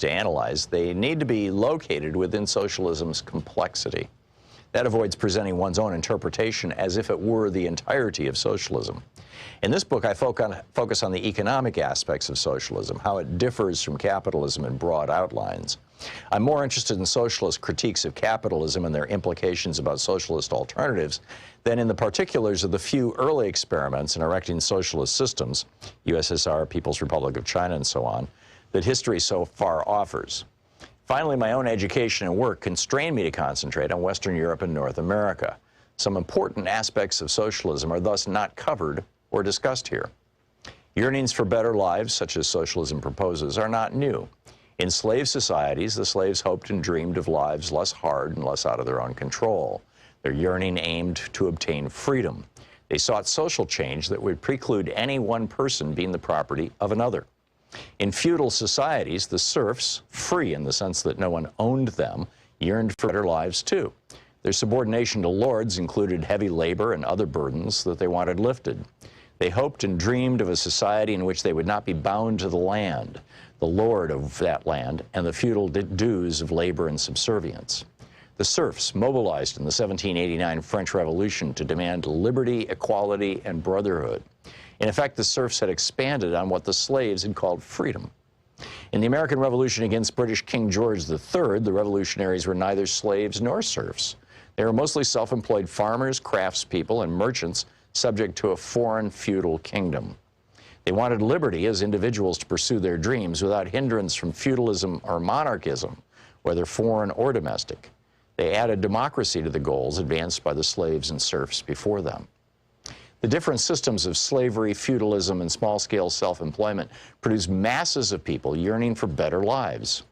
to analyze, they need to be located within socialism's complexity. That avoids presenting one's own interpretation as if it were the entirety of socialism. In this book, I focus on the economic aspects of socialism, how it differs from capitalism in broad outlines. I'm more interested in socialist critiques of capitalism and their implications about socialist alternatives than in the particulars of the few early experiments in erecting socialist systems, USSR, People's Republic of China, and so on, that history so far offers. Finally, my own education and work constrain me to concentrate on Western Europe and North America. Some important aspects of socialism are thus not covered or discussed here. Yearnings for better lives, such as socialism proposes, are not new. In slave societies, the slaves hoped and dreamed of lives less hard and less out of their own control. Their yearning aimed to obtain freedom. They sought social change that would preclude any one person being the property of another. In feudal societies, the serfs, free in the sense that no one owned them, yearned for better lives too. Their subordination to lords included heavy labor and other burdens that they wanted lifted. They hoped and dreamed of a society in which they would not be bound to the land, the lord of that land, and the feudal dues of labor and subservience. The serfs mobilized in the 1789 French Revolution to demand liberty, equality, and brotherhood. In effect, the serfs had expanded on what the slaves had called freedom. In the American Revolution against British King George III, the revolutionaries were neither slaves nor serfs. They were mostly self-employed farmers, craftspeople, and merchants subject to a foreign feudal kingdom. They wanted liberty as individuals to pursue their dreams without hindrance from feudalism or monarchism, whether foreign or domestic. They added democracy to the goals advanced by the slaves and serfs before them. The different systems of slavery, feudalism, and small-scale self-employment produced masses of people yearning for better lives.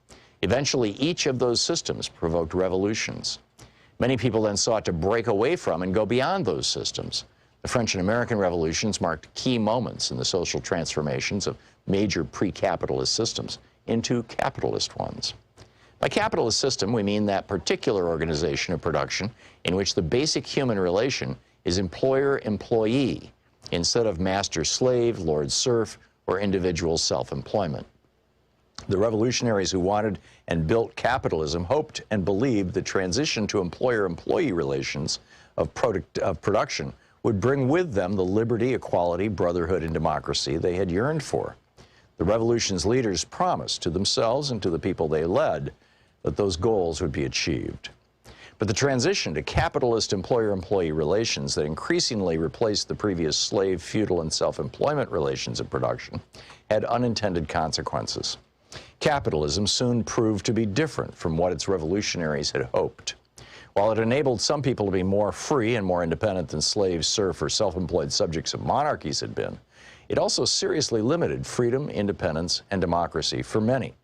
Eventually, each of those systems provoked revolutions. Many people then sought to break away from and go beyond those systems. The French and American revolutions marked key moments in the social transformations of major pre-capitalist systems into capitalist ones. By capitalist system, we mean that particular organization of production in which the basic human relation is employer-employee instead of master-slave, lord-serf, or individual self-employment. The revolutionaries who wanted and built capitalism hoped and believed the transition to employer-employee relations of production would bring with them the liberty, equality, brotherhood, and democracy they had yearned for. The revolution's leaders promised to themselves and to the people they led that those goals would be achieved. But the transition to capitalist employer-employee relations that increasingly replaced the previous slave, feudal, and self-employment relations of production had unintended consequences. Capitalism soon proved to be different from what its revolutionaries had hoped. While it enabled some people to be more free and more independent than slaves, serf, or self-employed subjects of monarchies had been, it also seriously limited freedom, independence, and democracy for many.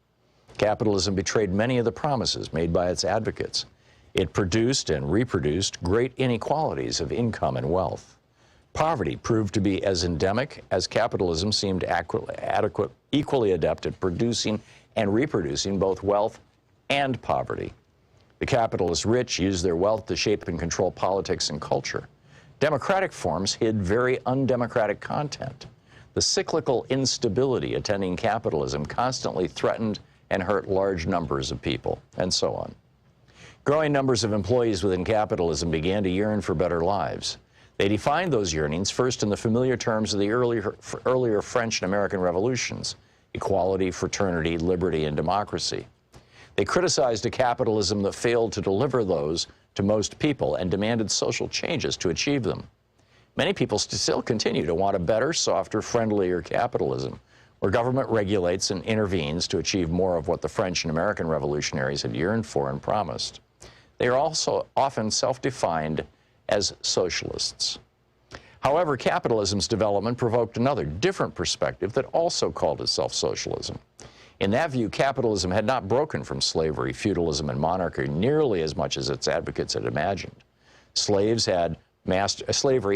Capitalism betrayed many of the promises made by its advocates. It produced and reproduced great inequalities of income and wealth. Poverty proved to be as endemic as capitalism seemed equally adept at producing and reproducing both wealth and poverty. The capitalist rich used their wealth to shape and control politics and culture. Democratic forms hid very undemocratic content. The cyclical instability attending capitalism constantly threatened and hurt large numbers of people, and so on. Growing numbers of employees within capitalism began to yearn for better lives. They defined those yearnings first in the familiar terms of the earlier French and American revolutions: equality, fraternity, liberty, and democracy. They criticized a capitalism that failed to deliver those to most people and demanded social changes to achieve them. Many people still continue to want a better, softer, friendlier capitalism, where government regulates and intervenes to achieve more of what the French and American revolutionaries had yearned for and promised. They are also often self-defined as socialists. However, capitalism's development provoked another, different perspective that also called itself socialism. In that view, capitalism had not broken from slavery, feudalism, and monarchy nearly as much as its advocates had imagined. Slavery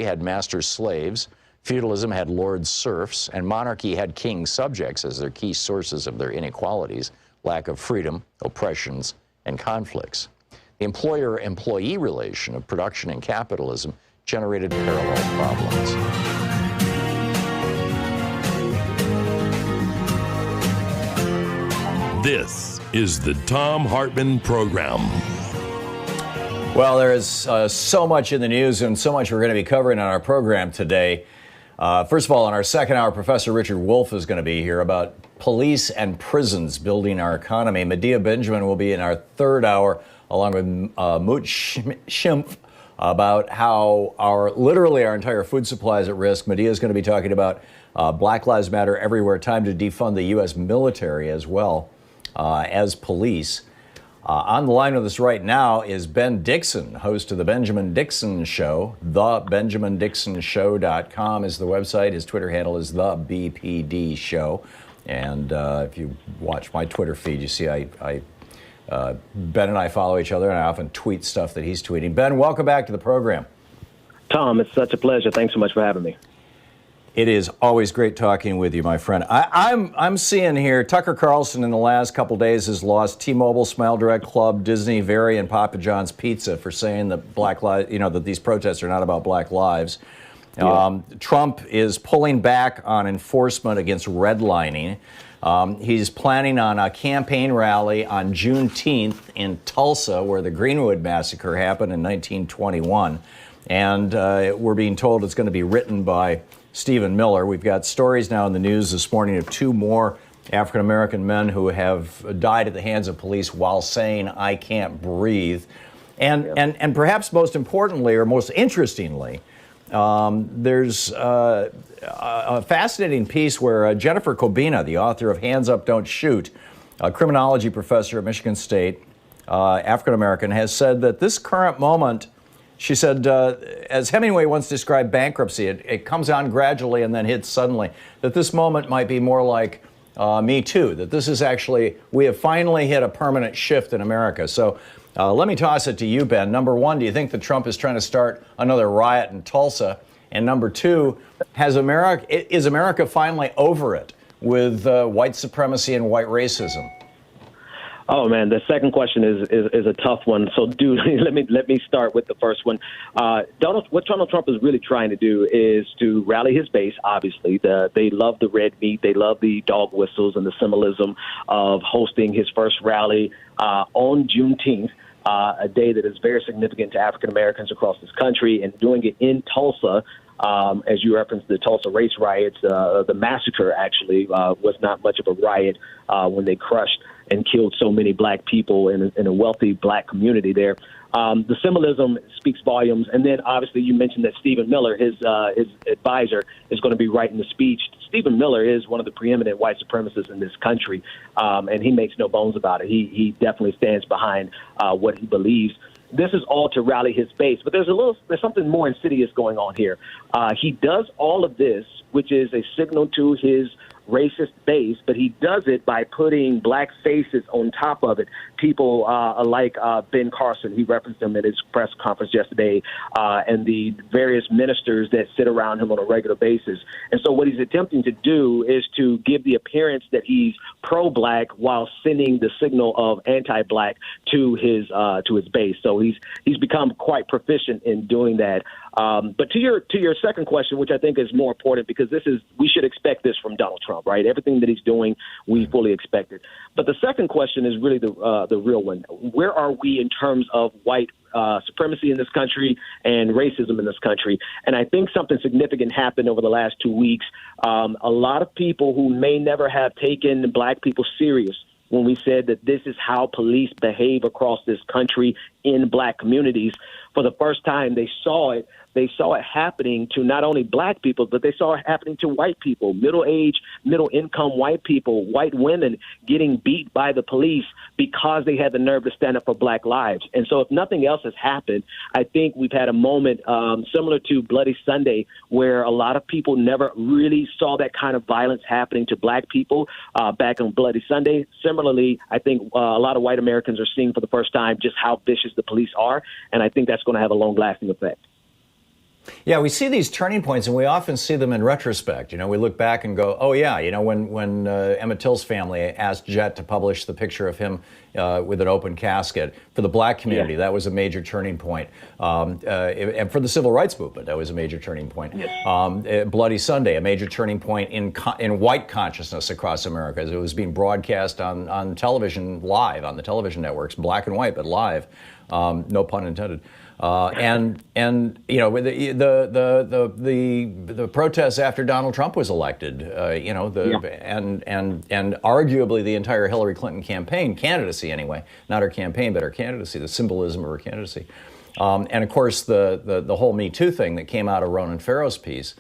had master-slaves, feudalism had lord-serfs, and monarchy had king-subjects as their key sources of their inequalities, lack of freedom, oppressions, and conflicts. The employer-employee relation of production and capitalism generated parallel problems. This is the Thom Hartmann Program. Well, there is so much in the news and so much we're going to be covering on our program today. First of all, in our second hour, Professor Richard Wolff is going to be here about police and prisons building our economy. Medea Benjamin will be in our third hour, along with Schimpf, about how literally our entire food supply is at risk. Medea is going to be talking about Black Lives Matter everywhere, time to defund the U.S. military as well as police. On the line with us right now is Ben Dixon, host of The Benjamin Dixon Show. TheBenjaminDixonShow.com is the website. His Twitter handle is The BPD Show. And if you watch my Twitter feed, you see Ben and I follow each other, and I often tweet stuff that he's tweeting. Ben, welcome back to the program. Tom, it's such a pleasure. Thanks so much for having me. It is always great talking with you, my friend. I'm seeing here Tucker Carlson in the last couple days has lost T-Mobile, Smile Direct Club, Disney, Very, and Papa John's Pizza for saying that that these protests are not about black lives. Yeah. Trump is pulling back on enforcement against redlining. He's planning on a campaign rally on Juneteenth in Tulsa, where the Greenwood Massacre happened in 1921. And we're being told it's going to be written by Stephen Miller. We've got stories now in the news this morning of two more African-American men who have died at the hands of police while saying, "I can't breathe." And perhaps most importantly, or most interestingly, there's a fascinating piece where Jennifer Kobina, the author of Hands Up, Don't Shoot, a criminology professor at Michigan State, African-American, has said that this current moment, she said, as Hemingway once described bankruptcy, it comes on gradually and then hits suddenly, that this moment might be more like Me Too, that this is actually, we have finally hit a permanent shift in America. So let me toss it to you, Ben. Number one, do you think that Trump is trying to start another riot in Tulsa? And number two, is America finally over it with white supremacy and white racism? Oh man, the second question is a tough one. So, let me start with the first one. What Donald Trump is really trying to do is to rally his base. Obviously, they love the red meat, they love the dog whistles and the symbolism of hosting his first rally on Juneteenth, a day that is very significant to African Americans across this country, and doing it in Tulsa. As you referenced, the Tulsa race riots, the massacre actually was not much of a riot when they crushed and killed so many black people in a wealthy black community there. The symbolism speaks volumes. And then obviously you mentioned that Stephen Miller, his advisor, is going to be writing the speech. Stephen Miller is one of the preeminent white supremacists in this country, and he makes no bones about it. He definitely stands behind what he believes. This is all to rally his base, but there's something more insidious going on here. He does all of this, which is a signal to his racist base, but he does it by putting black faces on top of it. People like Ben Carson, he referenced him at his press conference yesterday, and the various ministers that sit around him on a regular basis. And so what he's attempting to do is to give the appearance that he's pro-black while sending the signal of anti-black to his base. So he's become quite proficient in doing that. But to your second question, which I think is more important, because we should expect this from Donald Trump, right? Everything that he's doing, we fully expect it. But the second question is really the real one. Where are we in terms of white supremacy in this country and racism in this country? And I think something significant happened over the last 2 weeks. A lot of people who may never have taken black people serious when we said that this is how police behave across this country in black communities, for the first time, they saw it. They saw it happening to not only black people, but they saw it happening to white people, middle-aged, middle-income white people, white women getting beat by the police because they had the nerve to stand up for black lives. And so if nothing else has happened, I think we've had a moment similar to Bloody Sunday, where a lot of people never really saw that kind of violence happening to black people back on Bloody Sunday. Similarly, I think a lot of white Americans are seeing for the first time just how vicious the police are, and I think that's going to have a long-lasting effect. Yeah, we see these turning points, and we often see them in retrospect. We look back and go, "Oh yeah," when Emmett Till's family asked Jet to publish the picture of him with an open casket for the black community, that was a major turning point, and for the civil rights movement, that was a major turning point. Bloody Sunday, a major turning point in white consciousness across America, as it was being broadcast on television live on the television networks, black and white, but live, no pun intended. And with the protests after Donald Trump was elected, and arguably the entire Hillary Clinton candidacy anyway, not her campaign, but her candidacy, the symbolism of her candidacy, and of course the whole Me Too thing that came out of Ronan Farrow's piece.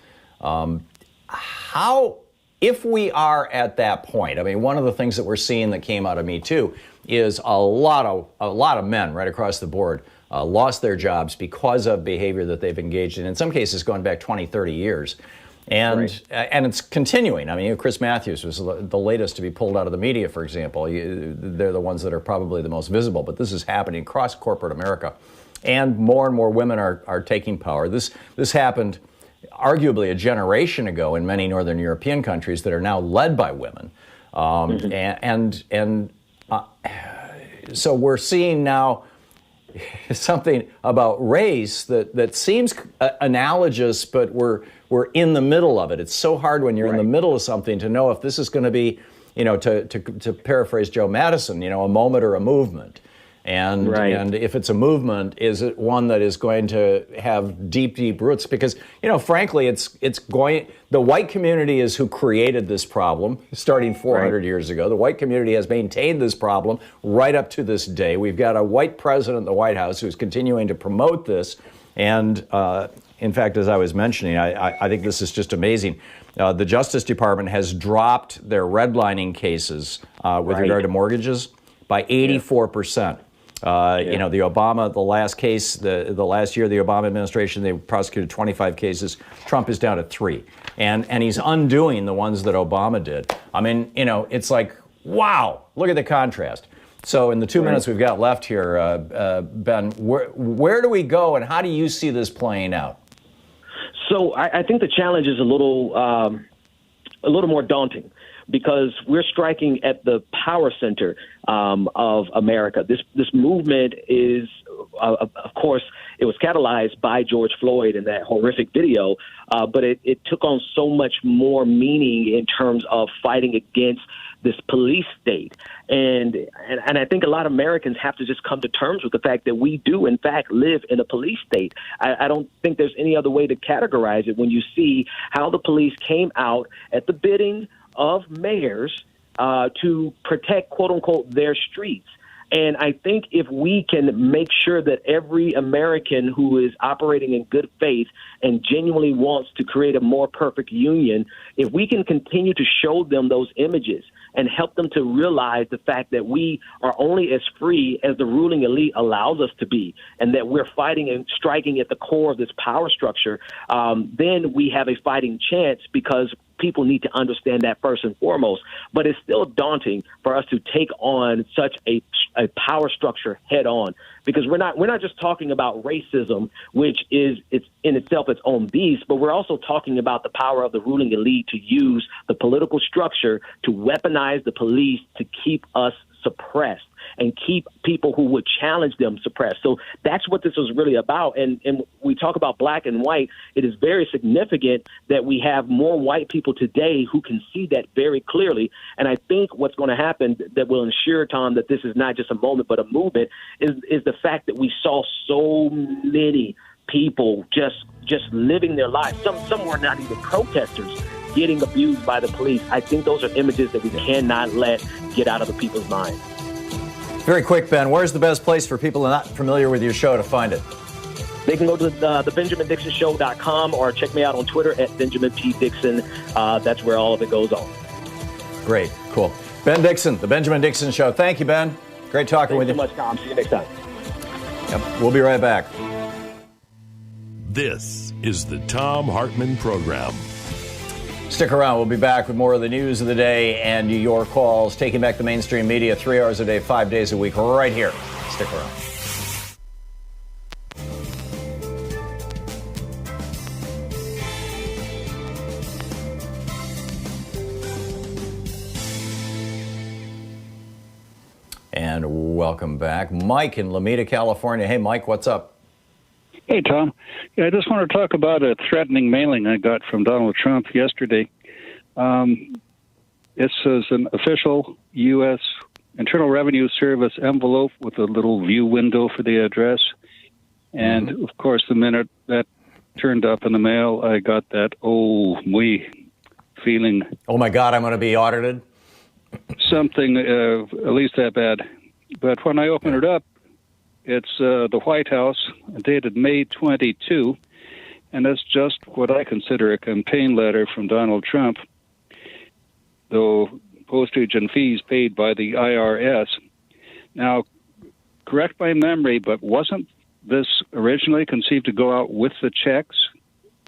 If we are at that point, I mean, one of the things that we're seeing that came out of Me Too is a lot of men right across the board lost their jobs because of behavior that they've engaged in some cases going back 20, 30 years. And it's continuing. I mean, Chris Matthews was the latest to be pulled out of the media, for example. They're the ones that are probably the most visible, but this is happening across corporate America. And more women are taking power. This happened arguably a generation ago in many Northern European countries that are now led by women. So we're seeing now something about race that seems analogous, but we're in the middle of it. It's so hard when you're in the middle of something to know if this is going to be, to paraphrase Joe Madison, a moment or a movement. And if it's a movement, is it one that is going to have deep roots? Because, frankly, the white community is who created this problem starting 400 years ago. The white community has maintained this problem right up to this day. We've got a white president in the White House who's continuing to promote this. And in fact, as I was mentioning, I think this is just amazing. The Justice Department has dropped their redlining cases with regard to mortgages by 84%. The last year, the Obama administration, they prosecuted 25 cases. Trump is down to 3. And he's undoing the ones that Obama did. I mean, it's like, wow, look at the contrast. So in the 2 minutes we've got left here, Ben, where do we go and how do you see this playing out? So I think the challenge is a little more daunting, because we're striking at the power center of America. This movement is, of course, it was catalyzed by George Floyd in that horrific video, but it took on so much more meaning in terms of fighting against this police state. And I think a lot of Americans have to just come to terms with the fact that we do, in fact, live in a police state. I don't think there's any other way to categorize it when you see how the police came out at the bidding of mayors to protect, quote unquote, their streets. And I think if we can make sure that every American who is operating in good faith and genuinely wants to create a more perfect union, if we can continue to show them those images and help them to realize the fact that we are only as free as the ruling elite allows us to be, and that we're fighting and striking at the core of this power structure, then we have a fighting chance, because people need to understand that first and foremost. But it's still daunting for us to take on such a power structure head on, because we're not just talking about racism, which is it's in itself its own beast, but we're also talking about the power of the ruling elite to use the political structure to weaponize the police to keep us suppressed and keep people who would challenge them suppressed. So that's what this was really about. And we talk about black and white. It is very significant that we have more white people today who can see that very clearly. And I think what's going to happen that will ensure, Tom, that this is not just a moment but a movement is the fact that we saw so many people just living their lives. Some were not even protesters, getting abused by the police. I think those are images that we cannot let get out of the people's minds. Very quick, Ben, where's the best place for people not familiar with your show to find it? They can go to the BenjaminDixonShow.com or check me out on Twitter at Benjamin P. Dixon. That's where all of it goes on. Great, cool. Ben Dixon, The Benjamin Dixon Show. Thank you, Ben. Great talking with you. Thanks so much, Tom. See you next time. Yep, we'll be right back. This is the Thom Hartmann Program. Stick around. We'll be back with more of the news of the day and your calls. Taking back the mainstream media 3 hours a day, 5 days a week, right here. Stick around. And welcome back. Mike in Alameda, California. Hey, Mike, what's up? Hey, Tom. Yeah, I just want to talk about a threatening mailing I got from Donald Trump yesterday. This is an official U.S. Internal Revenue Service envelope with a little view window for the address. And, of course, the minute that turned up in the mail, I got that, feeling. Oh, my God, I'm going to be audited? Something at least that bad. But when I open it up, it's the White House, dated May 22, and it's just what I consider a campaign letter from Donald Trump, though postage and fees paid by the IRS. Now, correct my memory, but wasn't this originally conceived to go out with the checks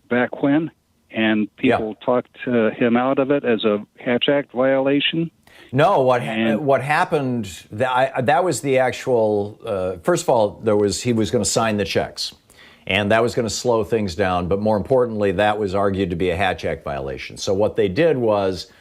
back when? And people talked him out of it as a Hatch Act violation? No, what happened, that was the actual, first of all, he was going to sign the checks, and that was going to slow things down, but more importantly, that was argued to be a Hatch Act violation. So what they did was,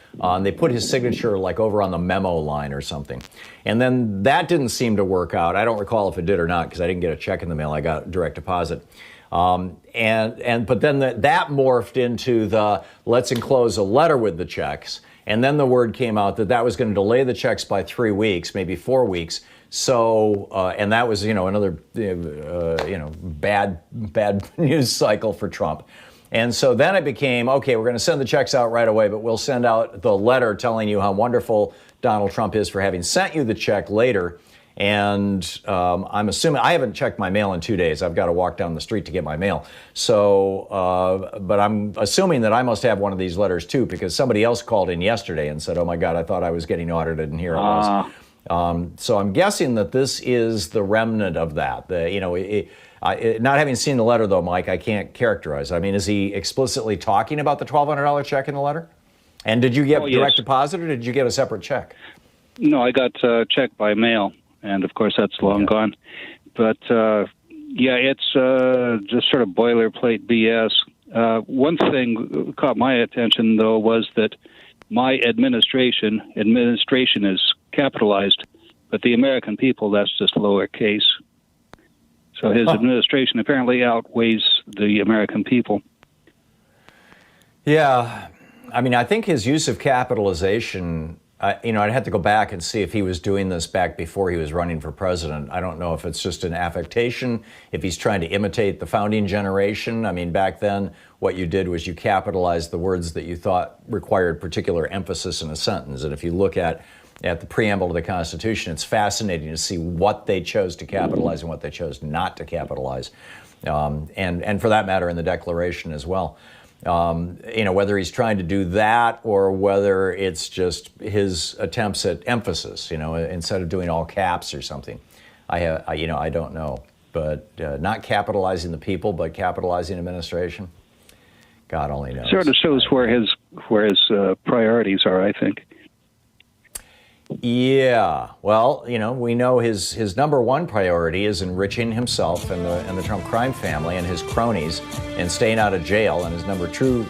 they put his signature like over on the memo line or something. And then that didn't seem to work out. I don't recall if it did or not, because I didn't get a check in the mail, I got direct deposit. But then that morphed into the let's enclose a letter with the checks. And then the word came out that was going to delay the checks by 3 weeks, maybe 4 weeks. So, and that was, another, bad news cycle for Trump. And so then it became, okay, we're going to send the checks out right away, but we'll send out the letter telling you how wonderful Donald Trump is for having sent you the check later. And I'm assuming, I haven't checked my mail in 2 days. I've got to walk down the street to get my mail. So, but I'm assuming that I must have one of these letters too, because somebody else called in yesterday and said, oh my God, I thought I was getting audited, and here I was. So I'm guessing that this is the remnant of that. Not having seen the letter though, Mike, I can't characterize. I mean, is he explicitly talking about the $1,200 check in the letter? And did you get direct deposit, or did you get a separate check? No, I got a check by mail. And, of course, that's long gone. But, it's just sort of boilerplate BS. One thing caught my attention, though, was that my administration is capitalized, but the American people, that's just lowercase. So his administration apparently outweighs the American people. Yeah. I mean, I think his use of capitalization... I'd have to go back and see if he was doing this back before he was running for president. I don't know if it's just an affectation, if he's trying to imitate the founding generation. I mean, back then, what you did was you capitalized the words that you thought required particular emphasis in a sentence. And if you look at the preamble to the Constitution, it's fascinating to see what they chose to capitalize and what they chose not to capitalize. And for that matter, in the Declaration as well. Whether he's trying to do that or whether it's just his attempts at emphasis, instead of doing all caps or something. I don't know. But not capitalizing the people, but capitalizing administration, God only knows. Sort of shows where his priorities are, I think. Yeah, well, we know his number one priority is enriching himself and the Trump crime family and his cronies and staying out of jail. And his number two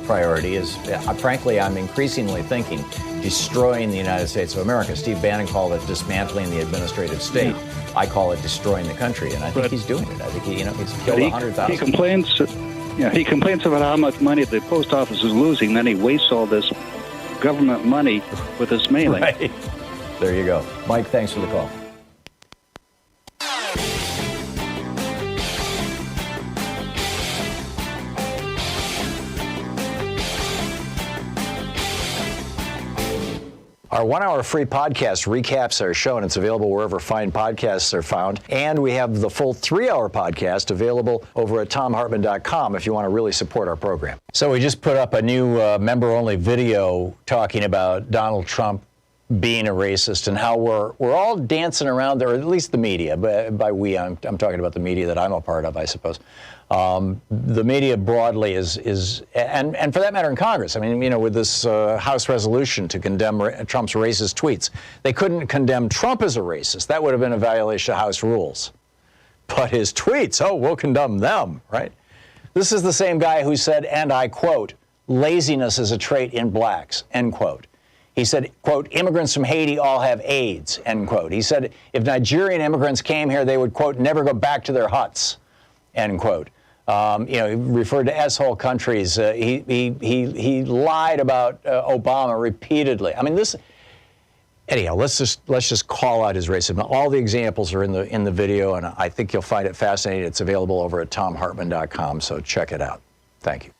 priority is, frankly, I'm increasingly thinking, destroying the United States of America. Steve Bannon called it dismantling the administrative state. Yeah. I call it destroying the country, and I think he's doing it. I think he's killed 100,000. He complains. He complains about how much money the post office is losing. Then he wastes all this government money with this mailing. Right. There you go. Mike, thanks for the call. Our 1 hour free podcast recaps our show, and it's available wherever fine podcasts are found. And we have the full 3 hour podcast available over at thomhartmann.com if you want to really support our program. So we just put up a new member-only video talking about Donald Trump being a racist and how we're all dancing around there, or at least the media. By we, I'm talking about the media that I'm a part of, I suppose. The media broadly is and for that matter in Congress. I mean, with this House resolution to condemn Trump's racist tweets, they couldn't condemn Trump as a racist. That would have been a violation of House rules. But his tweets, we'll condemn them, right? This is the same guy who said, and I quote, laziness is a trait in blacks, end quote. He said, quote, immigrants from Haiti all have AIDS, end quote. He said if Nigerian immigrants came here, they would, quote, never go back to their huts, end quote. He referred to S-hole countries. He lied about Obama repeatedly. I mean, this. Anyhow, let's just call out his racism. All the examples are in the video, and I think you'll find it fascinating. It's available over at thomhartmann.com, so check it out. Thank you.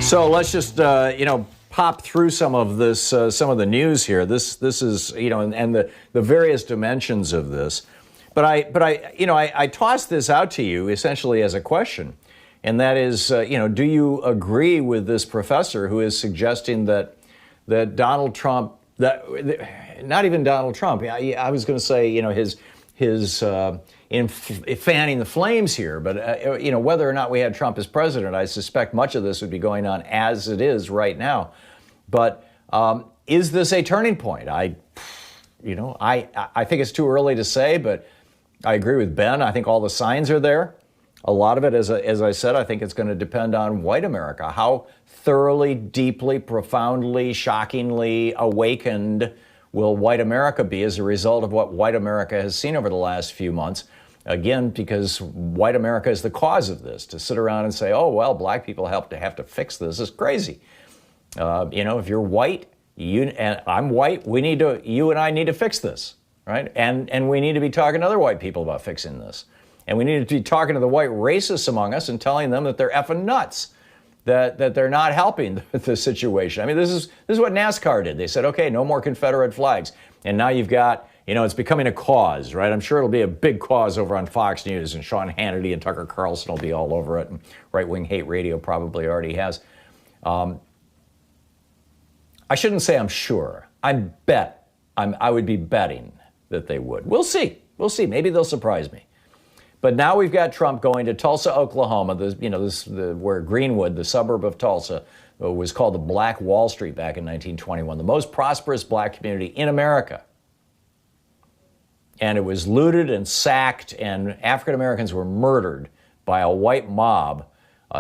So let's just pop through some of this, some of the news here. This is and the various dimensions of this. But I tossed this out to you essentially as a question, and that is, do you agree with this professor who is suggesting that Donald Trump, not even Donald Trump, I was going to say, his in fanning the flames here, but whether or not we had Trump as president, I suspect much of this would be going on as it is right now. But is this a turning point? I think it's too early to say, but I agree with Ben. I think all the signs are there. A lot of it, as I said, I think it's going to depend on white America. How thoroughly, deeply, profoundly, shockingly awakened will white America be as a result of what white America has seen over the last few months? Again, because white America is the cause of this. To sit around and say, oh, well, black people have to fix this is crazy. If you're white, and I'm white, you and I need to fix this, right? And we need to be talking to other white people about fixing this. And we need to be talking to the white racists among us and telling them that they're effing nuts, that they're not helping the situation. I mean, this is what NASCAR did. They said, okay, no more Confederate flags. And now you've got, it's becoming a cause, right? I'm sure it'll be a big cause over on Fox News, and Sean Hannity and Tucker Carlson will be all over it, and right-wing hate radio probably already has. I shouldn't say I'm sure. I would be betting that they would. We'll see. Maybe they'll surprise me. But now we've got Trump going to Tulsa, Oklahoma, where Greenwood, the suburb of Tulsa, was called the Black Wall Street back in 1921, the most prosperous black community in America. And it was looted and sacked, and African Americans were murdered by a white mob,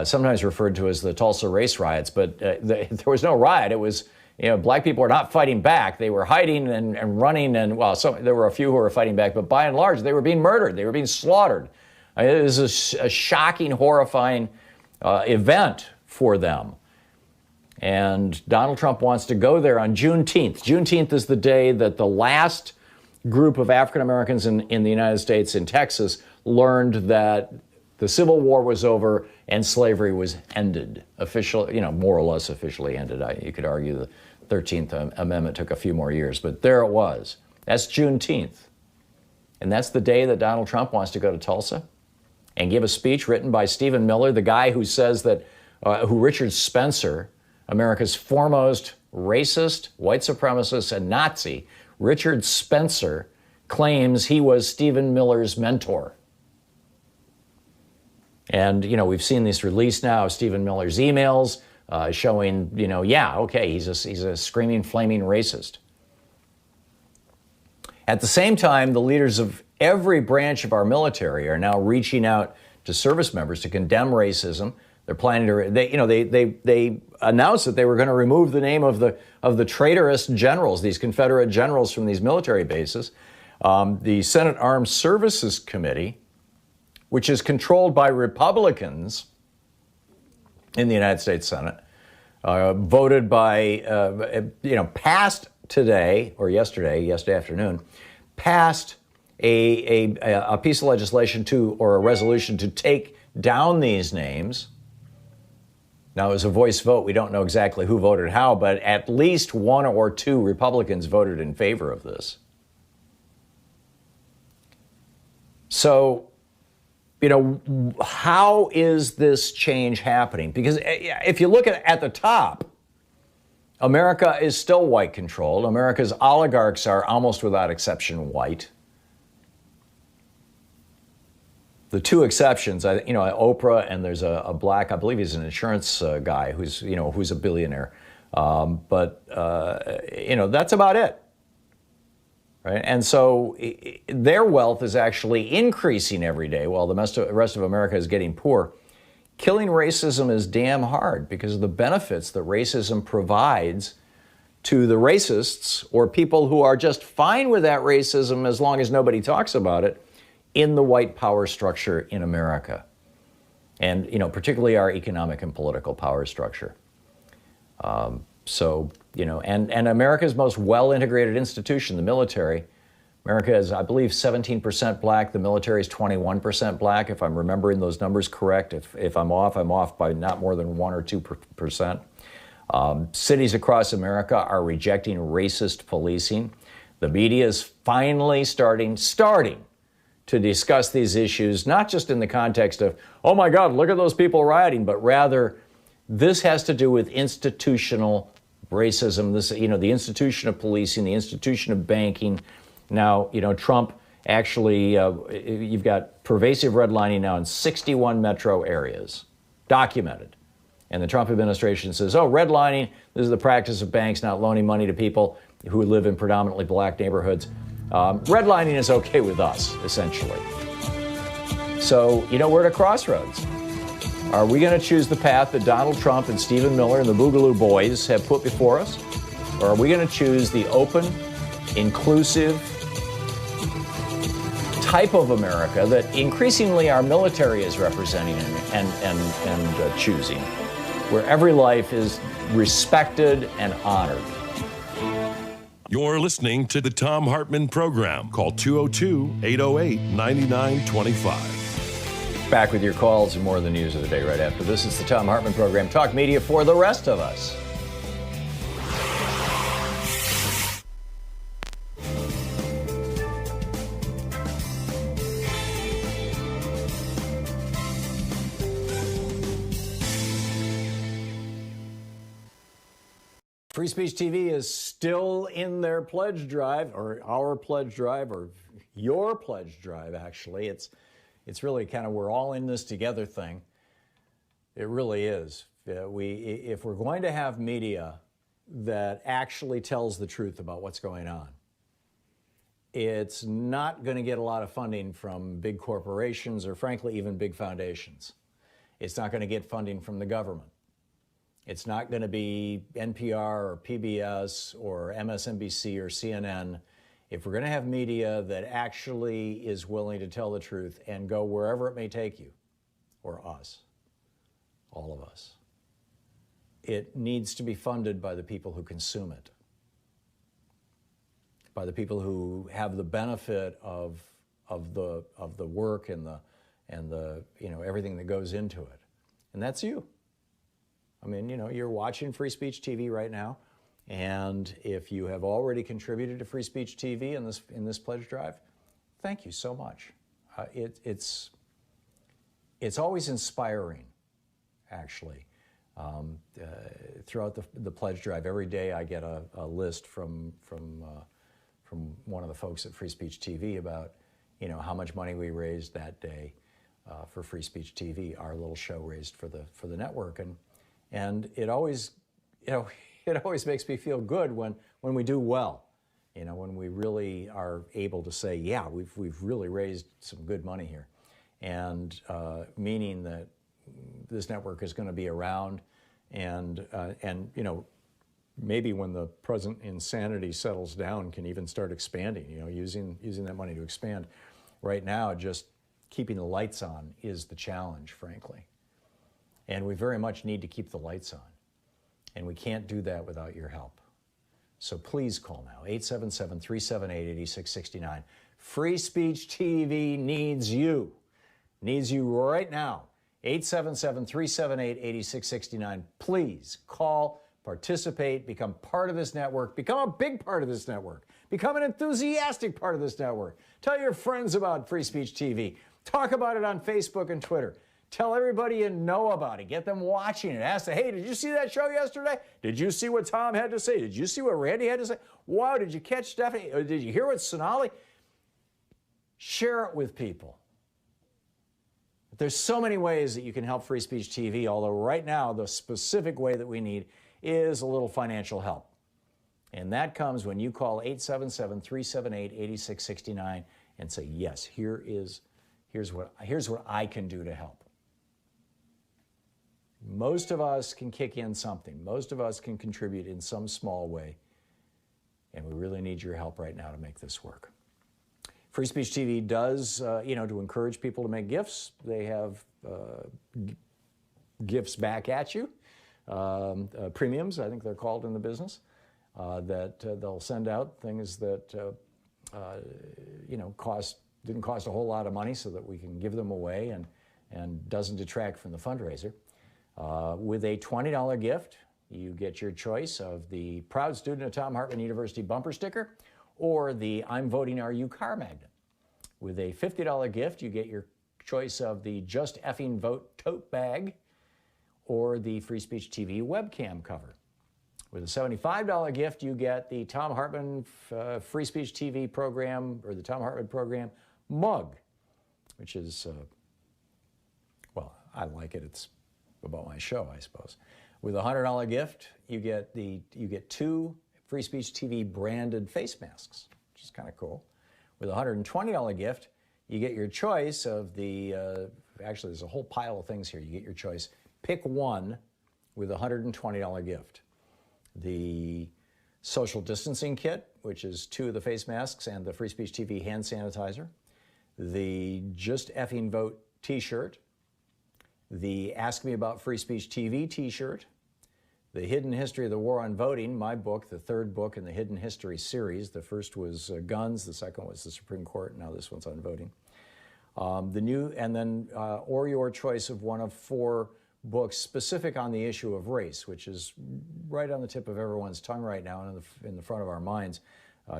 sometimes referred to as the Tulsa race riots. But there was no riot. It was, black people were not fighting back. They were hiding and running, there were a few who were fighting back, but by and large, they were being murdered. They were being slaughtered. It was a shocking, horrifying event for them. And Donald Trump wants to go there on Juneteenth. Juneteenth is the day that the last group of African Americans in the United States, in Texas, learned that the Civil War was over and slavery was ended, officially, more or less officially ended. You could argue the 13th Amendment took a few more years, but there it was. That's Juneteenth. And that's the day that Donald Trump wants to go to Tulsa and give a speech written by Stephen Miller, the guy who says that, who Richard Spencer, America's foremost racist, white supremacist, and Nazi, Richard Spencer claims he was Stephen Miller's mentor. And, we've seen this release now of Stephen Miller's emails showing, he's a screaming, flaming racist. At the same time, the leaders of every branch of our military are now reaching out to service members to condemn racism. They're planning to, they announced that they were going to remove the name of the traitorous generals, these Confederate generals from these military bases. The Senate Armed Services Committee, which is controlled by Republicans in the United States Senate, voted by, passed today or yesterday afternoon, passed a piece of legislation or a resolution to take down these names. Now, it was a voice vote. We don't know exactly who voted how, but at least one or two Republicans voted in favor of this. So, how is this change happening? Because if you look at the top, America is still white controlled. America's oligarchs are almost without exception white. The two exceptions, Oprah, and there's a black, I believe he's an insurance guy who's a billionaire. But that's about it. right? And so their wealth is actually increasing every day while the rest of America is getting poor. Killing racism is damn hard because of the benefits that racism provides to the racists or people who are just fine with that racism as long as nobody talks about it in the white power structure in America. And, particularly our economic and political power structure. And America's most well-integrated institution, the military. America is, I believe, 17% black. The military is 21% black, if I'm remembering those numbers correct. If I'm off by not more than 1 or 2%. Cities across America are rejecting racist policing. The media is finally starting to discuss these issues, not just in the context of, oh my God, look at those people rioting, but rather this has to do with institutional racism, the institution of policing, the institution of banking. Now, Trump actually, you've got pervasive redlining now in 61 metro areas, documented. And the Trump administration says, redlining, this is the practice of banks not loaning money to people who live in predominantly black neighborhoods. Redlining is okay with us, essentially. So, we're at a crossroads. Are we going to choose the path that Donald Trump and Stephen Miller and the Boogaloo Boys have put before us? Or are we going to choose the open, inclusive type of America that increasingly our military is representing and choosing, where every life is respected and honored? You're listening to the Thom Hartmann Program. Call 202-808-9925. Back with your calls and more of the news of the day right after this. It's the Thom Hartmann Program. Talk media for the rest of us. Free Speech TV is still in their pledge drive, or our pledge drive, or your pledge drive, actually. It's really kind of we're all in this together thing. It really is. If we're going to have media that actually tells the truth about what's going on, it's not going to get a lot of funding from big corporations or, frankly, even big foundations. It's not going to get funding from the government. It's not going to be NPR or PBS or MSNBC or CNN. If we're going to have media that actually is willing to tell the truth and go wherever it may take you, or us, all of us, it needs to be funded by the people who consume it, by the people who have the benefit of the work and the everything that goes into it, and that's you. I mean, you're watching Free Speech TV right now. And if you have already contributed to Free Speech TV in this pledge drive, thank you so much. It's always inspiring, actually. Throughout the pledge drive, every day I get a list from one of the folks at Free Speech TV about how much money we raised that day for Free Speech TV, our little show raised for the network, and it always It always makes me feel good when we do well, when we really are able to say, yeah, we've really raised some good money here, and meaning that this network is going to be around, and maybe when the present insanity settles down, can even start expanding. Using that money to expand. Right now, just keeping the lights on is the challenge, frankly, and we very much need to keep the lights on. And we can't do that without your help. So please call now, 877-378-8669. Free Speech TV needs you right now, 877-378-8669. Please call, participate, become part of this network, become a big part of this network, become an enthusiastic part of this network. Tell your friends about Free Speech TV. Talk about it on Facebook and Twitter. Tell everybody you know about it. Get them watching it. Ask them, hey, did you see that show yesterday? Did you see what Tom had to say? Did you see what Randy had to say? Wow, did you catch Stephanie? Or did you hear what Sonali? Share it with people. There's so many ways that you can help Free Speech TV, although right now the specific way that we need is a little financial help. And that comes when you call 877-378-8669 and say, yes, here's what I can do to help. Most of us can kick in something. Most of us can contribute in some small way. And we really need your help right now to make this work. Free Speech TV does, to encourage people to make gifts. They have gifts back at you, premiums, I think they're called in the business, that they'll send out things that, didn't cost a whole lot of money so that we can give them away and doesn't detract from the fundraiser. With a $20 gift, you get your choice of the Proud Student of Thom Hartmann University bumper sticker or the I'm Voting Are You car magnet. With a $50 gift, you get your choice of the Just Effing Vote tote bag or the Free Speech TV webcam cover. With a $75 gift, you get the Thom Hartmann Free Speech TV program or the Thom Hartmann Program mug, which is, I like it. It's about my show, I suppose. With a $100 gift, you get 2 Free Speech TV branded face masks, which is kind of cool. With a $120 gift, you get your choice of the, actually there's a whole pile of things here. You get your choice. Pick one with a $120 gift. The social distancing kit, which is 2 of the face masks and the Free Speech TV hand sanitizer. The Just Effing Vote t-shirt. The Ask Me About Free Speech TV t-shirt. The Hidden History of the War on Voting, my book, the 3rd book in the Hidden History series. The first was guns, the second was the Supreme Court, now this one's on voting. Or your choice of one of 4 books specific on the issue of race, which is right on the tip of everyone's tongue right now and in the front of our minds,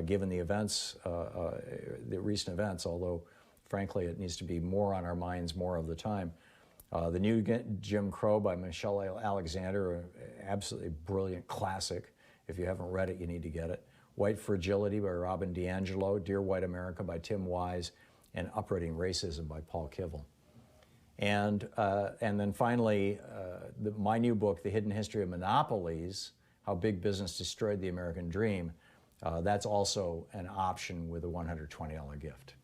given the events, the recent events, although frankly it needs to be more on our minds more of the time. The New Jim Crow by Michelle Alexander, an absolutely brilliant classic. If you haven't read it, you need to get it. White Fragility by Robin DiAngelo, Dear White America by Tim Wise, and Uprooting Racism by Paul Kivel. And then finally, my new book, The Hidden History of Monopolies, How Big Business Destroyed the American Dream. That's also an option with a $120 gift.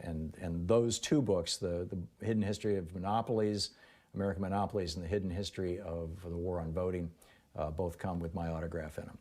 And those 2 books, the Hidden History of Monopolies, American Monopolies, and the Hidden History of the War on Voting, both come with my autograph in them.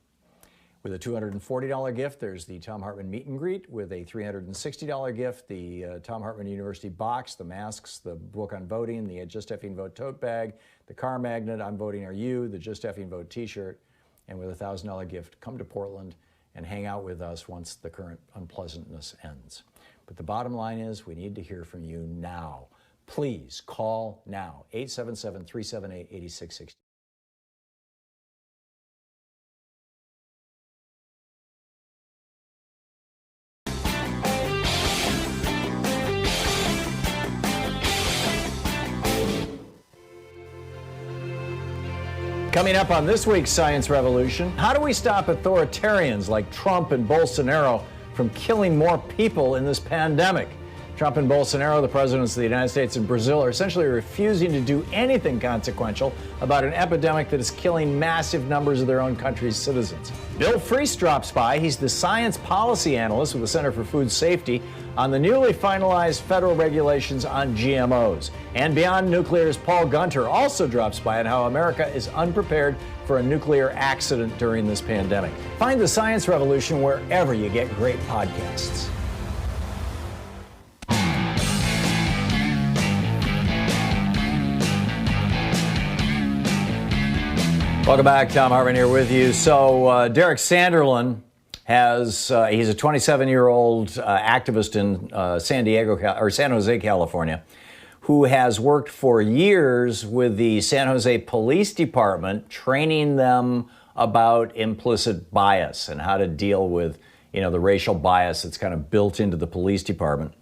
With a $240 gift, there's the Thom Hartmann Meet and Greet. With a $360 gift, the Thom Hartmann University box, the masks, the book on voting, the Just Effing Vote tote bag, the car magnet, I'm Voting Are You, the Just Effing Vote t-shirt. And with a $1,000 gift, come to Portland and hang out with us once the current unpleasantness ends. But the bottom line is we need to hear from you now. Please call now, 877-378-8660. Coming up on this week's Science Revolution, how do we stop authoritarians like Trump and Bolsonaro from killing more people in this pandemic? Trump and Bolsonaro, the presidents of the United States and Brazil, are essentially refusing to do anything consequential about an epidemic that is killing massive numbers of their own country's citizens. Bill Freese drops by. He's the science policy analyst with the Center for Food Safety on the newly finalized federal regulations on GMOs. And Beyond Nuclear's Paul Gunter also drops by on how America is unprepared for a nuclear accident during this pandemic. Find the Science Revolution wherever you get great podcasts. Welcome back. Thom Hartmann here with you. So Derek Sanderlin he's a 27-year-old activist in San Jose, California, who has worked for years with the San Jose Police Department, training them about implicit bias and how to deal with, the racial bias that's kind of built into the police department.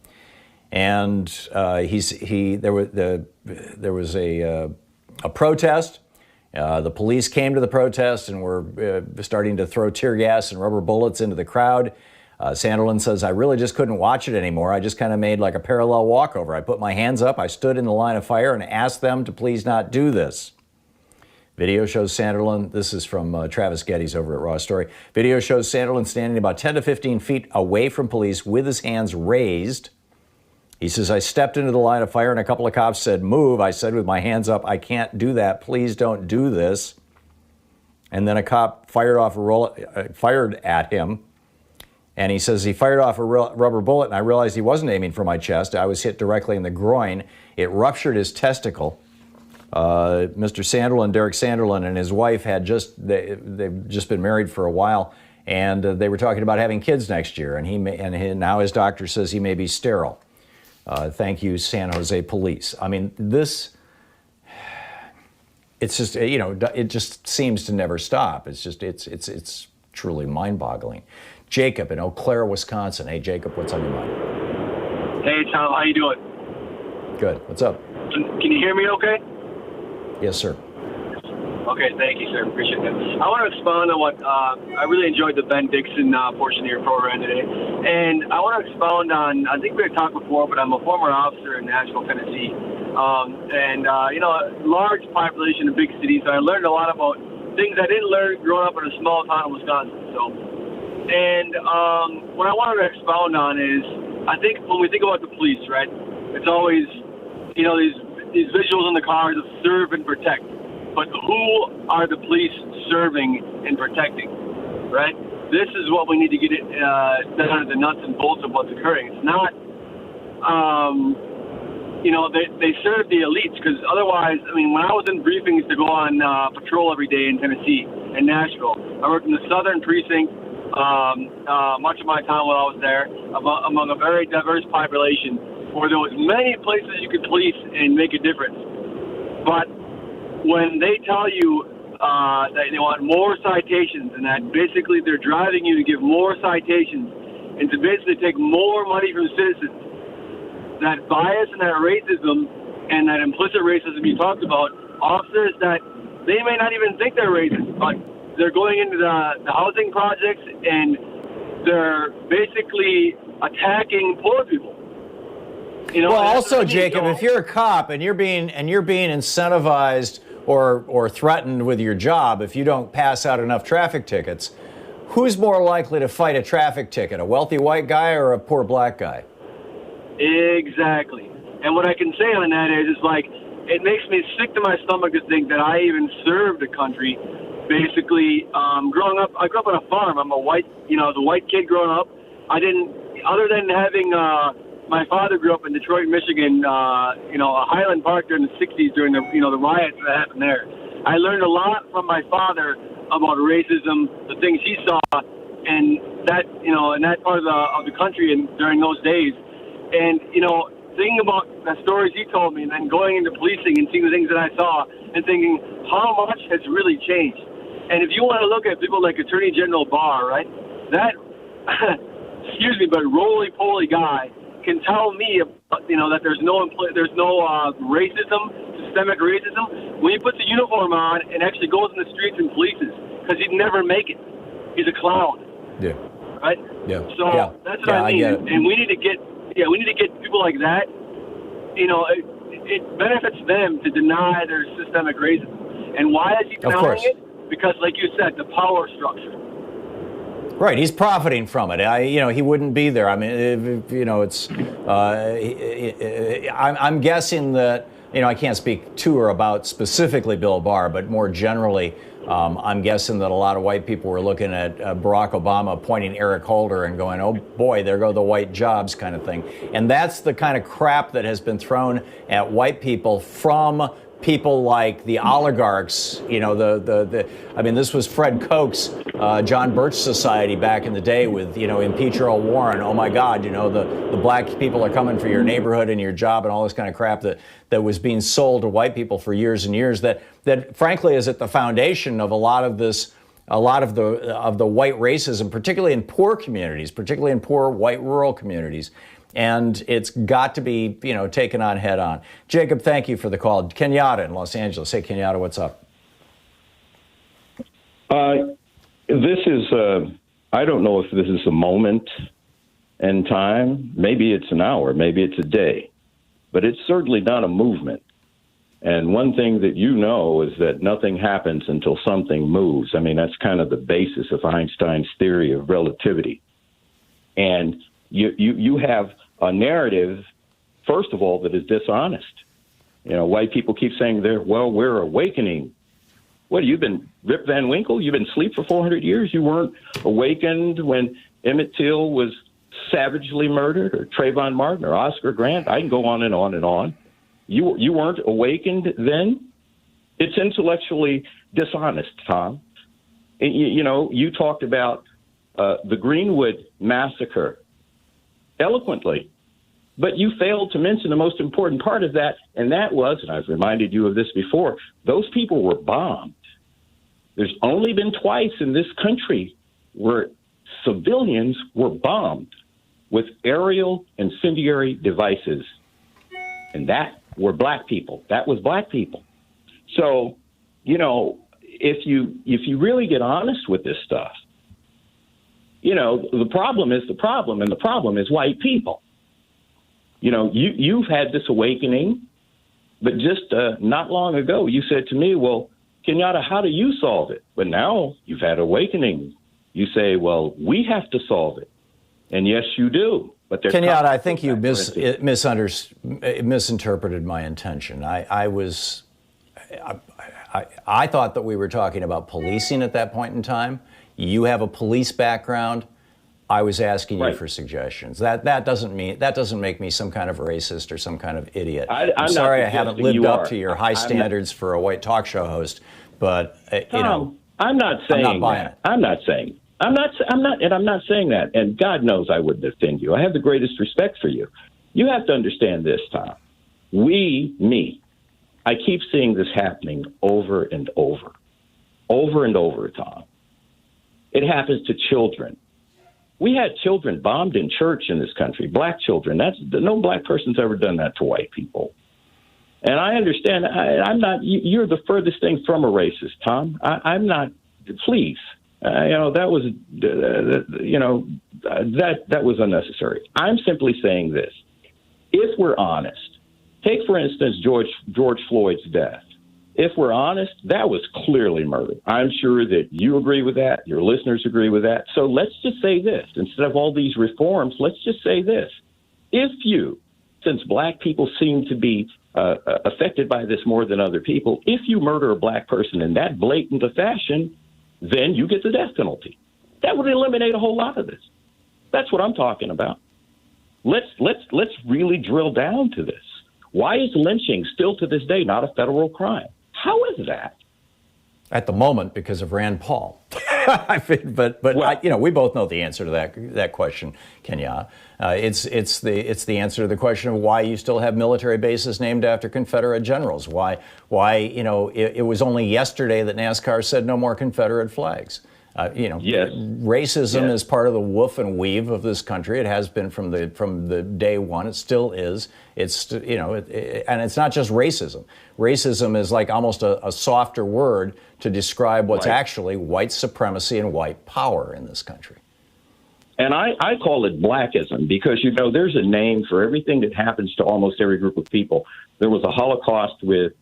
And there was a protest. The police came to the protest and were starting to throw tear gas and rubber bullets into the crowd. Sanderlin says, I really just couldn't watch it anymore. I just kind of made like a parallel walkover. I put my hands up, I stood in the line of fire and asked them to please not do this. Video shows Sanderlin, this is from Travis Geddes over at Raw Story. Video shows Sanderlin standing about 10 to 15 feet away from police with his hands raised. He says, I stepped into the line of fire and a couple of cops said, move. I said with my hands up, I can't do that. Please don't do this. And then a cop fired at him. And he says he fired off a rubber bullet and I realized he wasn't aiming for my chest. I was hit directly in the groin. It ruptured his testicle. Mr. Sanderlin, Derek Sanderlin, and his wife they've just been married for a while, and they were talking about having kids next year. And now his doctor says he may be sterile. Thank you, San Jose police. I mean, it's just, it just seems to never stop. It's truly mind-boggling. Jacob in Eau Claire, Wisconsin. Hey, Jacob, what's on your mind? Hey, Tom, how you doing? Good. What's up? Can you hear me okay? Yes, sir. Okay, thank you, sir. Appreciate that. I want to expound on what I really enjoyed the Ben Dixon portion of your program today. And I want to expound on, I think we had talked before, but I'm a former officer in Nashville, Tennessee. Large population in big cities. So I learned a lot about things I didn't learn growing up in a small town in Wisconsin. What I wanted to expound on is, I think when we think about the police, right, it's always, these visuals in the cars of serve and protect. But who are the police serving and protecting, right? This is what we need to get down to the nuts and bolts of what's occurring. It's not, they serve the elites, because otherwise, when I was in briefings to go on patrol every day in Tennessee and Nashville, I worked in the southern precinct much of my time while I was there, among a very diverse population, where there was many places you could police and make a difference. But when they tell you that they want more citations and that basically they're driving you to give more citations and to basically take more money from citizens, that bias and that racism and that implicit racism you talked about, officers that they may not even think they're racist, but they're going into the housing projects and they're basically attacking poor people. Well, also, Jacob, if you're a cop and you're being incentivized or threatened with your job if you don't pass out enough traffic tickets, who's more likely to fight a traffic ticket, a wealthy white guy or a poor black guy? Exactly. And what I can say on that is it makes me sick to my stomach to think that I even served the country. Basically, growing up, I grew up on a farm. I'm a white, the white kid growing up. I didn't, other than having, my father grew up in Detroit, Michigan, a Highland Park during the 60s during the riots that happened there. I learned a lot from my father about racism, the things he saw, and that, in that part of the country and during those days. And, thinking about the stories he told me and then going into policing and seeing the things that I saw and thinking how much has really changed. And if you want to look at people like Attorney General Barr, right, that, excuse me, but roly-poly guy can tell me, that there's no racism, systemic racism, when he puts a uniform on and actually goes in the streets and polices, because he'd never make it. He's a clown. Yeah. Right? Yeah. So that's what I mean. And we need to get people like that. It benefits them to deny their systemic racism. And why is he denying it? Because, like you said, the power structure. Right, he's profiting from it. He wouldn't be there. I'm guessing that, I can't speak to or about specifically Bill Barr, but more generally, I'm guessing that a lot of white people were looking at Barack Obama pointing Eric Holder and going, oh boy, there go the white jobs kind of thing. And that's the kind of crap that has been thrown at white people from people like the oligarchs, this was Fred Koch's John Birch Society back in the day with, impeach Earl Warren. Oh my God, the black people are coming for your neighborhood and your job and all this kind of crap that was being sold to white people for years and years that frankly is at the foundation of a lot of the white racism, particularly in poor communities, particularly in poor white rural communities. And it's got to be, taken on head on. Jacob, thank you for the call. Kenyatta in Los Angeles. Hey, Kenyatta, what's up? This is, I don't know if this is a moment in time. Maybe it's an hour. Maybe it's a day. But it's certainly not a movement. And one thing that you know is that nothing happens until something moves. I mean, that's kind of the basis of Einstein's theory of relativity. And you have a narrative, first of all, that is dishonest. You know, white people keep saying we're awakening. What, you've been Rip Van Winkle? You've been asleep for 400 years? You weren't awakened when Emmett Till was savagely murdered, or Trayvon Martin, or Oscar Grant? I can go on and on and on. You weren't awakened then? It's intellectually dishonest, Tom. And, you know, you talked about the Greenwood massacre eloquently, but you failed to mention the most important part of that, and that was, and I've reminded you of this before, those people were bombed. There's only been twice in this country where civilians were bombed with aerial incendiary devices, and that were black people. That was black people. So, you know, if you really get honest with this stuff, you know, the problem is the problem, and the problem is white people. You know, you've had this awakening, but just not long ago, you said to me, well, Kenyatta, how do you solve it? But now you've had awakening. You say, well, we have to solve it. And yes, you do. But Kenyatta, I think you misinterpreted my intention. I thought that we were talking about policing at that point in time. You have a police background. I was asking you for suggestions. That doesn't make me some kind of racist or some kind of idiot. I'm sorry I haven't lived up to your high standards for a white talk show host, but you know, I'm not saying I'm not buying that. it. I'm not saying that. And God knows I wouldn't offend you. I have the greatest respect for you. You have to understand this, Tom. I keep seeing this happening over and over, Tom. It happens to children. We had children bombed in church in this country, black children. No black person's ever done that to white people. And I understand. I'm not. You're the furthest thing from a racist, Tom. I'm not. Please, you know, that was, that was unnecessary. I'm simply saying this: if we're honest, take for instance George Floyd's death. If we're honest, that was clearly murder. I'm sure that you agree with that. Your listeners agree with that. So let's just say this. Instead of all these reforms, let's just say this. Since black people seem to be affected by this more than other people, if you murder a black person in that blatant a fashion, then you get the death penalty. That would eliminate a whole lot of this. That's what I'm talking about. Let's really drill down to this. Why is lynching still to this day not a federal crime? How is that? At the moment, because of Rand Paul. We both know the answer to that question, Kenya. It's the answer to the question of why you still have military bases named after Confederate generals. Why it was only yesterday that NASCAR said no more Confederate flags. Yes. Racism is part of the woof and weave of this country. It has been from the day one. It still is. It's and it's not just racism. Racism is like almost a softer word to describe what's actually white supremacy and white power in this country. And I call it blackism because, there's a name for everything that happens to almost every group of people. There was a Holocaust with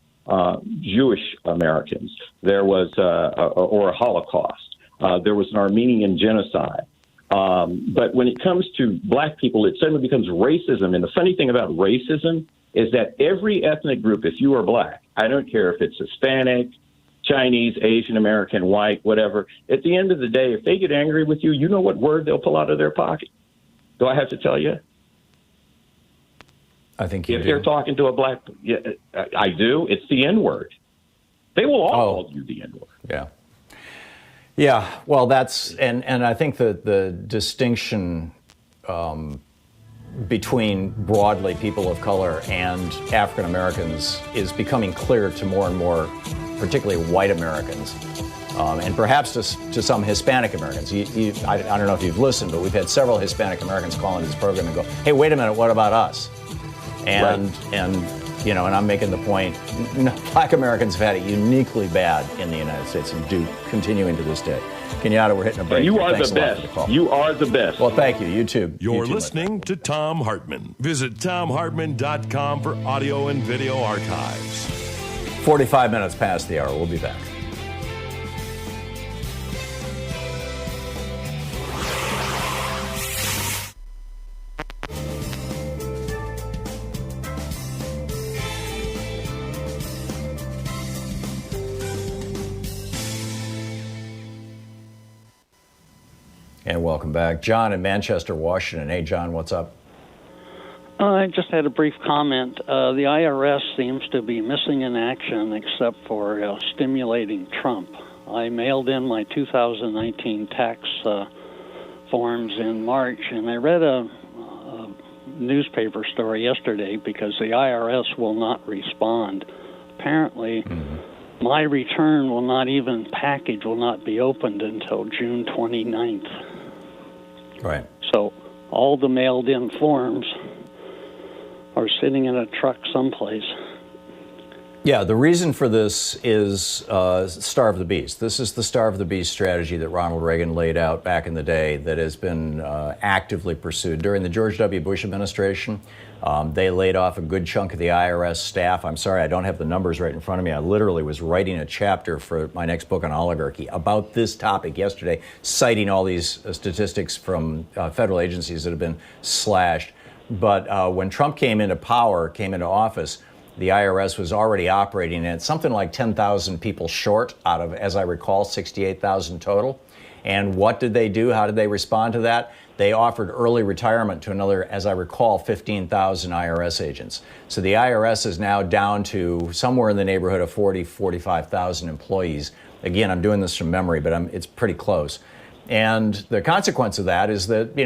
Jewish Americans. There was a Holocaust. There was an Armenian genocide. But when it comes to black people, it suddenly becomes racism. And the funny thing about racism is that every ethnic group, if you are black, I don't care if it's Hispanic, Chinese, Asian American, white, whatever, at the end of the day, if they get angry with you, you know what word they'll pull out of their pocket? Do I have to tell you? I think you do. If they're talking to a black, I do. It's the N-word. They will all call you the N-word. Yeah. Yeah, well, that's and I think that the distinction between broadly people of color and African Americans is becoming clear to more and more, particularly white Americans, and perhaps to some Hispanic Americans. I don't know if you've listened, but we've had several Hispanic Americans call into this program and go, "Hey, wait a minute, what about us?" And I'm making the point, black Americans have had it uniquely bad in the United States and do continuing to this day. Kenyatta, we're hitting a break. You are the best. You are the best. Well, thank you. You too. You're listening to Thom Hartmann. Visit ThomHartmann.com for audio and video archives. 45 minutes past the hour. We'll be back. And welcome back. John in Manchester, Washington. Hey, John, what's up? I just had a brief comment. The IRS seems to be missing in action except for stimulating Trump. I mailed in my 2019 tax forms in March, and I read a newspaper story yesterday because the IRS will not respond. Apparently, my return will not be opened until June 29th. Right. So all the mailed-in forms are sitting in a truck someplace. Yeah, the reason for this is starve the beast. This is the starve the beast strategy that Ronald Reagan laid out back in the day that has been actively pursued. During the George W. Bush administration, they laid off a good chunk of the IRS staff. I'm sorry, I don't have the numbers right in front of me. I literally was writing a chapter for my next book on oligarchy about this topic yesterday, citing all these statistics from federal agencies that have been slashed. But when Trump came into office, the IRS was already operating at something like 10,000 people short out of, as I recall, 68,000 total. And what did they do? How did they respond to that? They offered early retirement to another, as I recall, 15,000 IRS agents. So the IRS is now down to somewhere in the neighborhood of 45,000 employees. Again, I'm doing this from memory, but it's pretty close. And the consequence of that is that,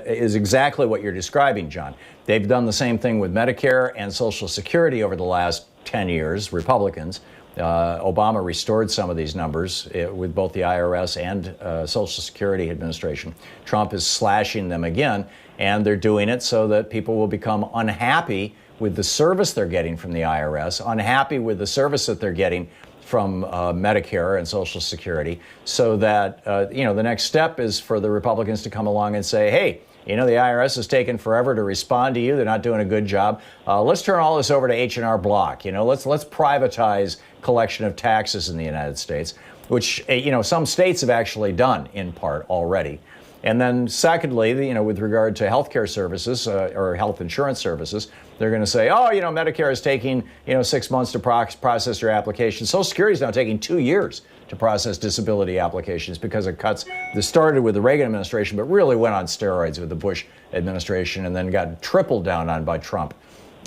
is exactly what you're describing, John. They've done the same thing with Medicare and Social Security over the last 10 years, Republicans. Obama restored some of these numbers with both the IRS and Social Security Administration. Trump is slashing them again, and they're doing it so that people will become unhappy with the service they're getting from the IRS, unhappy with the service that they're getting from Medicare and Social Security, so that, the next step is for the Republicans to come along and say, hey, the IRS is taking forever to respond to you. They're not doing a good job. Let's turn all this over to H&R Block. Let's privatize collection of taxes in the United States, which, some states have actually done in part already. And then secondly, with regard to healthcare services or health insurance services, they're going to say, Medicare is taking, 6 months to process your application. Social Security is now taking 2 years to process disability applications because of cuts that started with the Reagan administration, but really went on steroids with the Bush administration and then got tripled down on by Trump.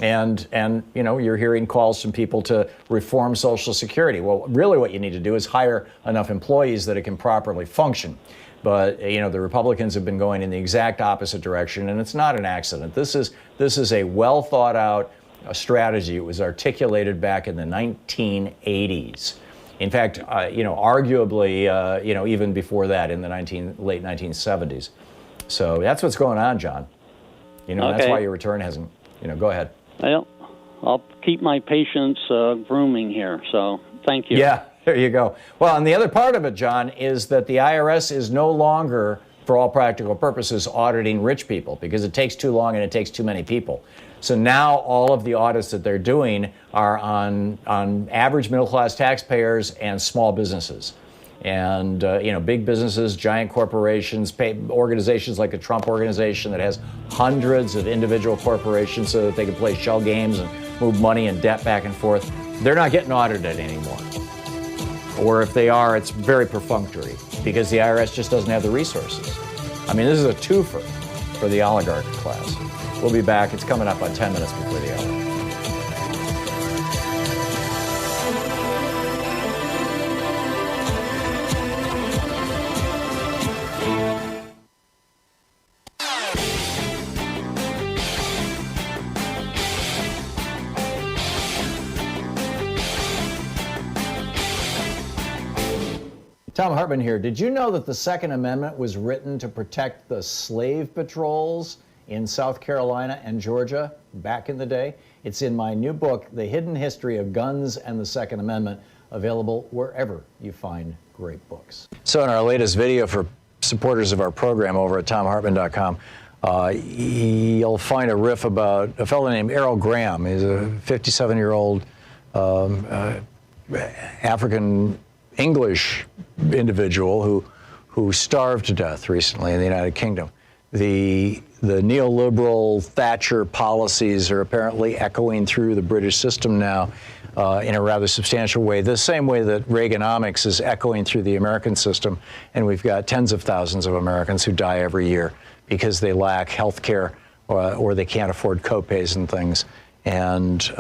And you're hearing calls from people to reform Social Security. Well, really what you need to do is hire enough employees that it can properly function. But, the Republicans have been going in the exact opposite direction, and it's not an accident. This is a well-thought-out strategy. It was articulated back in the 1980s. In fact, arguably, even before that, in the late 1970s. So that's what's going on, John. Okay. That's why your return hasn't, go ahead. Well, I'll keep my patience grooming here, so thank you. Yeah. There you go. Well, and the other part of it, John, is that the IRS is no longer, for all practical purposes, auditing rich people because it takes too long and it takes too many people. So now all of the audits that they're doing are on average middle-class taxpayers and small businesses. And, big businesses, giant corporations, organizations like the Trump Organization that has hundreds of individual corporations so that they can play shell games and move money and debt back and forth. They're not getting audited anymore. Or if they are, it's very perfunctory because the IRS just doesn't have the resources. I mean, this is a twofer for the oligarch class. We'll be back. It's coming up on 10 minutes before the hour. Thom Hartmann here. Did you know that the Second Amendment was written to protect the slave patrols in South Carolina and Georgia back in the day? It's in my new book, The Hidden History of Guns and the Second Amendment, available wherever you find great books. So in our latest video for supporters of our program over at ThomHartmann.com, you'll find a riff about a fellow named Errol Graham. He's a 57-year-old African English individual who starved to death recently in the United Kingdom. The neoliberal Thatcher policies are apparently echoing through the British system now in a rather substantial way, the same way that Reaganomics is echoing through the American system, and we've got tens of thousands of Americans who die every year because they lack health care or they can't afford copays and things. And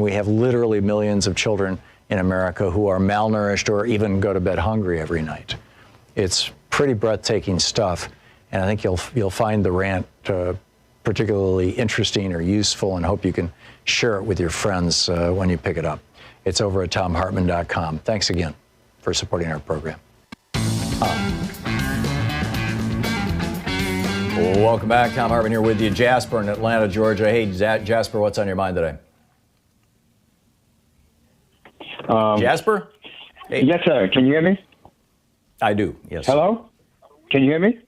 we have literally millions of children in America who are malnourished or even go to bed hungry every night. It's pretty breathtaking stuff, and I think you'll find the rant particularly interesting or useful, and hope you can share it with your friends when you pick it up. It's over at thomhartmann.com. Thanks again for supporting our program. Welcome back. Thom Hartmann here with you. Jasper in Atlanta, Georgia. Hey, Jasper, what's on your mind today? Jasper? Hey. Yes, sir. Can you hear me? I do, yes. Hello? Can you hear me?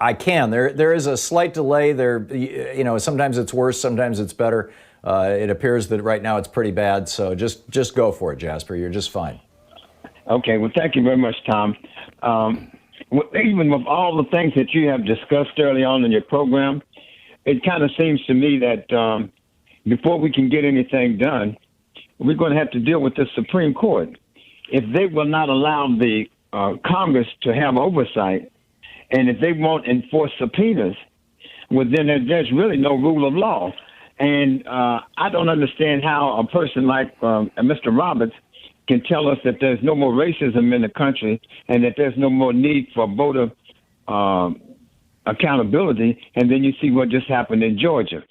I can. There is a slight delay there. You know, sometimes it's worse, sometimes it's better. It appears that right now it's pretty bad, so just go for it, Jasper. You're just fine. Okay. Well, thank you very much, Tom. Even with all the things that you have discussed early on in your program, it kind of seems to me that before we can get anything done, we're going to have to deal with the Supreme Court. If they will not allow the Congress to have oversight, and if they won't enforce subpoenas, well, then there's really no rule of law. And I don't understand how a person like Mr. Roberts can tell us that there's no more racism in the country and that there's no more need for voter accountability. And then you see what just happened in Georgia.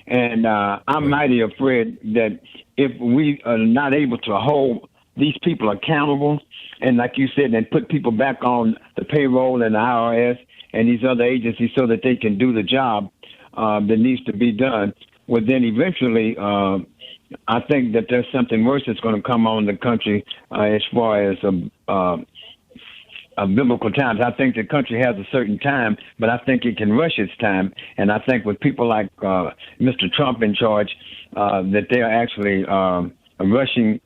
And I'm mighty afraid that if we are not able to hold these people accountable, and like you said, and put people back on the payroll and the IRS and these other agencies so that they can do the job that needs to be done, well, then eventually I think that there's something worse that's going to come on the country as far as biblical times. I think the country has a certain time, but I think it can rush its time. And I think with people like Mr. Trump in charge, that they're actually rushing.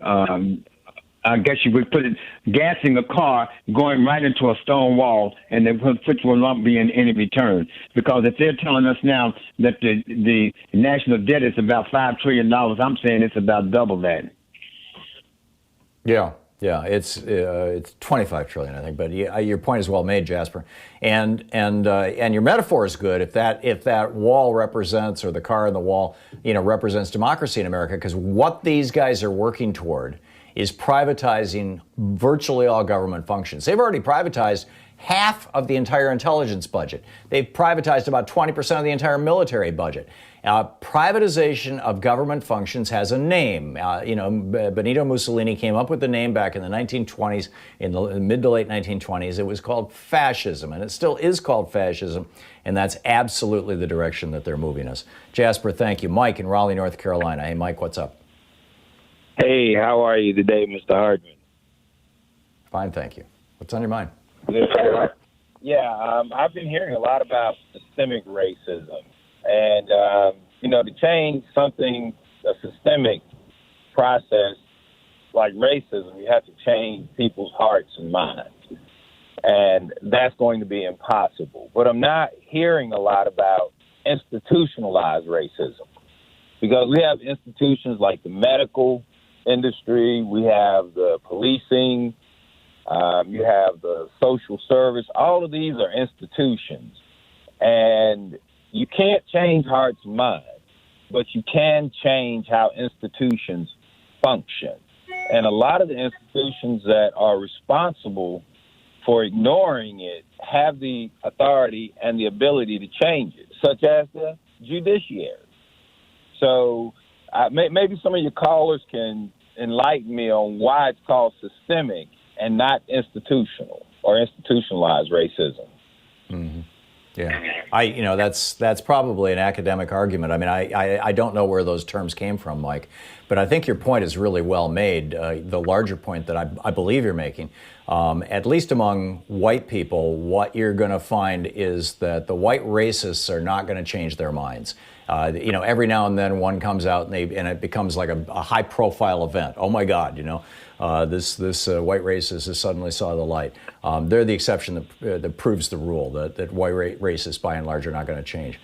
I guess you would put it, gassing a car, going right into a stone wall, and which will not be in any return. Because if they're telling us now that the national debt is about $5 trillion, I'm saying it's about double that. Yeah, it's 25 trillion, I think. But your point is well made, Jasper. And your metaphor is good. If that wall represents, or the car in the wall, represents democracy in America, because what these guys are working toward is privatizing virtually all government functions. They've already privatized half of the entire intelligence budget. They've privatized about 20% of the entire military budget. Privatization of government functions has a name. Benito Mussolini came up with the name back in the 1920s, in the mid to late 1920s. It was called fascism, and it still is called fascism, and that's absolutely the direction that they're moving us. Jasper, thank you. Mike in Raleigh, North Carolina. Hey, Mike, what's up? Hey, how are you today, Mr. Hartmann? Fine, thank you. What's on your mind? Yeah, I've been hearing a lot about systemic racism. And, to change something, a systemic process like racism, you have to change people's hearts and minds. And that's going to be impossible. But I'm not hearing a lot about institutionalized racism, because we have institutions like the medical industry, we have the policing, you have the social service. All of these are institutions, and you can't change hearts and minds, but you can change how institutions function. And a lot of the institutions that are responsible for ignoring it have the authority and the ability to change it, such as the judiciary. So maybe some of your callers can enlighten me on why it's called systemic and not institutional or institutionalized racism. Mm-hmm. Yeah, that's probably an academic argument. I mean, I don't know where those terms came from, Mike, but I think your point is really well made. The larger point that I believe you're making, at least among white people, what you're going to find is that the white racists are not going to change their minds. Every now and then one comes out and it becomes like a high-profile event. Oh my God, this white racist has suddenly saw the light. They're the exception that proves the rule, that white racists, by and large, are not going to change.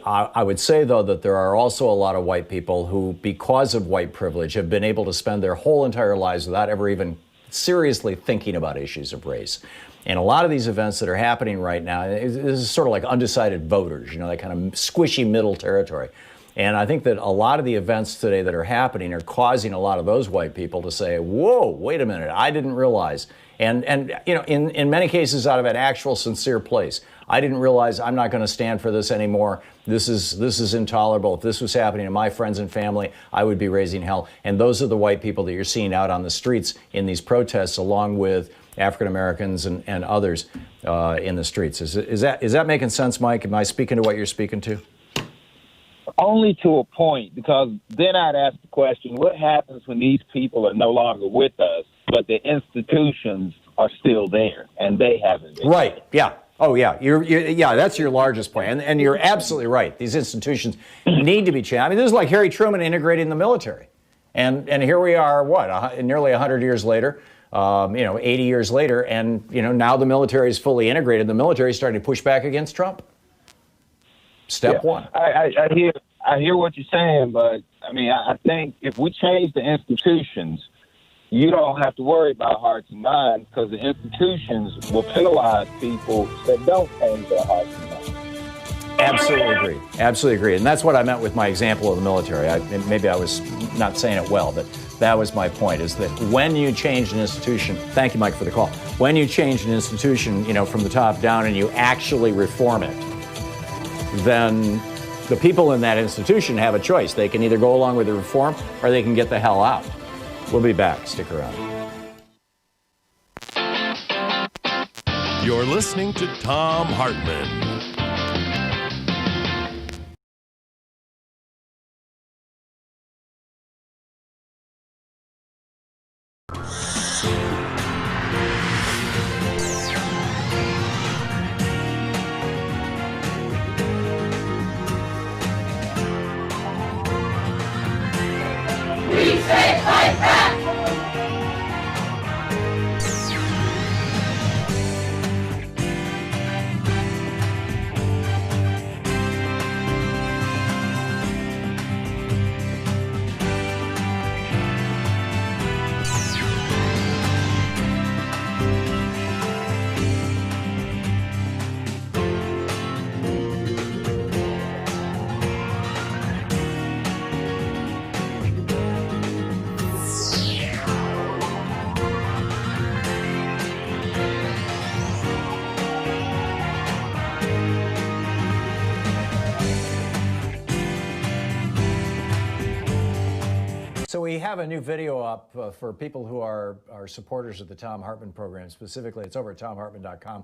I would say, though, that there are also a lot of white people who, because of white privilege, have been able to spend their whole entire lives without ever even seriously thinking about issues of race. And a lot of these events that are happening right now, this is sort of like undecided voters, that kind of squishy middle territory. And I think that a lot of the events today that are happening are causing a lot of those white people to say, whoa, wait a minute, I didn't realize. And in many cases out of an actual sincere place. I didn't realize I'm not going to stand for this anymore. This is intolerable. If this was happening to my friends and family, I would be raising hell. And those are the white people that you're seeing out on the streets in these protests, along with African Americans and others in the streets. Is that making sense, Mike? Am I speaking to what you're speaking to? Only to a point, because then I'd ask the question, what happens when these people are no longer with us, but the institutions are still there and they haven't been? Right, yeah. Oh, yeah. That's your largest point. And you're absolutely right. These institutions need to be changed. I mean, this is like Harry Truman integrating the military. And here we are, nearly 100 years later, 80 years later, and, now the military is fully integrated. The military is starting to push back against Trump. Step one. I hear what you're saying, but I think if we change the institutions, you don't have to worry about hearts and minds, because the institutions will penalize people that don't change their hearts and minds. Absolutely agree. And that's what I meant with my example of the military. Maybe I was not saying it well, but that was my point, is that when you change an institution, thank you, Mike, for the call. When you change an institution, from the top down, and you actually reform it, then the people in that institution have a choice. They can either go along with the reform or they can get the hell out. We'll be back. Stick around. You're listening to Thom Hartmann. So we have a new video up for people who are supporters of the Thom Hartmann Program. Specifically, it's over at thomhartmann.com,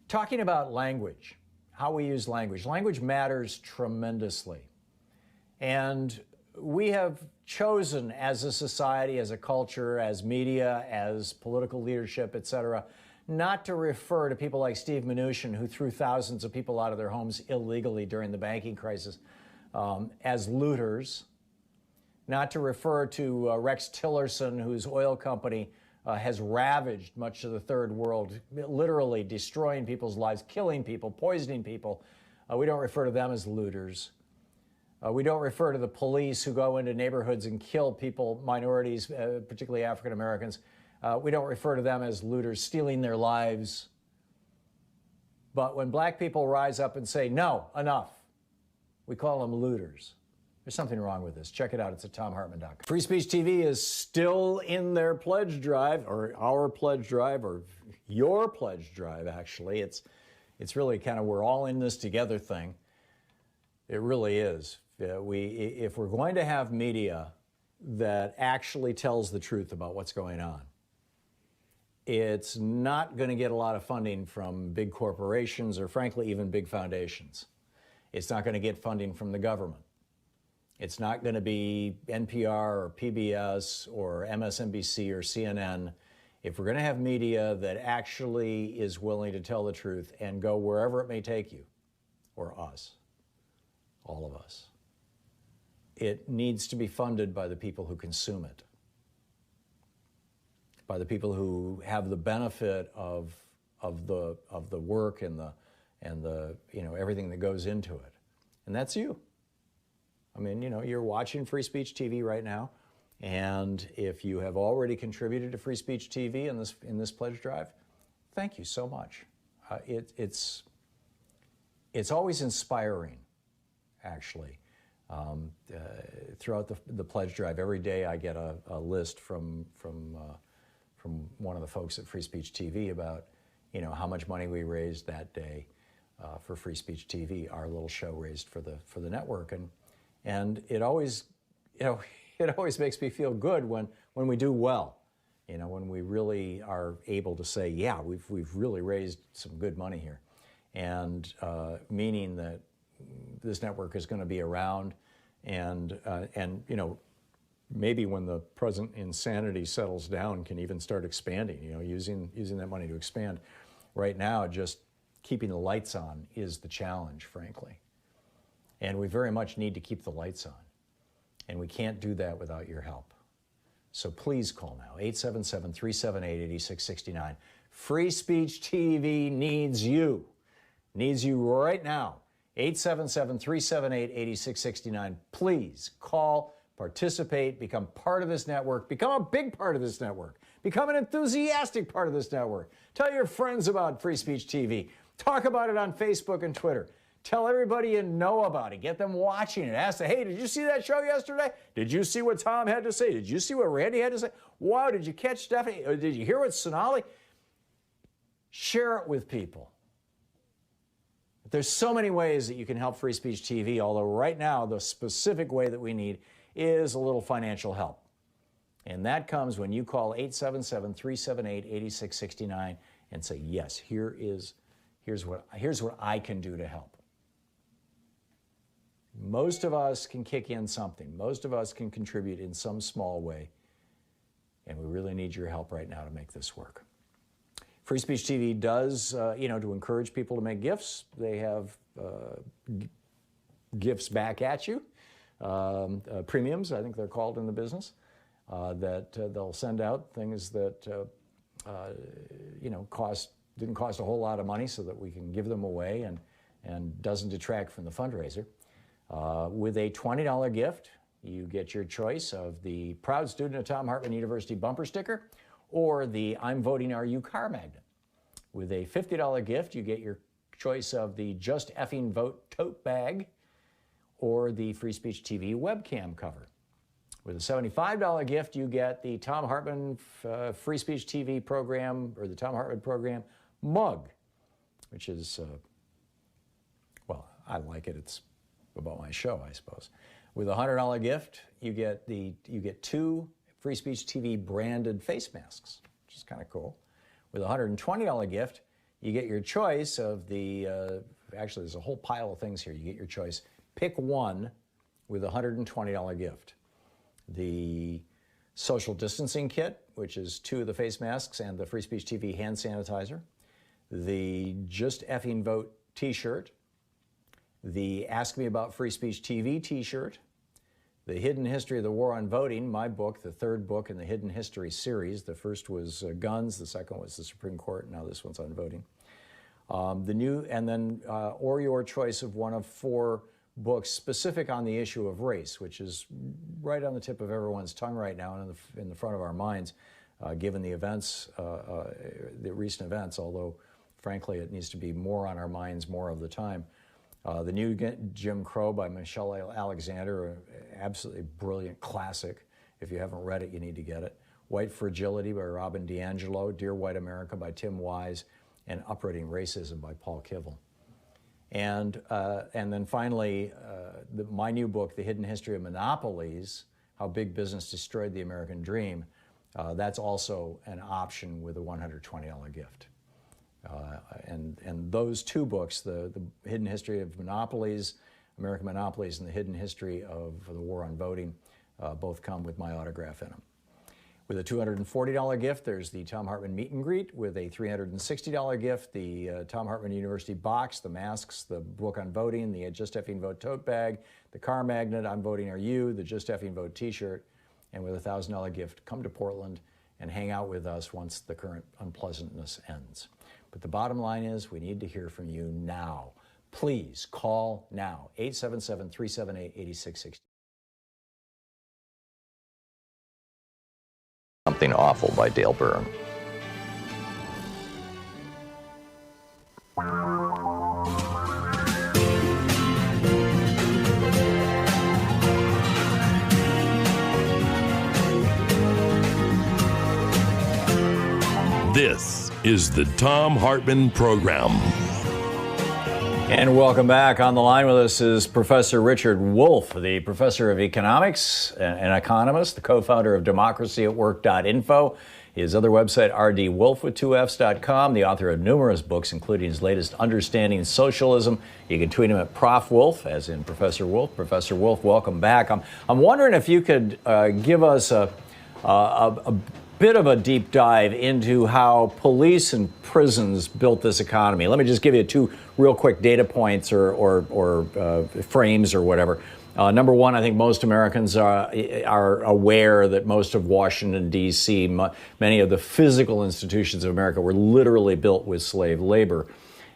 talking about language, how we use language. Language matters tremendously. And we have chosen as a society, as a culture, as media, as political leadership, et cetera, not to refer to people like Steve Mnuchin, who threw thousands of people out of their homes illegally during the banking crisis, as looters. Not to refer to Rex Tillerson, whose oil company has ravaged much of the third world, literally destroying people's lives, killing people, poisoning people. We don't refer to them as looters. We don't refer to the police who go into neighborhoods and kill people, minorities, particularly African Americans. We don't refer to them as looters, stealing their lives. But when black people rise up and say, no, enough, we call them looters. There's something wrong with this. Check it out. It's at thomhartmann.com. Free Speech TV is still in their pledge drive, or our pledge drive, or your pledge drive, actually. It's really kind of we're all in this together thing. It really is. If we're going to have media that actually tells the truth about what's going on, It's not going to get a lot of funding from big corporations or, frankly, even big foundations. It's not going to get funding from the government. It's not going to be NPR or PBS or MSNBC or CNN. If we're going to have media that actually is willing to tell the truth and go wherever it may take you, or us, all of us, it needs to be funded by the people who consume it, by the people who have the benefit of the work and the everything that goes into it, and that's you. I mean, you're watching Free Speech TV right now, and if you have already contributed to Free Speech TV in this pledge drive, thank you so much. It's always inspiring, actually. Throughout the pledge drive, every day I get a list from one of the folks at Free Speech TV about how much money we raised that day for Free Speech TV, our little show raised for the network, and it always makes me feel good when we do well, when we really are able to say, yeah, we've really raised some good money here, and meaning that this network is going to be around, and maybe when the present insanity settles down, can even start expanding. Using that money to expand. Right now, just keeping the lights on is the challenge, frankly, and we very much need to keep the lights on, and we can't do that without your help. So please call now, 877-378-8669. Free Speech TV needs you right now. 877-378-8669. Please call, participate, become part of this network, become a big part of this network, become an enthusiastic part of this network. Tell your friends about Free Speech TV. Talk about it on Facebook and Twitter. Tell everybody you know about it. Get them watching it. Ask them, hey, did you see that show yesterday? Did you see what Tom had to say? Did you see what Randy had to say? Wow, did you catch Stephanie? Or did you hear what Sonali? Share it with people. There's so many ways that you can help Free Speech TV, although right now the specific way that we need is a little financial help. And that comes when you call 877-378-8669 and say, yes, here's what I can do to help. Most of us can kick in something. Most of us can contribute in some small way. And we really need your help right now to make this work. Free Speech TV does, to encourage people to make gifts. They have gifts back at you, premiums, I think they're called in the business, that they'll send out things that, didn't cost a whole lot of money so that we can give them away and doesn't detract from the fundraiser. With a $20 gift, you get your choice of the Proud Student of Thom Hartmann University bumper sticker or the I'm Voting Are You car magnet. With a $50 gift, you get your choice of the Just Effing Vote tote bag or the Free Speech TV webcam cover. With a $75 gift, you get the Thom Hartmann Free Speech TV program or the Thom Hartmann Program mug, which is, I like it. It's about my show, I suppose. With a $100 gift, you get two Free Speech TV branded face masks, which is kind of cool. With a $120 gift, you get your choice of the, actually there's a whole pile of things here. You get your choice. Pick one with a $120 gift. The social distancing kit, which is 2 of the face masks and the Free Speech TV hand sanitizer. The Just Effing Vote t-shirt. The Ask Me About Free Speech TV t-shirt. The Hidden History of the War on Voting, my book, the 3rd book in the Hidden History series. The first was guns, the second was the Supreme Court, now this one's on voting. Or your choice of one of 4 books specific on the issue of race, which is right on the tip of everyone's tongue right now and in the front of our minds, given the events, the recent events, although frankly it needs to be more on our minds more of the time. The new Jim Crow by Michelle Alexander, an absolutely brilliant classic. If you haven't read it, you need to get it. White Fragility by Robin DiAngelo, Dear White America by Tim Wise, and Uprooting Racism by Paul Kivel. And then finally, my new book, The Hidden History of Monopolies, How Big Business Destroyed the American Dream, that's also an option with a $120 gift. And those two books, the Hidden History of Monopolies, American Monopolies, and the Hidden History of the War on Voting, both come with my autograph in them. With a $240 gift, there's the Thom Hartmann Meet and Greet. With a $360 gift, the Thom Hartmann University box, the masks, the book on voting, the Just Effing Vote tote bag, the car magnet, I'm Voting Are You, the Just Effing Vote t-shirt. And with a $1,000 gift, come to Portland and hang out with us once the current unpleasantness ends. But the bottom line is we need to hear from you now. Please call now, 877-378-8660. Something Awful by Dale Byrne. This is the Thom Hartmann Program. And welcome back. On the line with us is Professor Richard Wolff, the professor of economics, an economist, the co-founder of democracyatwork.info, his other website, rdwolff.com, the author of numerous books, including his latest, Understanding Socialism. You can tweet him at Prof. Wolff, as in Professor Wolff. Professor Wolff, welcome back. I'm wondering if you could give us a bit of a deep dive into how police and prisons built this economy. Let me just give you two real quick data points or frames or whatever. Number one, I think most Americans are aware that most of Washington, D.C., many of the physical institutions of America were literally built with slave labor.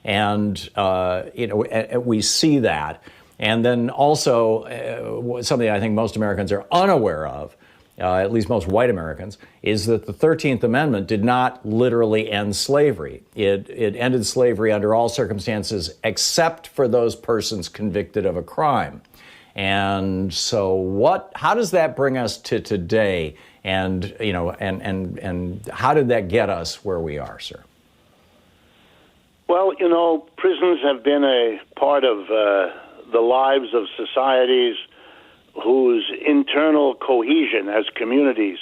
And, we see that. And then also something I think most Americans are unaware of, at least most white Americans, is that the 13th Amendment did not literally end slavery. It ended slavery under all circumstances except for those persons convicted of a crime. And so how does that bring us to today? And, and how did that get us where we are, sir? Well, prisons have been a part of the lives of societies whose internal cohesion as communities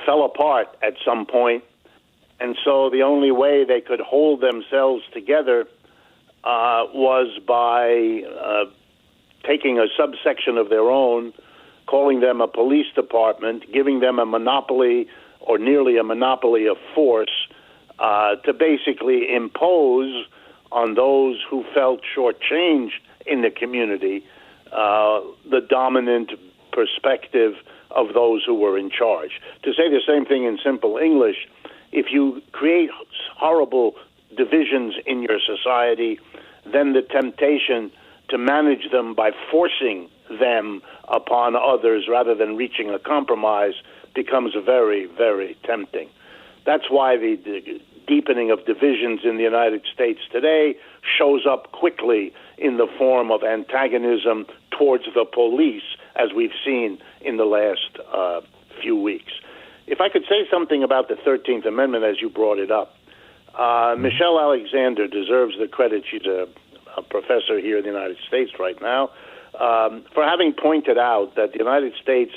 fell apart at some point. And so the only way they could hold themselves together was by taking a subsection of their own, calling them a police department, giving them a monopoly or nearly a monopoly of force to basically impose on those who felt shortchanged in the community the dominant perspective of those who were in charge. To say the same thing in simple English, if you create horrible divisions in your society, then the temptation to manage them by forcing them upon others rather than reaching a compromise becomes very, very tempting. That's why the deepening of divisions in the United States today shows up quickly in the form of antagonism towards the police, as we've seen in the last few weeks. If I could say something about the 13th Amendment as you brought it up, Michelle Alexander deserves the credit. She's a professor here in the United States right now, for having pointed out that the United States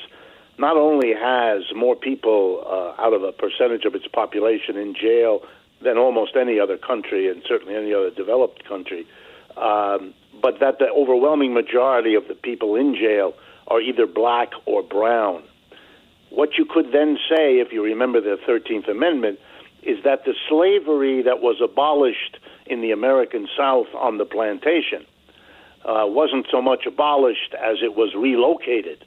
not only has more people out of a percentage of its population in jail than almost any other country, and certainly any other developed country, but that the overwhelming majority of the people in jail are either black or brown. What you could then say, if you remember the 13th Amendment, is that the slavery that was abolished in the American South on the plantation wasn't so much abolished as it was relocated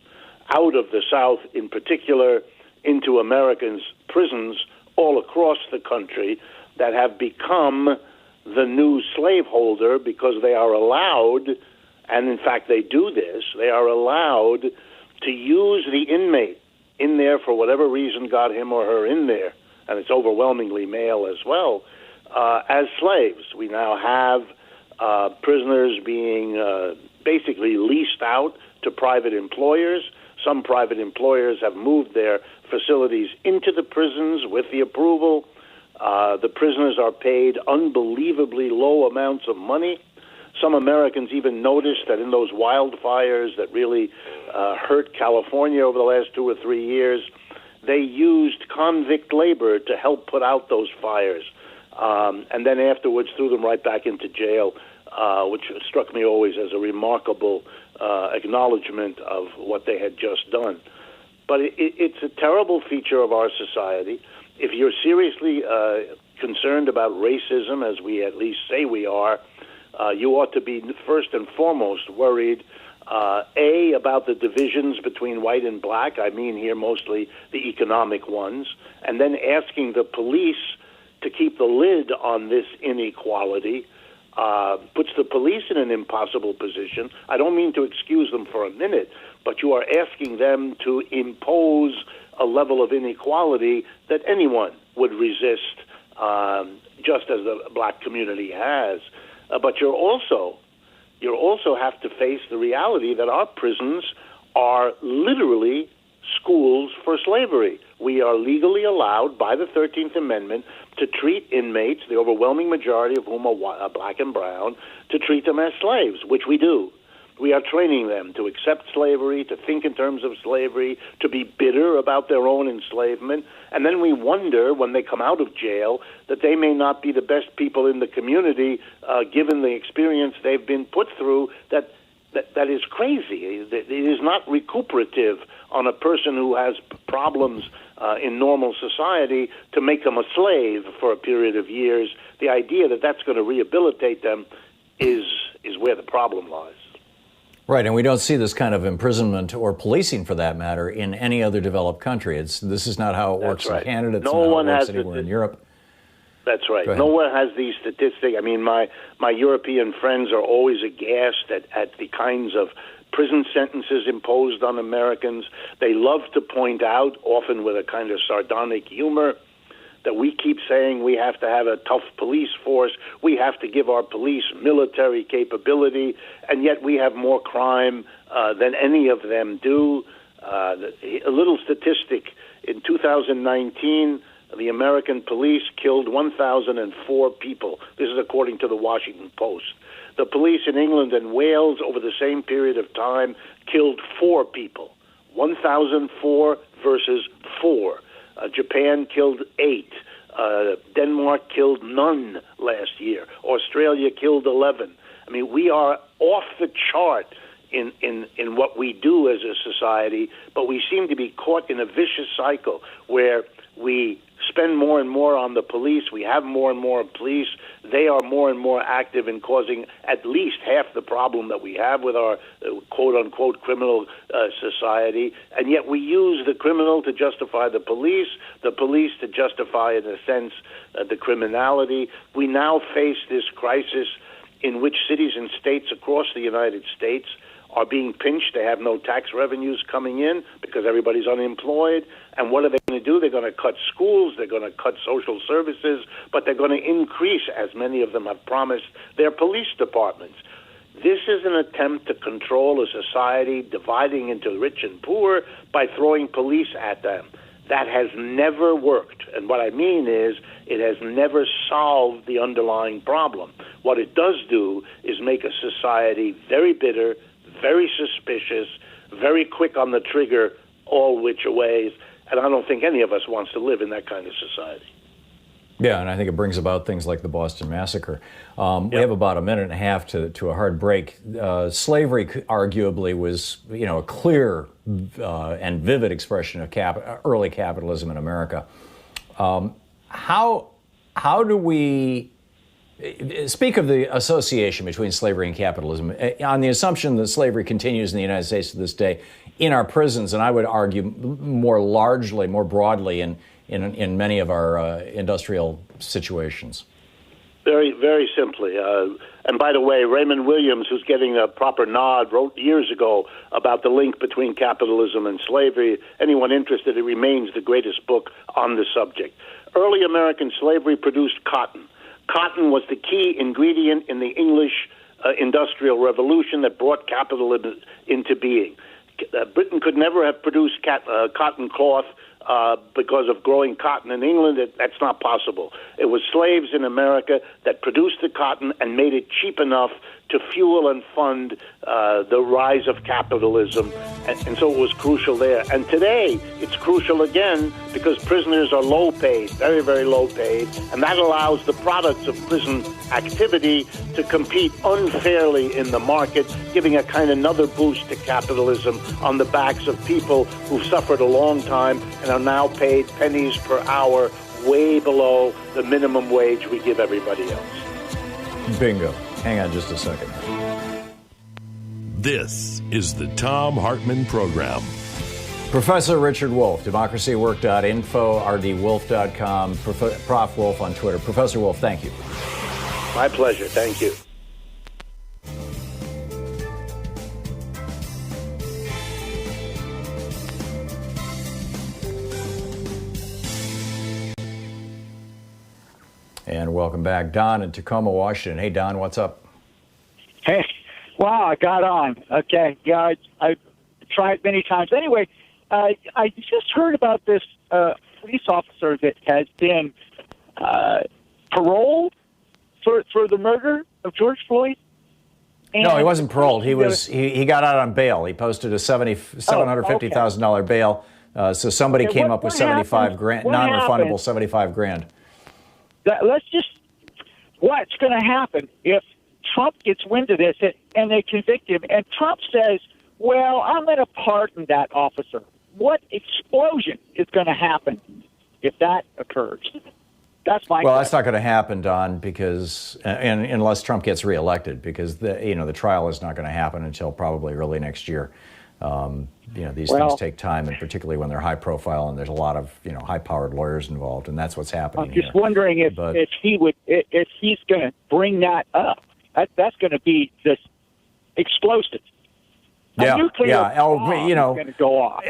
out of the South, in particular, into Americans' prisons all across the country that have become the new slaveholder because they are allowed, and in fact they do this, they are allowed to use the inmate in there for whatever reason got him or her in there, and it's overwhelmingly male as well, as slaves. We now have prisoners being basically leased out to private employers. Some private employers have moved their facilities into the prisons with the approval. The prisoners are paid unbelievably low amounts of money. Some Americans even noticed that in those wildfires that really hurt California over the last 2 or 3 years, they used convict labor to help put out those fires, and then afterwards threw them right back into jail, which struck me always as a remarkable acknowledgement of what they had just done. But it's a terrible feature of our society. If you're seriously concerned about racism, as we at least say we are, you ought to be first and foremost worried, about the divisions between white and black. I mean here mostly the economic ones, and then asking the police to keep the lid on this inequality puts the police in an impossible position. I don't mean to excuse them for a minute, but you are asking them to impose a level of inequality that anyone would resist, just as the black community has. But you also have to face the reality that our prisons are literally schools for slavery. We are legally allowed by the 13th Amendment to treat inmates, the overwhelming majority of whom are black and brown, to treat them as slaves, which we do. We are training them to accept slavery, to think in terms of slavery, to be bitter about their own enslavement. And then we wonder, when they come out of jail, that they may not be the best people in the community, given the experience they've been put through. That is crazy. It is not recuperative on a person who has problems in normal society to make them a slave for a period of years. The idea that that's going to rehabilitate them is where the problem lies. Right, and we don't see this kind of imprisonment or policing, for that matter, in any other developed country. This is not how it works in Canada. It's not how it works anywhere in Europe. That's right. Nowhere has these statistics. I mean, my European friends are always aghast at the kinds of prison sentences imposed on Americans. They love to point out, often with a kind of sardonic humor, that we keep saying we have to have a tough police force, we have to give our police military capability, and yet we have more crime than any of them do. A little statistic, in 2019, the American police killed 1,004 people. This is according to the Washington Post. The police in England and Wales over the same period of time killed 4 people. 1,004 versus 4. Japan killed 8. Denmark killed none last year. Australia killed 11. I mean, we are off the chart in what we do as a society, but we seem to be caught in a vicious cycle where we spend more and more on the police, we have more and more police, they are more and more active in causing at least half the problem that we have with our quote-unquote criminal society, and yet we use the criminal to justify the police to justify, in a sense, the criminality. We now face this crisis in which cities and states across the United States are being pinched. They have no tax revenues coming in because everybody's unemployed. And what are they going to do? They're going to cut schools, they're going to cut social services, but they're going to increase, as many of them have promised, their police departments. This is an attempt to control a society dividing into rich and poor by throwing police at them. That has never worked. And what I mean is it has never solved the underlying problem. What it does do is make a society very bitter, very suspicious, very quick on the trigger, all which ways, and I don't think any of us wants to live in that kind of society. Yeah, and I think it brings about things like the Boston Massacre. We have about a minute and a half to a hard break. Slavery arguably was, a clear and vivid expression of early capitalism in America. How do we speak of the association between slavery and capitalism on the assumption that slavery continues in the United States to this day in our prisons, and I would argue more largely, more broadly in many of our industrial situations? Very, very simply. And by the way, Raymond Williams, who's getting a proper nod, wrote years ago about the link between capitalism and slavery. Anyone interested, it remains the greatest book on the subject. Early American slavery produced cotton. Cotton was the key ingredient in the English Industrial Revolution that brought capitalism into being. Britain could never have produced cotton cloth because of growing cotton in England. That's not possible. It was slaves in America that produced the cotton and made it cheap enough to fuel and fund the rise of capitalism, and so it was crucial there. And today, it's crucial again because prisoners are low paid, very, very low paid, and that allows the products of prison activity to compete unfairly in the market, giving a kind of another boost to capitalism on the backs of people who've suffered a long time and are now paid pennies per hour, way below the minimum wage we give everybody else. Bingo. Hang on just a second. This is the Thom Hartmann Program. Professor Richard Wolff, democracywork.info, rdwolff.com, Prof. Wolff on Twitter. Professor Wolff, thank you. My pleasure. Thank you. And welcome back. Don in Tacoma, Washington. Hey, Don, what's up? Hey, wow, I got on. Okay, yeah, I tried many times. Anyway, I just heard about this police officer that has been paroled for the murder of George Floyd. And no, he wasn't paroled. He got out on bail. He posted a $750,000 bail. So somebody came up with $75 grand, non-refundable $75 grand. What's going to happen if Trump gets wind of this and they convict him, and Trump says, well, I'm going to pardon that officer. What explosion is going to happen if that occurs? That's my question. That's not going to happen, Don, because unless Trump gets reelected, because the trial is not going to happen until probably early next year. These things take time, and particularly when they're high profile and there's a lot of high-powered lawyers involved, and that's what's happening. I'm just wondering if he's going to bring that up. That's going to be just explosive. Yeah, nuclear bomb is going to go off.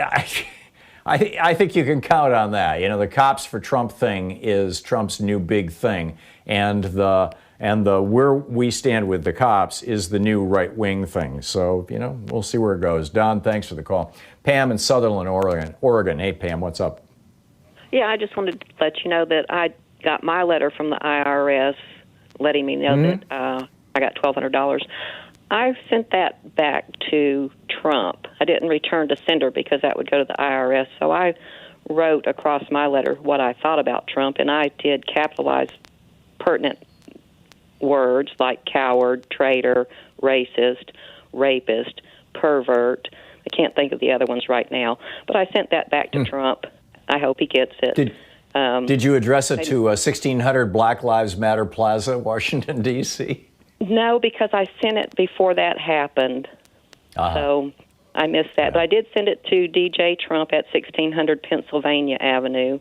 I think you can count on that. The cops for Trump thing is Trump's new big thing, and the where we stand with the cops is the new right-wing thing. So, we'll see where it goes. Don, thanks for the call. Pam in Sutherland, Oregon. Hey, Pam, what's up? Yeah, I just wanted to let you know that I got my letter from the IRS letting me know that I got $1,200. I sent that back to Trump. I didn't return to sender because that would go to the IRS. So I wrote across my letter what I thought about Trump, and I did capitalize pertinent words like coward, traitor, racist, rapist, pervert. I can't think of the other ones right now, but I sent that back to Trump. I hope he gets it. Did you address it to 1600 Black Lives Matter Plaza, Washington, D.C.? No, because I sent it before that happened. So I missed that. But I did send it to DJ Trump at 1600 Pennsylvania Avenue.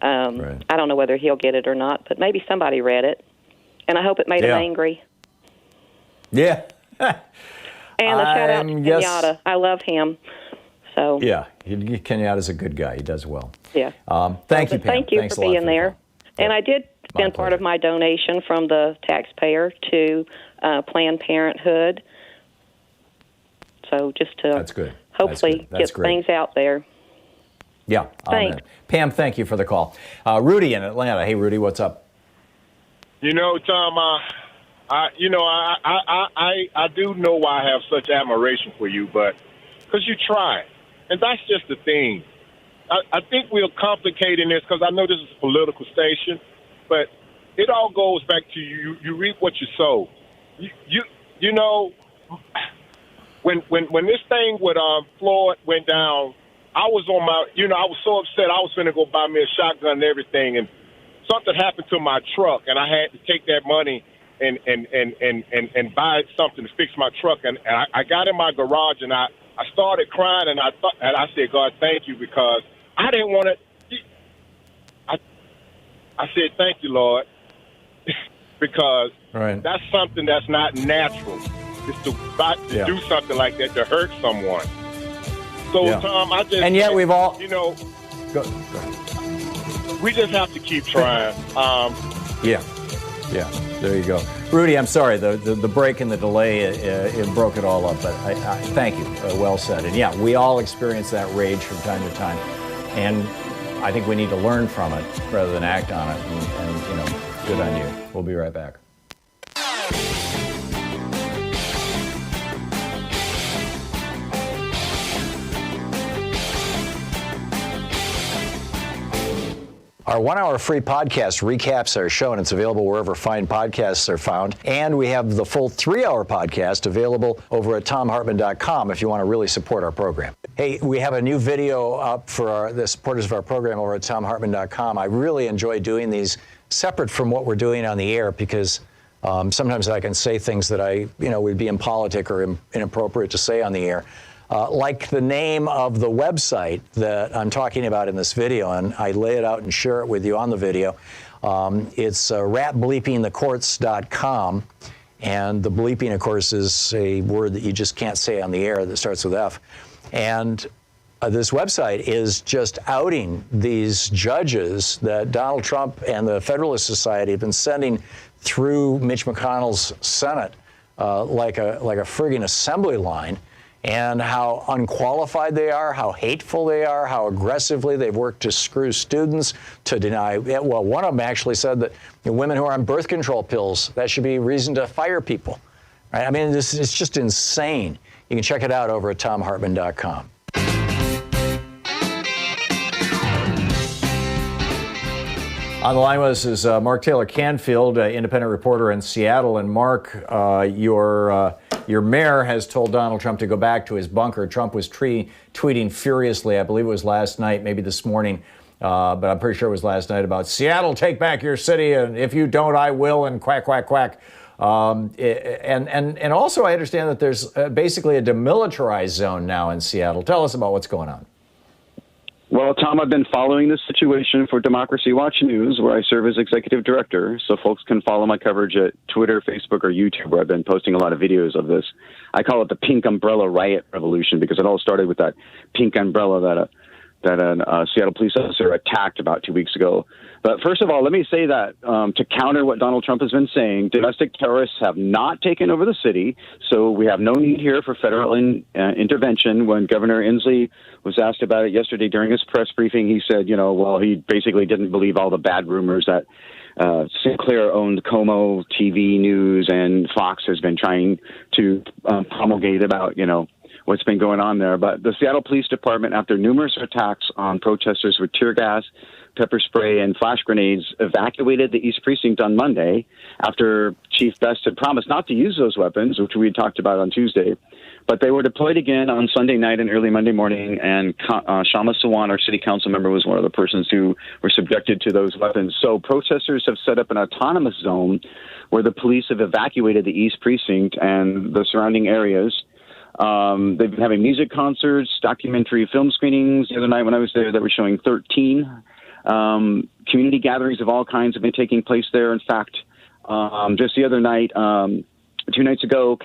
I don't know whether he'll get it or not, but maybe somebody read it. And I hope it made him angry. Yeah. And a shout out to Kenyatta. I love him. So yeah, Kenyatta's a good guy. He does well. Yeah. Thank you, Pam. Thank you Thanks for being there. And I did spend part of my donation from the taxpayer to Planned Parenthood. So just to hopefully get things out there. Yeah. Thanks. Pam, thank you for the call. Rudy in Atlanta. Hey, Rudy, what's up? Tom, I do know why I have such admiration for you, but because you try. And that's just the thing. I think we're complicating this because I know this is a political station, but it all goes back to you reap what you sow. When this thing with Floyd went down, I was on my, I was so upset. I was going to go buy me a shotgun and everything, and something happened to my truck, and I had to take that money and buy something to fix my truck. And I got in my garage, and I started crying, and I said, God, thank you, because I didn't want to. I said, thank you, Lord, because that's something that's not natural. It's to do something like that to hurt someone. So, Tom, and yet we've all, go we just have to keep trying. Yeah, there you go. Rudy, I'm sorry, the break and the delay, it broke it all up, but I thank you, well said. And yeah, we all experience that rage from time to time. And I think we need to learn from it rather than act on it. And you know, good on you. We'll be right back. Our 1 hour free podcast recaps our show, and it's available wherever fine podcasts are found. And we have the full 3 hour podcast available over at thomhartmann.com if you want to really support our program. Hey, we have a new video up for the supporters of our program over at thomhartmann.com. I really enjoy doing these separate from what we're doing on the air because sometimes I can say things that would be impolitic or inappropriate to say on the air. Like the name of the website that I'm talking about in this video, and I lay it out and share it with you on the video. It's ratbleepingthecourts.com, and the bleeping, of course, is a word that you just can't say on the air that starts with F. And this website is just outing these judges that Donald Trump and the Federalist Society have been sending through Mitch McConnell's Senate like a friggin' assembly line, and how unqualified they are, how hateful they are, how aggressively they've worked to screw students, to deny. Well, one of them actually said that women who are on birth control pills, that should be reason to fire people. Right? I mean, it's just insane. You can check it out over at thomhartmann.com. On the line with us is Mark Taylor Canfield, independent reporter in Seattle. And Mark, your mayor has told Donald Trump to go back to his bunker. Trump was tweeting furiously, I believe it was last night, maybe this morning, but I'm pretty sure it was last night, about Seattle, take back your city, and if you don't, I will, and quack, quack, quack. And also I understand that there's basically a demilitarized zone now in Seattle. Tell us about what's going on. Well, Tom, I've been following this situation for Democracy Watch News, where I serve as executive director, so folks can follow my coverage at Twitter, Facebook, or YouTube, where I've been posting a lot of videos of this. I call it the pink umbrella riot revolution because it all started with that pink umbrella that a Seattle police officer attacked about 2 weeks ago. But first of all, let me say that to counter what Donald Trump has been saying, domestic terrorists have not taken over the city, so we have no need here for federal intervention. When Governor Inslee was asked about it yesterday during his press briefing, he said, well, he basically didn't believe all the bad rumors that Sinclair-owned Como TV News and Fox has been trying to promulgate about, what's been going on there. But the Seattle Police Department, after numerous attacks on protesters with tear gas, pepper spray, and flash grenades, evacuated the East Precinct on Monday after Chief Best had promised not to use those weapons, which we had talked about on Tuesday. But they were deployed again on Sunday night and early Monday morning, and Shama Sawant, our city council member, was one of the persons who were subjected to those weapons. So protesters have set up an autonomous zone where the police have evacuated the East Precinct and the surrounding areas. They've been having music concerts, documentary film screenings. The other night when I was there, they were showing 13. Community gatherings of all kinds have been taking place there. In fact, just the other night, 2 nights ago,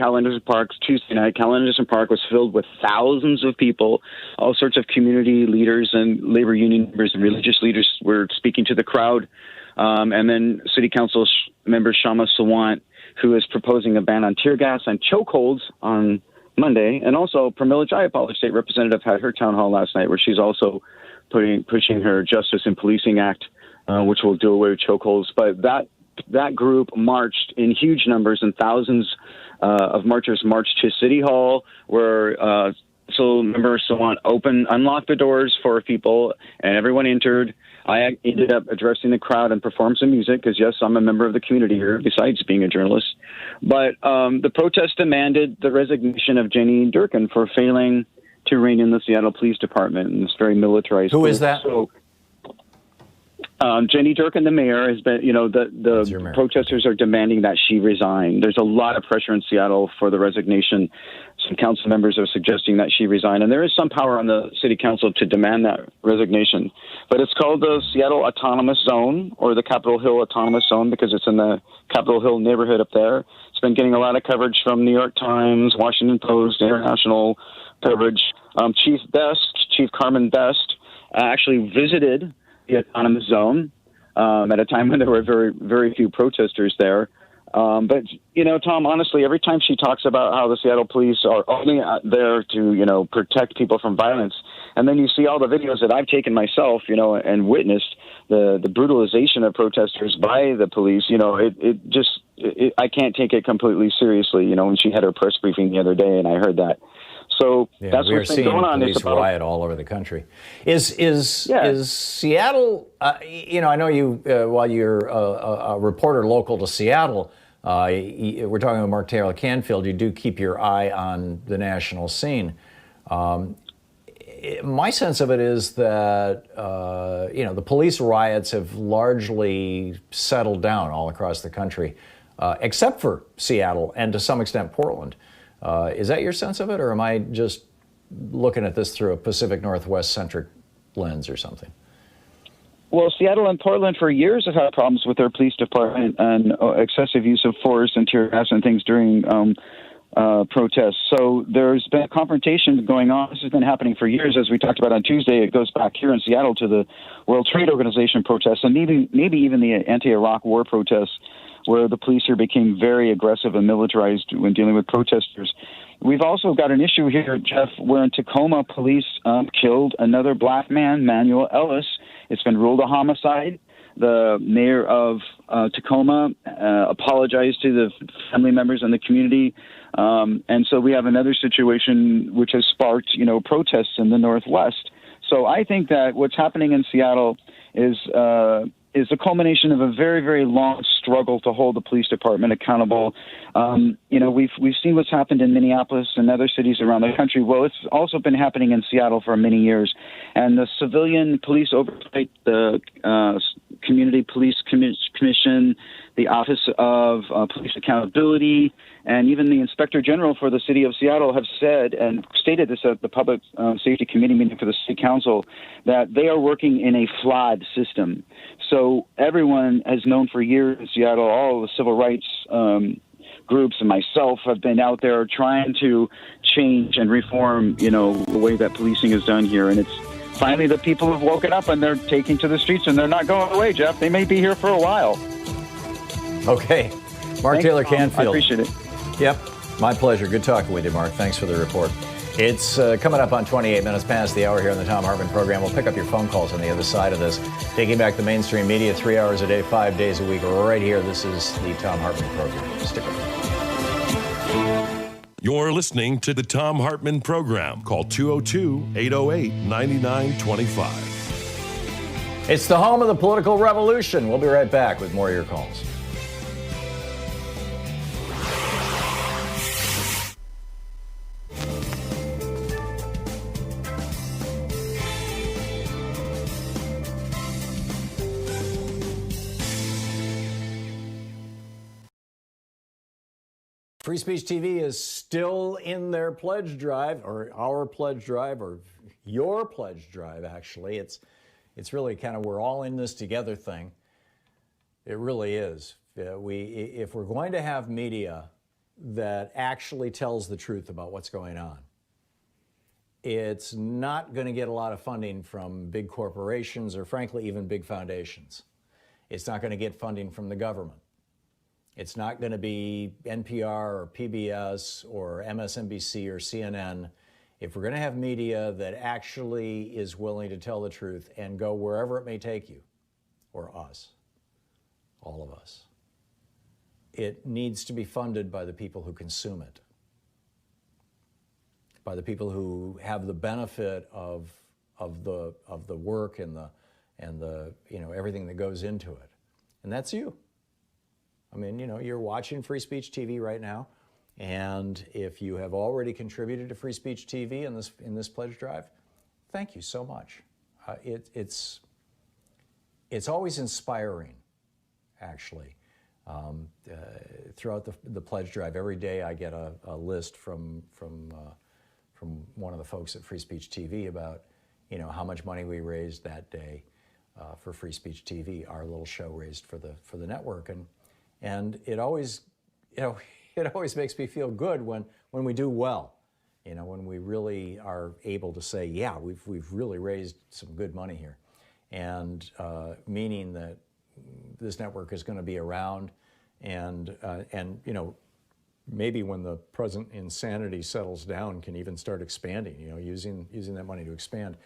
Tuesday night, Cal Anderson Park was filled with thousands of people. All sorts of community leaders and labor union members and religious leaders were speaking to the crowd. And then City Council member Shama Sawant, who is proposing a ban on tear gas and chokeholds on Monday. And also, Pramila Jayapal, state representative, had her town hall last night where she's also pushing her Justice and Policing Act, which will do away with chokeholds. But that group marched in huge numbers, and thousands of marchers marched to City Hall, where member Sawant unlocked the doors for people, and everyone entered. I ended up addressing the crowd and performed some music because, yes, I'm a member of the community here, besides being a journalist. But the protest demanded the resignation of Jenny Durkin for failing to rein in the Seattle Police Department in this very militarized Who is that? So, Jenny Durkin, the mayor, has been, the protesters are demanding that she resign. There's a lot of pressure in Seattle for the resignation. Some council members are suggesting that she resign, and there is some power on the city council to demand that resignation. But it's called the Seattle Autonomous Zone, or the Capitol Hill Autonomous Zone, because it's in the Capitol Hill neighborhood up there. It's been getting a lot of coverage from New York Times, Washington Post, international coverage. Chief Carmen Best, actually visited the autonomous zone at a time when there were very, very few protesters there. But, Tom, honestly, every time she talks about how the Seattle police are only there to, protect people from violence, and then you see all the videos that I've taken myself, and witnessed the brutalization of protesters by the police, I can't take it completely seriously, when she had her press briefing the other day and I heard that. So yeah, that's what's been going on. Police riot all over the country. Is Seattle? I know you. While you're a reporter local to Seattle, we're talking about Mark Taylor Canfield. You do keep your eye on the national scene. My sense of it is that the police riots have largely settled down all across the country, except for Seattle and to some extent Portland. Is that your sense of it, or am I just looking at this through a Pacific Northwest-centric lens or something? Well, Seattle and Portland for years have had problems with their police department and excessive use of force and tear gas and things during protests. So there's been a confrontation going on. This has been happening for years. As we talked about on Tuesday, it goes back here in Seattle to the World Trade Organization protests and maybe even the anti-Iraq war protests, where the police here became very aggressive and militarized when dealing with protesters. We've also got an issue here, Jeff, where in Tacoma, police killed another black man, Manuel Ellis. It's been ruled a homicide. The mayor of Tacoma apologized to the family members and the community. And so we have another situation which has sparked, protests in the Northwest. So I think that what's happening in Seattle is a culmination of a very, very long struggle to hold the police department accountable. We've seen what's happened in Minneapolis and other cities around the country. Well, it's also been happening in Seattle for many years. And the Civilian Police Oversight, the Community Police Commission, the Office of Police Accountability, and even the Inspector General for the City of Seattle have said and stated this at the Public Safety Committee meeting for the City Council, that they are working in a flawed system. So everyone has known for years in Seattle, all the civil rights groups and myself have been out there trying to change and reform, the way that policing is done here. And it's finally the people have woken up and they're taking to the streets and they're not going away, Jeff. They may be here for a while. Okay. Mark Taylor Canfield. I appreciate it. Yep. My pleasure. Good talking with you, Mark. Thanks for the report. It's coming up on 28 minutes past the hour here on the Thom Hartmann Program. We'll pick up your phone calls on the other side of this. Taking back the mainstream media 3 hours a day, 5 days a week, right here. This is the Thom Hartmann Program. Stick with us. You're listening to the Thom Hartmann Program. Call 202-808-9925. It's the home of the political revolution. We'll be right back with more of your calls. Free Speech TV is still in their pledge drive, or our pledge drive, or your pledge drive, actually. It's really kind of we're all in this together thing. It really is. If we're going to have media that actually tells the truth about what's going on, it's not going to get a lot of funding from big corporations or, frankly, even big foundations. It's not going to get funding from the government. It's not going to be NPR or PBS or MSNBC or CNN. If we're going to have media that actually is willing to tell the truth and go wherever it may take you, or us, all of us, it needs to be funded by the people who consume it, by the people who have the benefit of the work and the everything that goes into it, and that's you. I mean, you're watching Free Speech TV right now, and if you have already contributed to Free Speech TV in this pledge drive, thank you so much. It's always inspiring, actually. Throughout the pledge drive, every day I get a list from one of the folks at Free Speech TV about how much money we raised that day for Free Speech TV, our little show raised for the network, and it always, it always makes me feel good when we do well, when we really are able to say, yeah, we've really raised some good money here, and meaning that this network is going to be around And you know, maybe when the present insanity settles down, can even start expanding, you know, using that money to expand.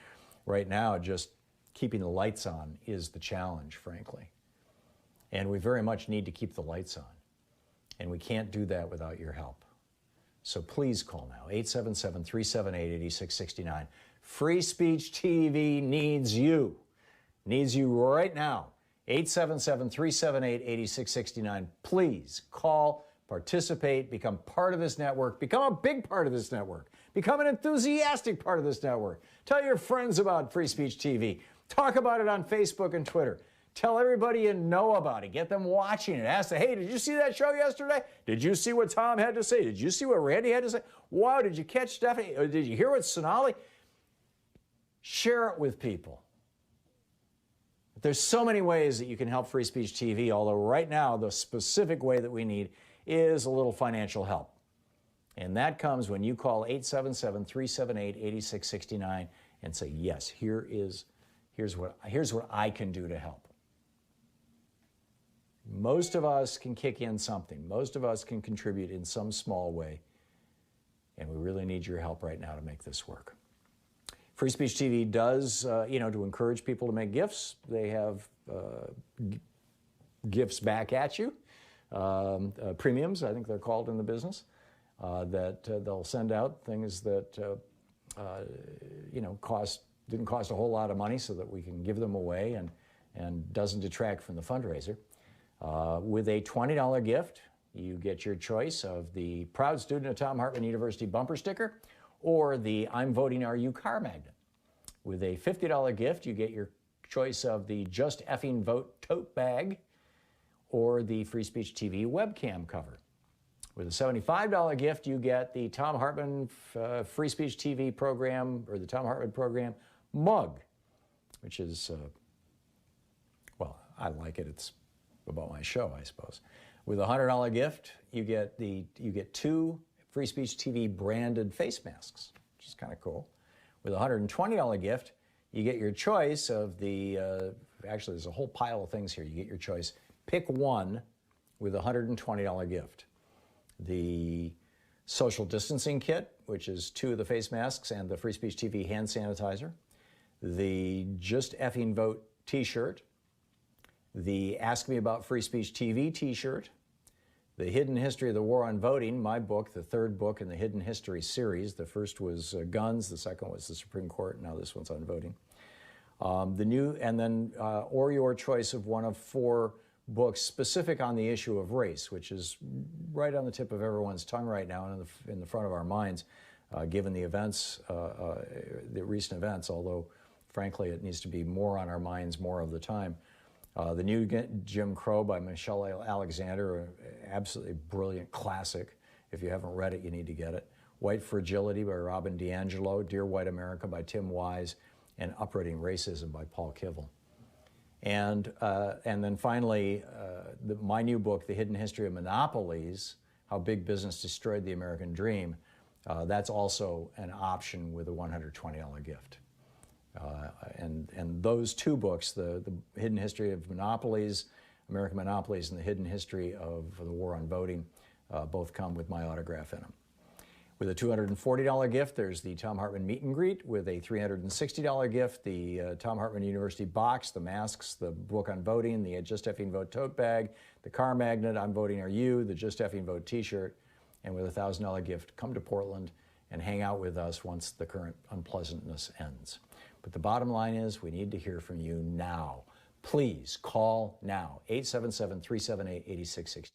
Right now, just keeping the lights on is the challenge, frankly. And we very much need to keep the lights on. And we can't do that without your help. So please call now, 877-378-8669. Free Speech TV needs you right now. 877-378-8669. Please call, participate, become part of this network, become a big part of this network, become an enthusiastic part of this network. Tell your friends about Free Speech TV. Talk about it on Facebook and Twitter. Tell everybody you know about it. Get them watching it. Ask them, hey, did you see that show yesterday? Did you see what Tom had to say? Did you see what Randy had to say? Wow, did you catch Stephanie? Or did you hear what Sonali? Share it with people. There's so many ways that you can help Free Speech TV, although right now the specific way that we need is a little financial help. And that comes when you call 877-378-8669 and say, yes, here's what I can do to help. Most of us can kick in something. Most of us can contribute in some small way. And we really need your help right now to make this work. Free Speech TV does, to encourage people to make gifts. They have gifts back at you. Premiums, I think they're called in the business, that they'll send out, things that, didn't cost a whole lot of money so that we can give them away and doesn't detract from the fundraiser. With a $20 gift, you get your choice of the Proud Student of Thom Hartmann University bumper sticker or the I'm Voting Are You car magnet. With a $50 gift, you get your choice of the Just Effing Vote tote bag or the Free Speech TV webcam cover. With a $75 gift, you get the Thom Hartmann Free Speech TV program or the Thom Hartmann Program mug, which is, I like it. It's about my show, I suppose. With a $100 gift, you get 2 Free Speech TV branded face masks, which is kind of cool. With a $120 gift, you get your choice of the, actually there's a whole pile of things here. You get your choice. Pick one with a $120 gift. The social distancing kit, which is 2 of the face masks and the Free Speech TV hand sanitizer. The Just Effing Vote t-shirt. The Ask Me About Free Speech TV t-shirt. The Hidden History of the War on Voting, my book, the 3rd book in the Hidden History series. The first was guns, the second was the Supreme Court, now this one's on voting. Or your choice of one of 4 books specific on the issue of race, which is right on the tip of everyone's tongue right now and in the front of our minds, given the events, the recent events, although frankly it needs to be more on our minds more of the time. The new Jim Crow by Michelle Alexander, an absolutely brilliant classic. If you haven't read it, you need to get it. White Fragility by Robin DiAngelo, Dear White America by Tim Wise, and Uprooting Racism by Paul Kivel. And then finally, my new book, The Hidden History of Monopolies, How Big Business Destroyed the American Dream. That's also an option with a $120 gift. And those 2 books, the Hidden History of Monopolies, American Monopolies, and the Hidden History of the War on Voting, both come with my autograph in them. With a $240 gift, there's the Thom Hartmann Meet and Greet. With a $360 gift, the Thom Hartmann University box, the masks, the book on voting, the Just Effing Vote tote bag, the car magnet, I'm Voting Are You, the Just Effing Vote t-shirt. And with a $1,000 gift, come to Portland and hang out with us once the current unpleasantness ends. But the bottom line is we need to hear from you now. Please call now, 877-378-8660.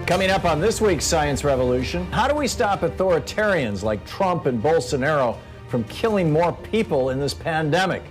Coming up on this week's Science Revolution, how do we stop authoritarians like Trump and Bolsonaro from killing more people in this pandemic?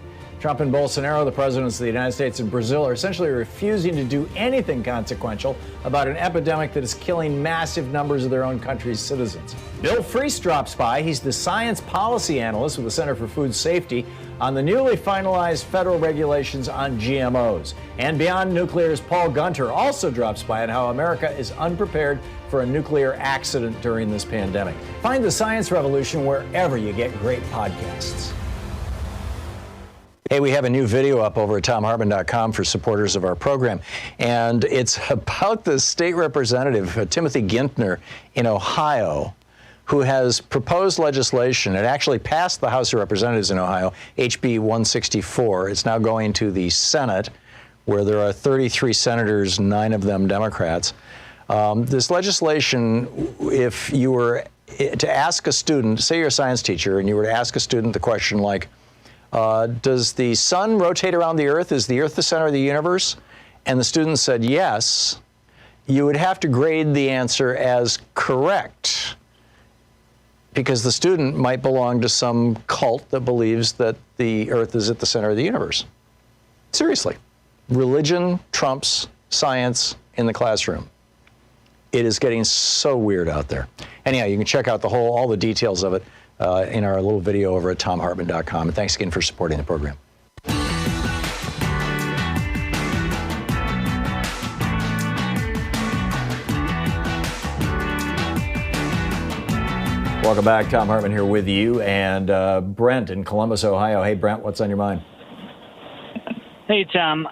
Trump and Bolsonaro, the presidents of the United States and Brazil, are essentially refusing to do anything consequential about an epidemic that is killing massive numbers of their own country's citizens. Bill Freese drops by. He's the science policy analyst with the Center for Food Safety on the newly finalized federal regulations on GMOs. And Beyond Nuclear's Paul Gunter also drops by on how America is unprepared for a nuclear accident during this pandemic. Find The Science Revolution wherever you get great podcasts. Hey, we have a new video up over at thomhartmann.com for supporters of our program, and it's about the state representative, Timothy Gintner in Ohio, who has proposed legislation. It actually passed the House of Representatives in Ohio, HB 164. It's now going to the Senate, where there are 33 senators, 9 of them Democrats. This legislation, if you were to ask a student, say you're a science teacher, and you were to ask a student the question like, does the sun rotate around the Earth? Is the Earth the center of the universe? And the student said yes. You would have to grade the answer as correct, because the student might belong to some cult that believes that the Earth is at the center of the universe. Seriously. Religion trumps science in the classroom. It is getting so weird out there. Anyhow, you can check out all the details of it in our little video over at thomhartmann.com. And thanks again for supporting the program. Welcome back. Thom Hartmann here with you, and Brent in Columbus, Ohio. Hey, Brent, what's on your mind? Hey, Tom.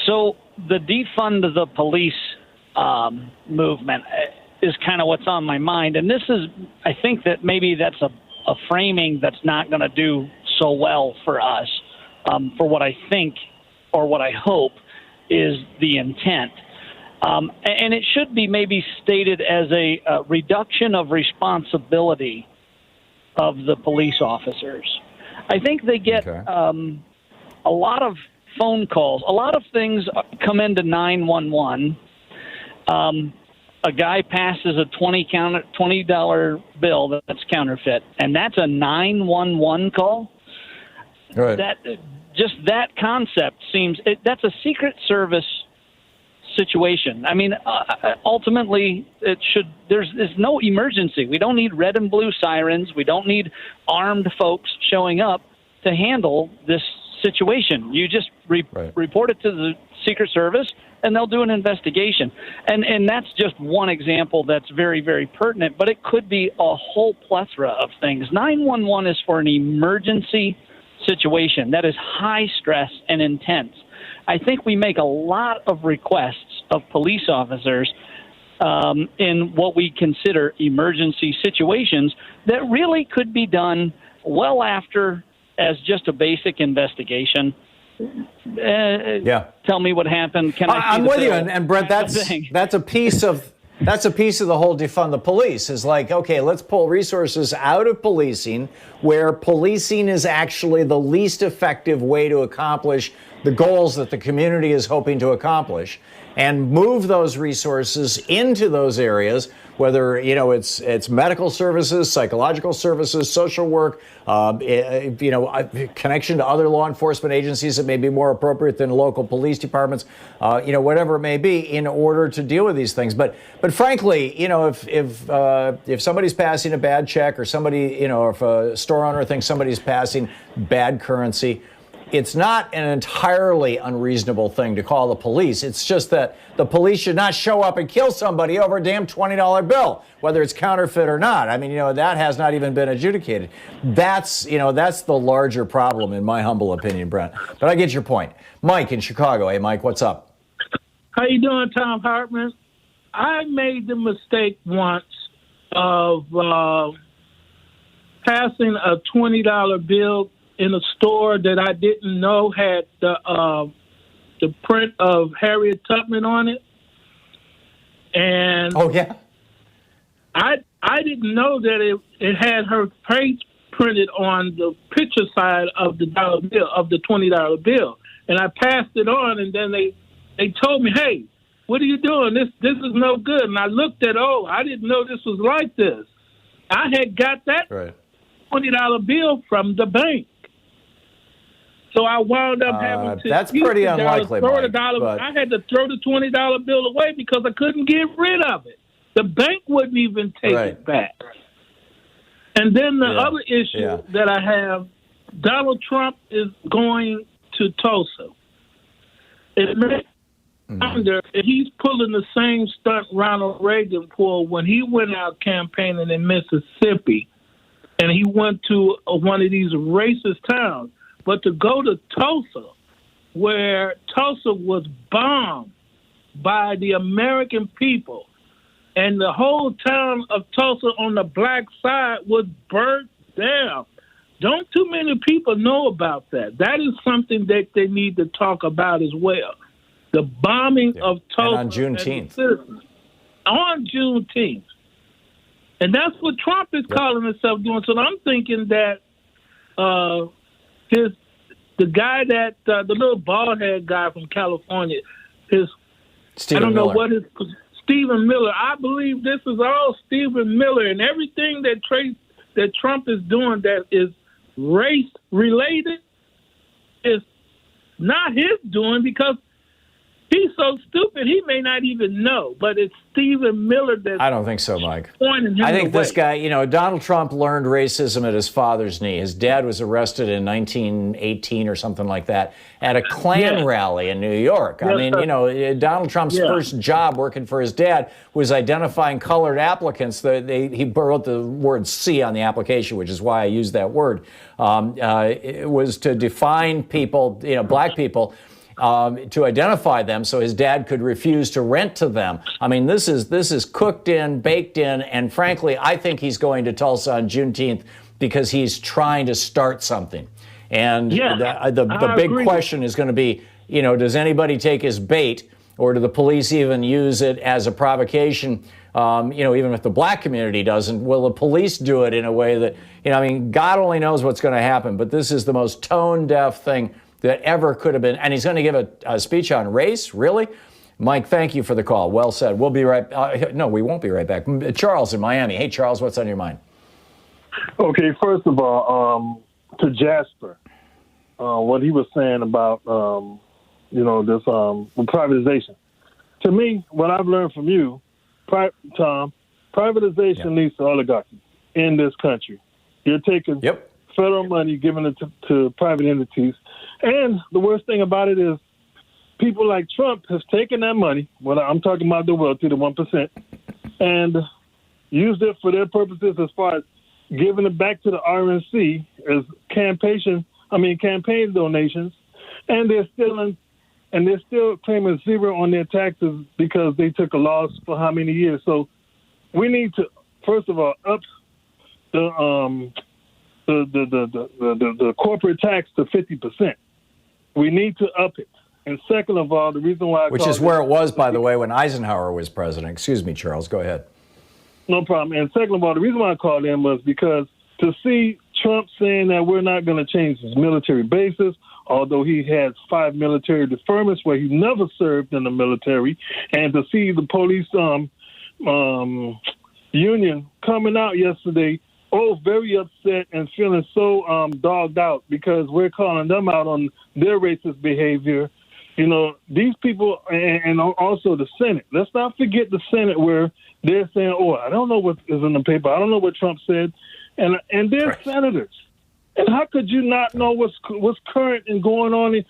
So the defund the police movement is kind of what's on my mind. And this is, I think that maybe that's a framing that's not going to do so well for us, for what I think or what I hope is the intent. And it should be maybe stated as a reduction of responsibility of the police officers. I think they get a lot of phone calls. A lot of things come into 911. A guy passes a $20 bill that's counterfeit, and that's a 911 call. Right. That concept seems that's a Secret Service situation. I mean, ultimately, there's no emergency. We don't need red and blue sirens. We don't need armed folks showing up to handle this situation. You just report it to the Secret Service, and they'll do an investigation. And that's just one example that's very, very pertinent, but it could be a whole plethora of things. 911 is for an emergency situation that is high stress and intense. I think we make a lot of requests of police officers in what we consider emergency situations that really could be done well after as just a basic investigation. Tell me what happened. Can I see I'm the with bill? you, and Brent, that's a piece of the whole defund the police. Is like, okay, let's pull resources out of policing, where policing is actually the least effective way to accomplish the goals that the community is hoping to accomplish, and move those resources into those areas, whether it's medical services, psychological services, social work, connection to other law enforcement agencies that may be more appropriate than local police departments, whatever it may be, in order to deal with these things. But frankly, if somebody's passing a bad check, or somebody, if a store owner thinks somebody's passing bad currency, it's not an entirely unreasonable thing to call the police. It's just that the police should not show up and kill somebody over a damn $20 bill, whether it's counterfeit or not. I mean, that has not even been adjudicated. That's the larger problem, in my humble opinion, Brent. But I get your point. Mike in Chicago. Hey, Mike, what's up? How you doing, Thom Hartmann? I made the mistake once of passing a $20 bill in a store that I didn't know had the print of Harriet Tubman on it. And I didn't know that it had her face printed on the picture side of the dollar bill, of the $20 bill. And I passed it on, and then they told me, "Hey, what are you doing? This is no good." And I looked at, I didn't know this was like this. I had got that $20 bill from the bank. So I wound up having to that's use pretty the unlikely, throw Mike, the dollar. but- I had to throw the $20 bill away because I couldn't get rid of it. The bank wouldn't even take it back. And then the other issue that I have, Donald Trump is going to Tulsa. It makes me wonder if he's pulling the same stunt Ronald Reagan pulled when he went out campaigning in Mississippi, and he went to one of these racist towns. But to go to Tulsa, where Tulsa was bombed by the American people, and the whole town of Tulsa on the black side was burnt down. Don't too many people know about that. That is something that they need to talk about as well. The bombing of Tulsa. And on Juneteenth. On Juneteenth. And that's what Trump is calling himself doing. So I'm thinking that the guy that, the little bald head guy from California, Stephen Miller. Stephen Miller. I believe this is all Stephen Miller, and everything that Trump is doing that is race related is not his doing, because he's so stupid he may not even know. But it's Stephen Miller that's I don't think so, Mike. pointing him I think the this way. guy, Donald Trump learned racism at his father's knee. His dad was arrested in 1918 or something like that at a Klan rally in New York. I mean, Donald Trump's first job working for his dad was identifying colored applicants. He wrote the word C on the application, which is why I use that word. It was to define people, black people, to identify them so his dad could refuse to rent to them. I mean, this is cooked in, baked in, and frankly, I think he's going to Tulsa on Juneteenth because he's trying to start something. And the big question is going to be, does anybody take his bait, or do the police even use it as a provocation? Even if the black community doesn't, will the police do it in a way that, God only knows what's going to happen, but this is the most tone-deaf thing that ever could have been. And he's going to give a speech on race? Really? Mike, thank you for the call. Well said. We'll be right no, we won't be right back. Charles in Miami. Hey, Charles, what's on your mind? Okay, first of all, to Jasper, what he was saying about, this privatization. To me, what I've learned from you, Tom, privatization leads to oligarchy in this country. You're taking federal money, giving it to private entities. And the worst thing about it is people like Trump has taken that money, I'm talking about the wealthy, the 1%, and used it for their purposes as far as giving it back to the RNC as campaign donations, and they're still claiming zero on their taxes because they took a loss for how many years. So we need to, first of all, up the corporate tax to 50%. We need to up it. And second of all, the reason why which is where it was, by the way, when Eisenhower was president. Excuse me, Charles. Go ahead. No problem. And second of all, the reason why I called in was because to see Trump saying that we're not going to change his military bases, although he has 5 military deferments where he never served in the military, and to see the police union coming out yesterday, very upset and feeling so dogged out because we're calling them out on their racist behavior. These people, and also the Senate. Let's not forget the Senate where they're saying, I don't know what is in the paper. I don't know what Trump said. And they're senators. And how could you not know what's current and going on?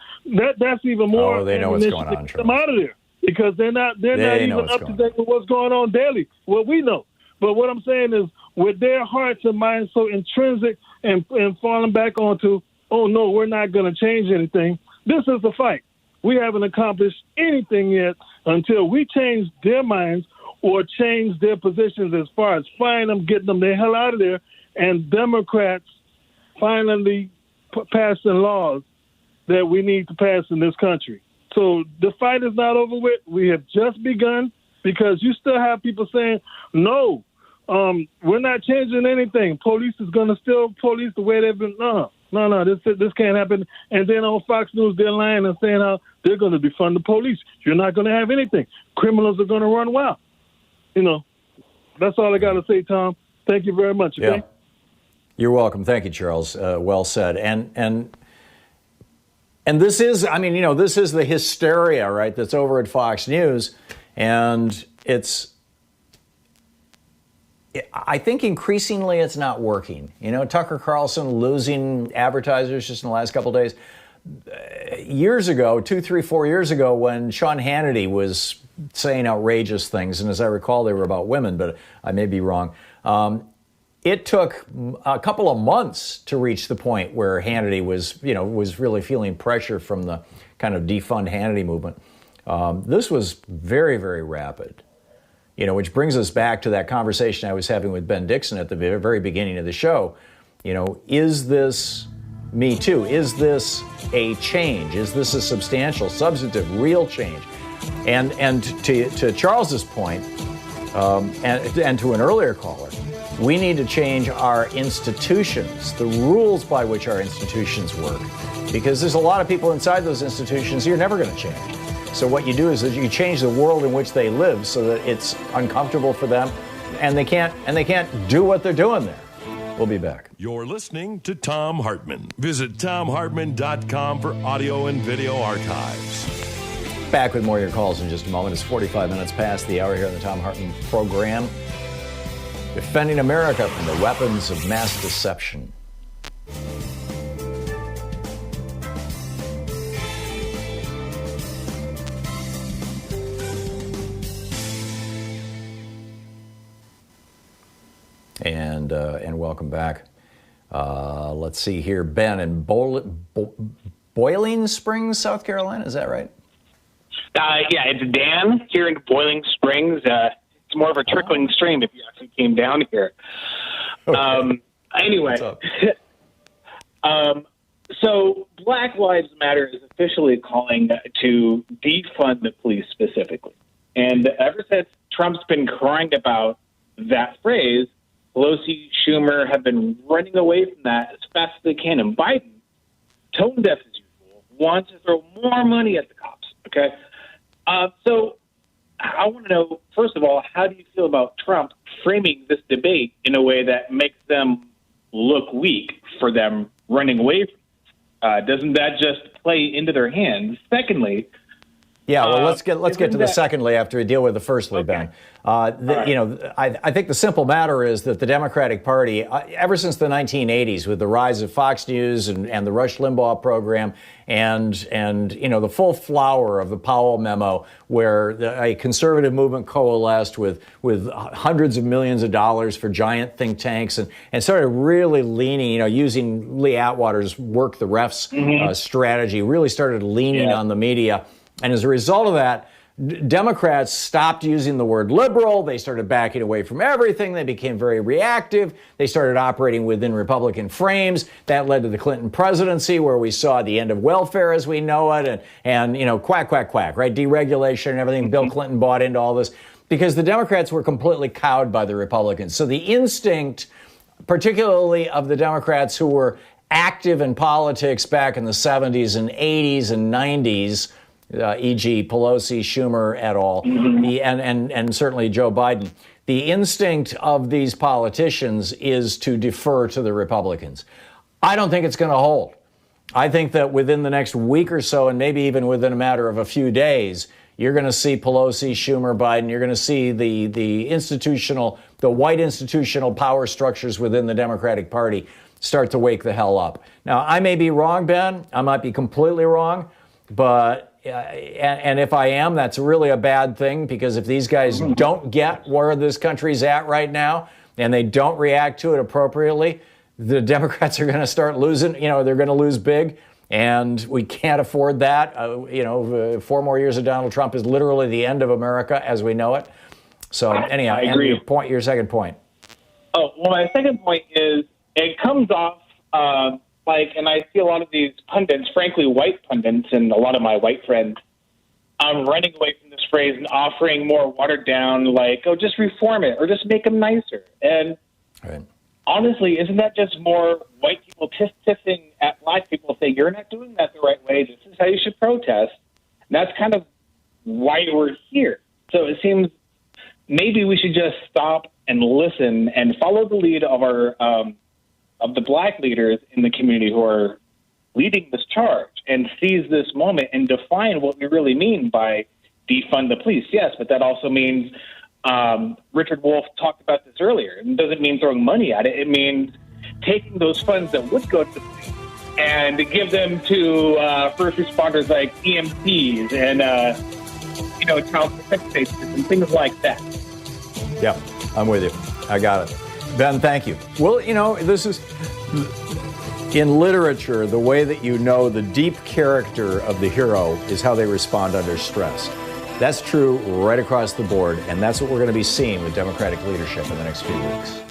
That's even more. Oh, they know what's going on. To get them out of there because they're not even up to date with what's going on daily. Well, we know. But what I'm saying is, with their hearts and minds so intrinsic and falling back onto, no, we're not going to change anything. This is the fight. We haven't accomplished anything yet until we change their minds or change their positions as far as firing them, getting them the hell out of there, and Democrats finally passing laws that we need to pass in this country. So the fight is not over with. We have just begun because you still have people saying, no, we're not changing anything. Police is going to still police the way they've been. No, this can't happen. And then on Fox News, they're lying and saying how they're going to defund the police. You're not going to have anything. Criminals are going to run wild. That's all I got to say, Tom. Thank you very much. Okay? Yeah. You're welcome. Thank you, Charles. Well said. And And this is, I mean, this is the hysteria, right, that's over at Fox News. And I think increasingly it's not working. Tucker Carlson losing advertisers just in the last couple of days. Years ago, 2, 3, 4 years ago, when Sean Hannity was saying outrageous things, and as I recall, they were about women, but I may be wrong. It took a couple of months to reach the point where Hannity was really feeling pressure from the kind of defund Hannity movement. This was very, very rapid, which brings us back to that conversation I was having with Ben Dixon at the very beginning of the show. Is this Me Too? Is this a change? Is this a substantial, substantive, real change? And to Charles's point, and to an earlier caller, we need to change our institutions, the rules by which our institutions work, because there's a lot of people inside those institutions you're never going to change. So what you do is that you change the world in which they live so that it's uncomfortable for them, and they can't do what they're doing there. We'll be back. You're listening to Thom Hartmann. Visit ThomHartmann.com for audio and video archives. Back with more of your calls in just a moment. It's 45 minutes past the hour here on the Thom Hartmann Program. Defending America from the weapons of mass deception. And welcome back. Let's see here. Ben in Boiling Springs, South Carolina. Is that right? Yeah, it's Dan here in Boiling Springs. It's more of a trickling stream if you actually came down here. Okay. Anyway, so Black Lives Matter is officially calling to defund the police specifically. And ever since Trump's been crying about that phrase, Pelosi, Schumer have been running away from that as fast as they can. And Biden, tone deaf as usual, wants to throw more money at the cops. Okay? So I want to know, first of all, how do you feel about Trump framing this debate in a way that makes them look weak for them running away from it? Doesn't that just play into their hands? Secondly, yeah, well, let's get to the secondly after we deal with the firstly, Ben. I think the simple matter is that the Democratic Party, ever since the 1980s, with the rise of Fox News and the Rush Limbaugh program, and the full flower of the Powell memo, where a conservative movement coalesced with hundreds of millions of dollars for giant think tanks and started really leaning, using Lee Atwater's work the refs strategy, really started leaning on the media. And as a result of that, Democrats stopped using the word liberal. They started backing away from everything. They became very reactive. They started operating within Republican frames. That led to the Clinton presidency, where we saw the end of welfare as we know it, and quack, quack, quack, right? Deregulation and everything. Bill Clinton bought into all this because the Democrats were completely cowed by the Republicans. So the instinct, particularly of the Democrats who were active in politics back in the 70s and 80s and 90s, e.g. Pelosi, Schumer et al., and certainly Joe Biden. The instinct of these politicians is to defer to the Republicans. I don't think it's going to hold. I think that within the next week or so, and maybe even within a matter of a few days, you're going to see Pelosi, Schumer, Biden. You're going to see the white institutional power structures within the Democratic Party start to wake the hell up. Now, I may be wrong, Ben. I might be completely wrong, but and if I am, that's really a bad thing, because if these guys don't get where this country's at right now and they don't react to it appropriately, the Democrats are going to start losing. They're going to lose big, and we can't afford that. 4 more years of Donald Trump is literally the end of America as we know it. So anyhow, I agree. Your second point. Oh, well, my second point is it comes off and I see a lot of these pundits, frankly, white pundits, and a lot of my white friends, running away from this phrase and offering more watered down, just reform it or just make them nicer. And honestly, isn't that just more white people tisk-tissing at black people saying, you're not doing that the right way, this is how you should protest? And that's kind of why we're here. So it seems maybe we should just stop and listen and follow the lead of our of the black leaders in the community who are leading this charge and seize this moment and define what we really mean by defund the police. Yes, but that also means, Richard Wolff talked about this earlier, it doesn't mean throwing money at it. It means taking those funds that would go to the police and give them to first responders like EMTs and, child protective agencies and things like that. Yeah, I'm with you. I got it. Ben, thank you. Well, this is, in literature, the way that you know the deep character of the hero is how they respond under stress. That's true right across the board, and that's what we're going to be seeing with Democratic leadership in the next few weeks.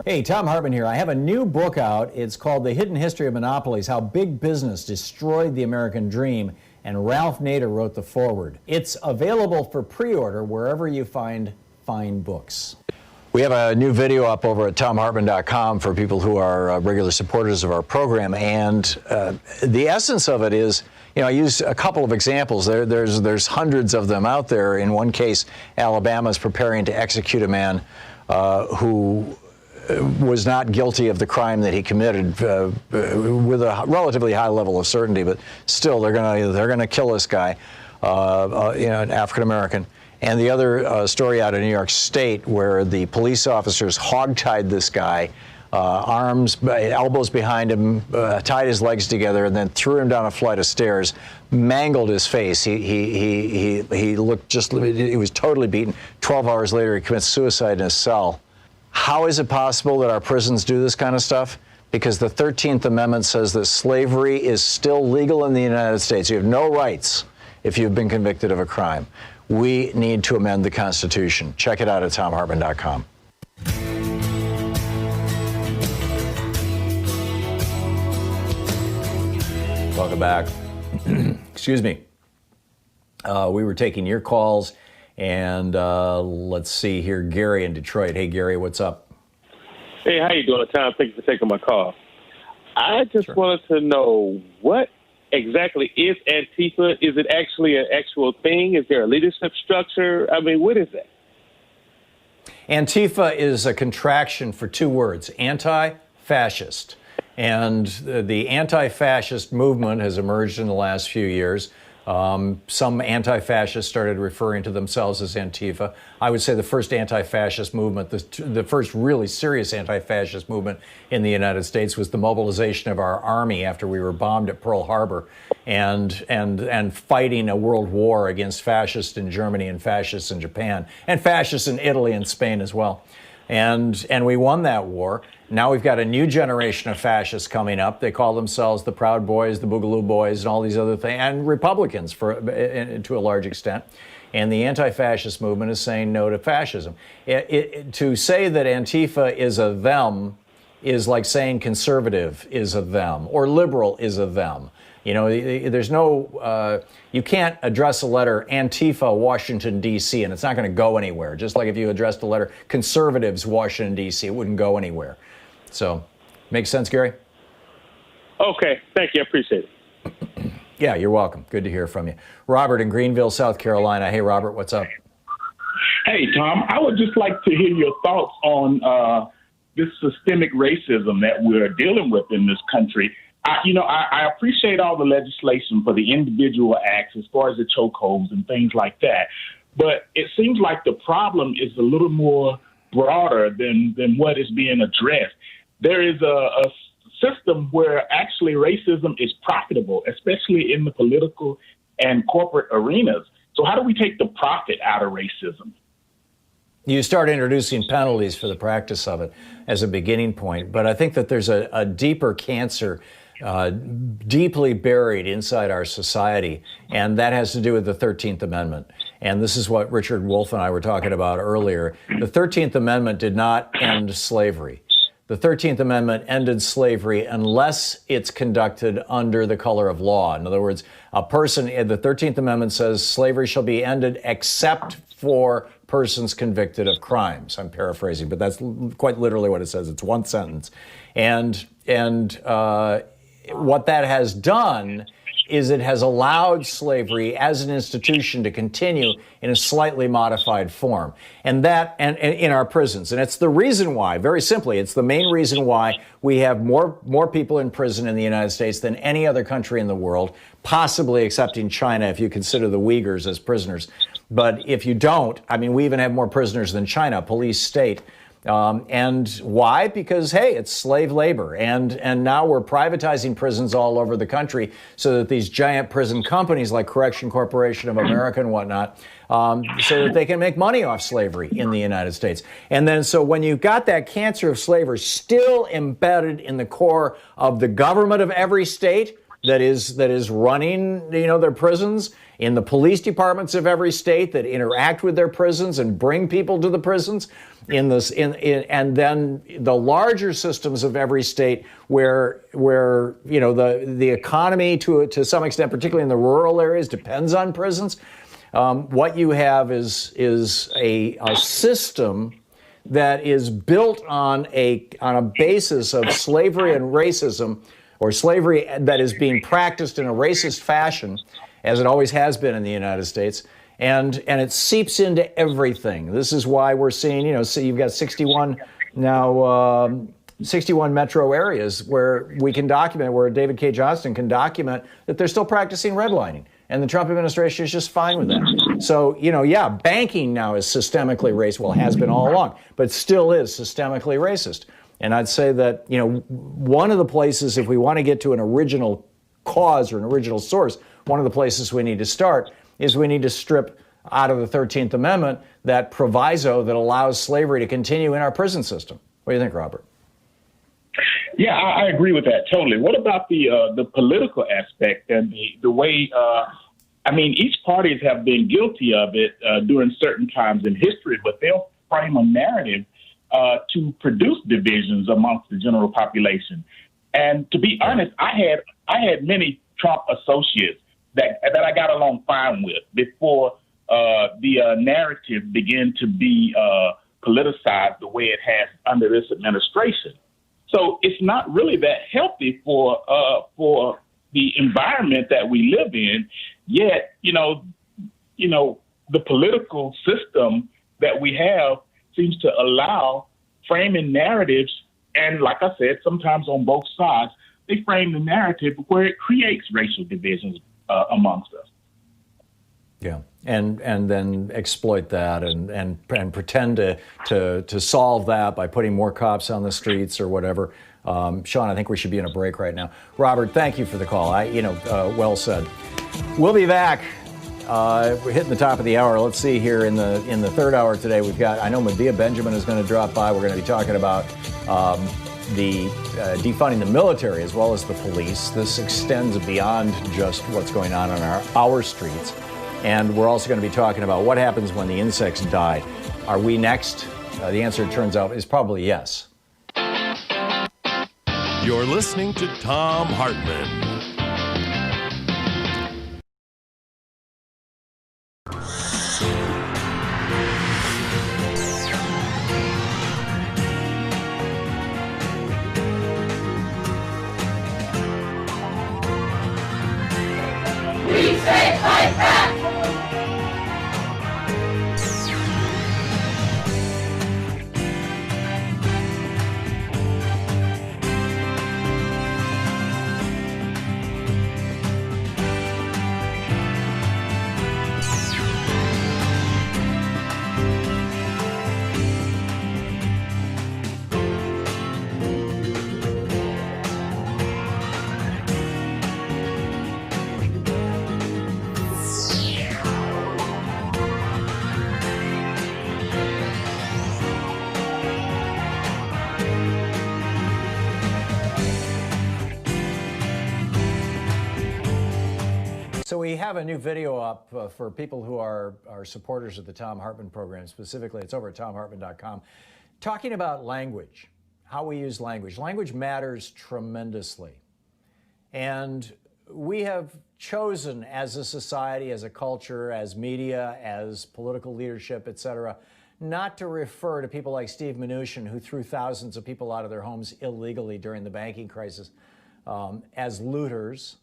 Hey, Thom Hartmann here. I have a new book out. It's called The Hidden History of Monopolies, How Big Business Destroyed the American Dream, and Ralph Nader wrote the foreword. It's available for pre-order wherever you find fine books. We have a new video up over at thomhartmann.com for people who are regular supporters of our program, and the essence of it is, I use a couple of examples. There's hundreds of them out there. In one case, Alabama is preparing to execute a man who was not guilty of the crime that he committed with a relatively high level of certainty, but still they're gonna kill this guy, an African American. And the other story out of New York State where the police officers hogtied this guy, elbows behind him, tied his legs together, and then threw him down a flight of stairs, mangled his face. He looked he was totally beaten. 12 hours later, he commits suicide in his cell. How is it possible that our prisons do this kind of stuff? Because the 13th Amendment says that slavery is still legal in the United States. You have no rights if you've been convicted of a crime. We need to amend the Constitution. Check it out at thomhartmann.com. Welcome back. Excuse me. We were taking your calls. And let's see here, Gary in Detroit. Hey, Gary, what's up? Hey, how you doing, Tom? Thank you for taking my call. I just wanted to know, what exactly is Antifa? Is it actually an actual thing? Is there a leadership structure? I mean, what is that? Antifa is a contraction for two words, anti-fascist. And the anti-fascist movement has emerged in the last few years. Some anti-fascists started referring to themselves as Antifa. I would say the first anti-fascist movement, the first really serious anti-fascist movement in the United States was the mobilization of our army after we were bombed at Pearl Harbor and fighting a world war against fascists in Germany and fascists in Japan and fascists in Italy and Spain as well. And we won that war. Now we've got a new generation of fascists coming up. They call themselves the Proud Boys, the Boogaloo Boys, and all these other things, and Republicans to a large extent. And the anti-fascist movement is saying no to fascism. To say that Antifa is a them is like saying conservative is a them or liberal is a them. There's no, you can't address a letter Antifa, Washington, D.C., and it's not going to go anywhere. Just like if you addressed a letter Conservatives, Washington, D.C., it wouldn't go anywhere. So, makes sense, Gary? Okay, thank you. I appreciate it. Yeah, you're welcome. Good to hear from you. Robert in Greenville, South Carolina. Hey, Robert, what's up? Hey, Tom, I would just like to hear your thoughts on this systemic racism that we're dealing with in this country. I appreciate all the legislation for the individual acts as far as the chokeholds and things like that. But it seems like the problem is a little more broader than what is being addressed. There is a system where actually racism is profitable, especially in the political and corporate arenas. So how do we take the profit out of racism? You start introducing penalties for the practice of it as a beginning point. But I think that there's a deeper cancer deeply buried inside our society, and that has to do with the 13th Amendment. And this is what Richard Wolff and I were talking about earlier. The 13th Amendment did not end slavery. The 13th Amendment ended slavery unless it's conducted under the color of law. In other words, the 13th Amendment says slavery shall be ended except for persons convicted of crimes. I'm paraphrasing, but that's quite literally what it says. It's one sentence. And what that has done is it has allowed slavery as an institution to continue in a slightly modified form, and in our prisons. And it's the reason why, very simply, it's the main reason why we have more people in prison in the United States than any other country in the world, possibly excepting China if you consider the Uyghurs as prisoners. But if you don't, I mean, we even have more prisoners than China, police state. And why? Because, hey, it's slave labor. And now we're privatizing prisons all over the country so that these giant prison companies like Correction Corporation of America and whatnot, so that they can make money off slavery in the United States. And then so when you've got that cancer of slavery still embedded in the core of the government of every state that is running, their prisons, in the police departments of every state that interact with their prisons and bring people to the prisons, and then the larger systems of every state where the economy to some extent, particularly in the rural areas, depends on prisons. What you have is a system that is built on a basis of slavery and racism, or slavery that is being practiced in a racist fashion, as it always has been in the United States, and it seeps into everything. This is why we're seeing, so you've got 61 metro areas where we can document, where David K. Johnston can document that they're still practicing redlining, and the Trump administration is just fine with that. So, banking now is systemically racist. Well, it has been all along, but still is systemically racist. And I'd say that, one of the places, if we want to get to an original cause or an original source, one of the places we need to start is we need to strip out of the 13th Amendment that proviso that allows slavery to continue in our prison system. What do you think, Robert? Yeah, I agree with that totally. What about the political aspect and the way, each parties have been guilty of it during certain times in history, but they'll frame a narrative to produce divisions amongst the general population. And to be honest, I had many Trump associates that I got along fine with before the narrative began to be politicized the way it has under this administration. So it's not really that healthy for the environment that we live in. Yet, the political system that we have seems to allow framing narratives, and like I said, sometimes on both sides, they frame the narrative where it creates racial divisions amongst us. Yeah, and then exploit that and pretend to solve that by putting more cops on the streets or whatever. Sean, I think we should be in a break right now. Robert, thank you for the call. Well said. We'll be back. We're hitting the top of the hour. Let's see here in the third hour today. I know Medea Benjamin is going to drop by. We're going to be talking about the defunding the military as well as the police. This extends beyond just what's going on our streets. And we're also going to be talking about what happens when the insects die. Are we next? The answer, it turns out, is probably yes. You're listening to Thom Hartmann. So we have a new video up for people who are supporters of the Thom Hartmann Program. Specifically, it's over at thomhartmann.com, talking about language, how we use language. Language matters tremendously. And we have chosen as a society, as a culture, as media, as political leadership, et cetera, not to refer to people like Steve Mnuchin, who threw thousands of people out of their homes illegally during the banking crisis, as looters.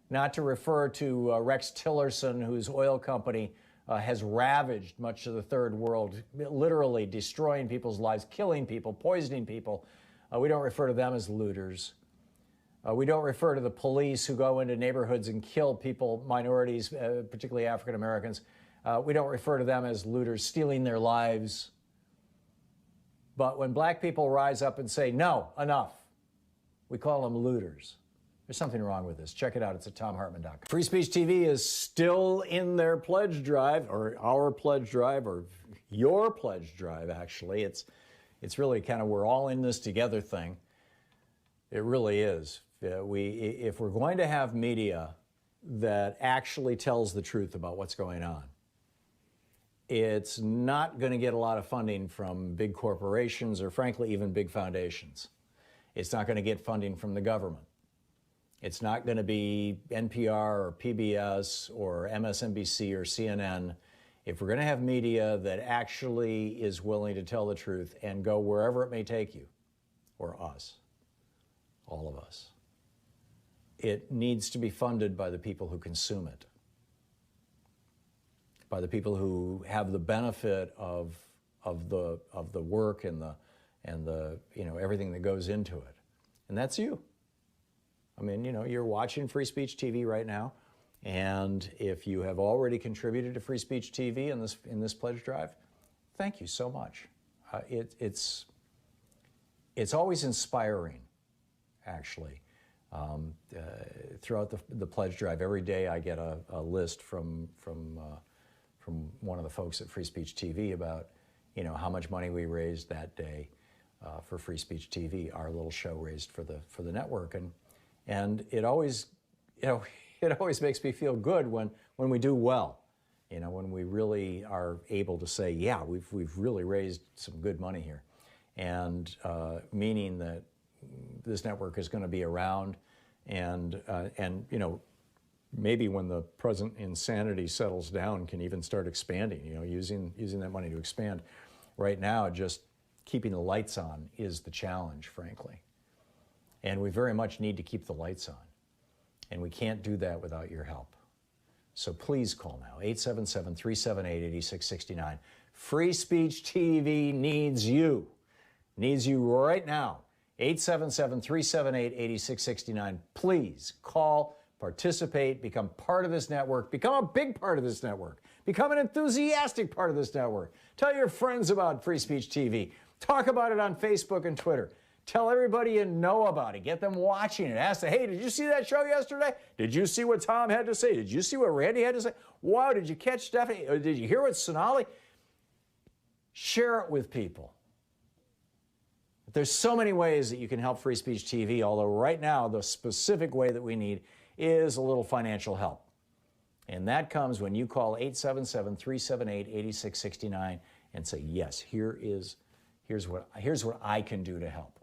not to refer to Rex Tillerson, whose oil company has ravaged much of the third world, literally destroying people's lives, killing people, poisoning people. We don't refer to them as looters. We don't refer to the police who go into neighborhoods and kill people, minorities, particularly African Americans. We don't refer to them as looters stealing their lives. But when black people rise up and say, no, enough, we call them looters. There's something wrong with this. Check it out. It's at ThomHartmann.com. Free Speech TV is still in their pledge drive, or our pledge drive, or your pledge drive, actually. It's really kind of we're all in this together thing. It really is. If we're going to have media that actually tells the truth about what's going on, it's not going to get a lot of funding from big corporations or, frankly, even big foundations. It's not going to get funding from the government. It's not going to be NPR or PBS or MSNBC or CNN. If we're going to have media that actually is willing to tell the truth and go wherever it may take you, or us, all of us, it needs to be funded by the people who consume it, by the people who have the benefit of the work and the everything that goes into it, and that's you. I mean, you're watching Free Speech TV right now, and if you have already contributed to Free Speech TV in this pledge drive, thank you so much. It's always inspiring, actually. Throughout the pledge drive, every day I get a list from one of the folks at Free Speech TV about how much money we raised that day for Free Speech TV, our little show raised for the network, and it always makes me feel good when we do well, when we really are able to say, yeah, we've really raised some good money here, and meaning that this network is going to be around, and maybe when the present insanity settles down, can even start expanding. Using that money to expand. Right now, just keeping the lights on is the challenge, frankly, and we very much need to keep the lights on, and we can't do that without your help. So please call now, 877-378-8669. Free Speech TV needs you right now. 877-378-8669. Please call, participate, become part of this network, become a big part of this network, become an enthusiastic part of this network. Tell your friends about Free Speech TV. Talk about it on Facebook and Twitter. Tell everybody you know about it. Get them watching it. Ask them, hey, did you see that show yesterday? Did you see what Tom had to say? Did you see what Randy had to say? Wow, did you catch Stephanie? Or did you hear what Sonali? Share it with people. There's so many ways that you can help Free Speech TV, although right now the specific way that we need is a little financial help. And that comes when you call 877-378-8669 and say, yes, here's what I can do to help.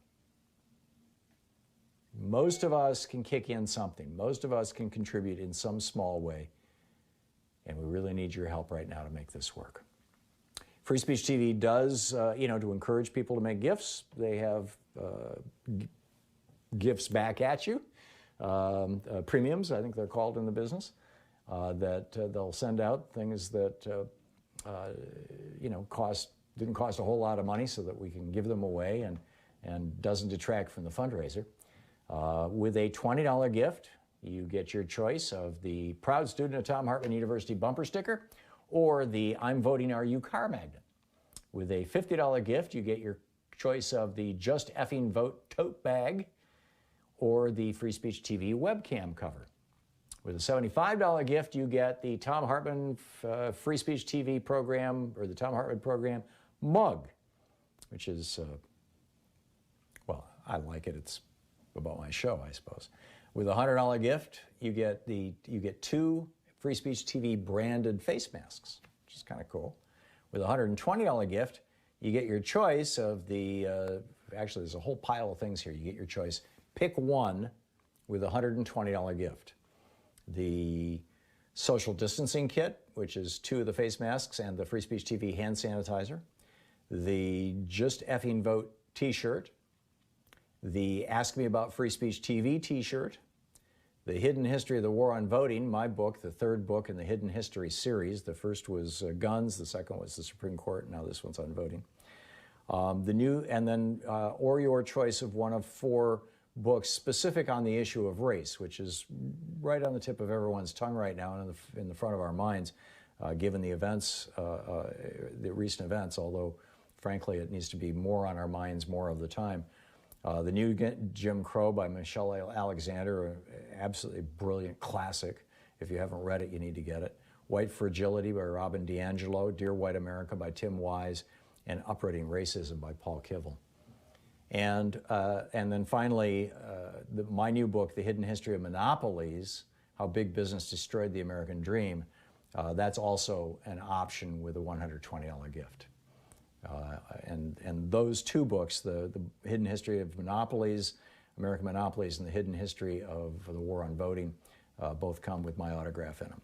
Most of us can kick in something. Most of us can contribute in some small way. And we really need your help right now to make this work. Free Speech TV does, to encourage people to make gifts. They have gifts back at you, premiums, I think they're called in the business, that they'll send out things that, didn't cost a whole lot of money so that we can give them away and doesn't detract from the fundraiser. With a $20 gift, you get your choice of the Proud Student of Thom Hartmann University bumper sticker or the I'm Voting Are You car magnet. With a $50 gift, you get your choice of the Just Effing Vote tote bag or the Free Speech TV webcam cover. With a $75 gift, you get the Thom Hartmann Free Speech TV program or the Thom Hartmann Program mug, which is, I like it. It's about my show, I suppose. With a $100 gift, you get two Free Speech TV branded face masks, which is kind of cool. With a $120 gift, you get your choice of the, actually there's a whole pile of things here. You get your choice. Pick one with a $120 gift. The social distancing kit, which is 2 of the face masks and the Free Speech TV hand sanitizer. The Just Effing Vote t-shirt. The Ask Me About Free Speech TV t-shirt. The Hidden History of the War on Voting, my book, the third book in the Hidden History series. The first was guns, the second was the Supreme Court, now this one's on voting. Or your choice of one of 4 books specific on the issue of race, which is right on the tip of everyone's tongue right now and in the front of our minds, given the events, the recent events, although frankly it needs to be more on our minds more of the time. The New Jim Crow by Michelle Alexander, an absolutely brilliant classic. If you haven't read it, you need to get it. White Fragility by Robin DiAngelo, Dear White America by Tim Wise, and Uprooting Racism by Paul Kivel. And then finally, my new book, The Hidden History of Monopolies, How Big Business Destroyed the American Dream. That's also an option with a $120 gift. And those 2 books, the Hidden History of Monopolies, American Monopolies, and the Hidden History of the War on Voting, both come with my autograph in them.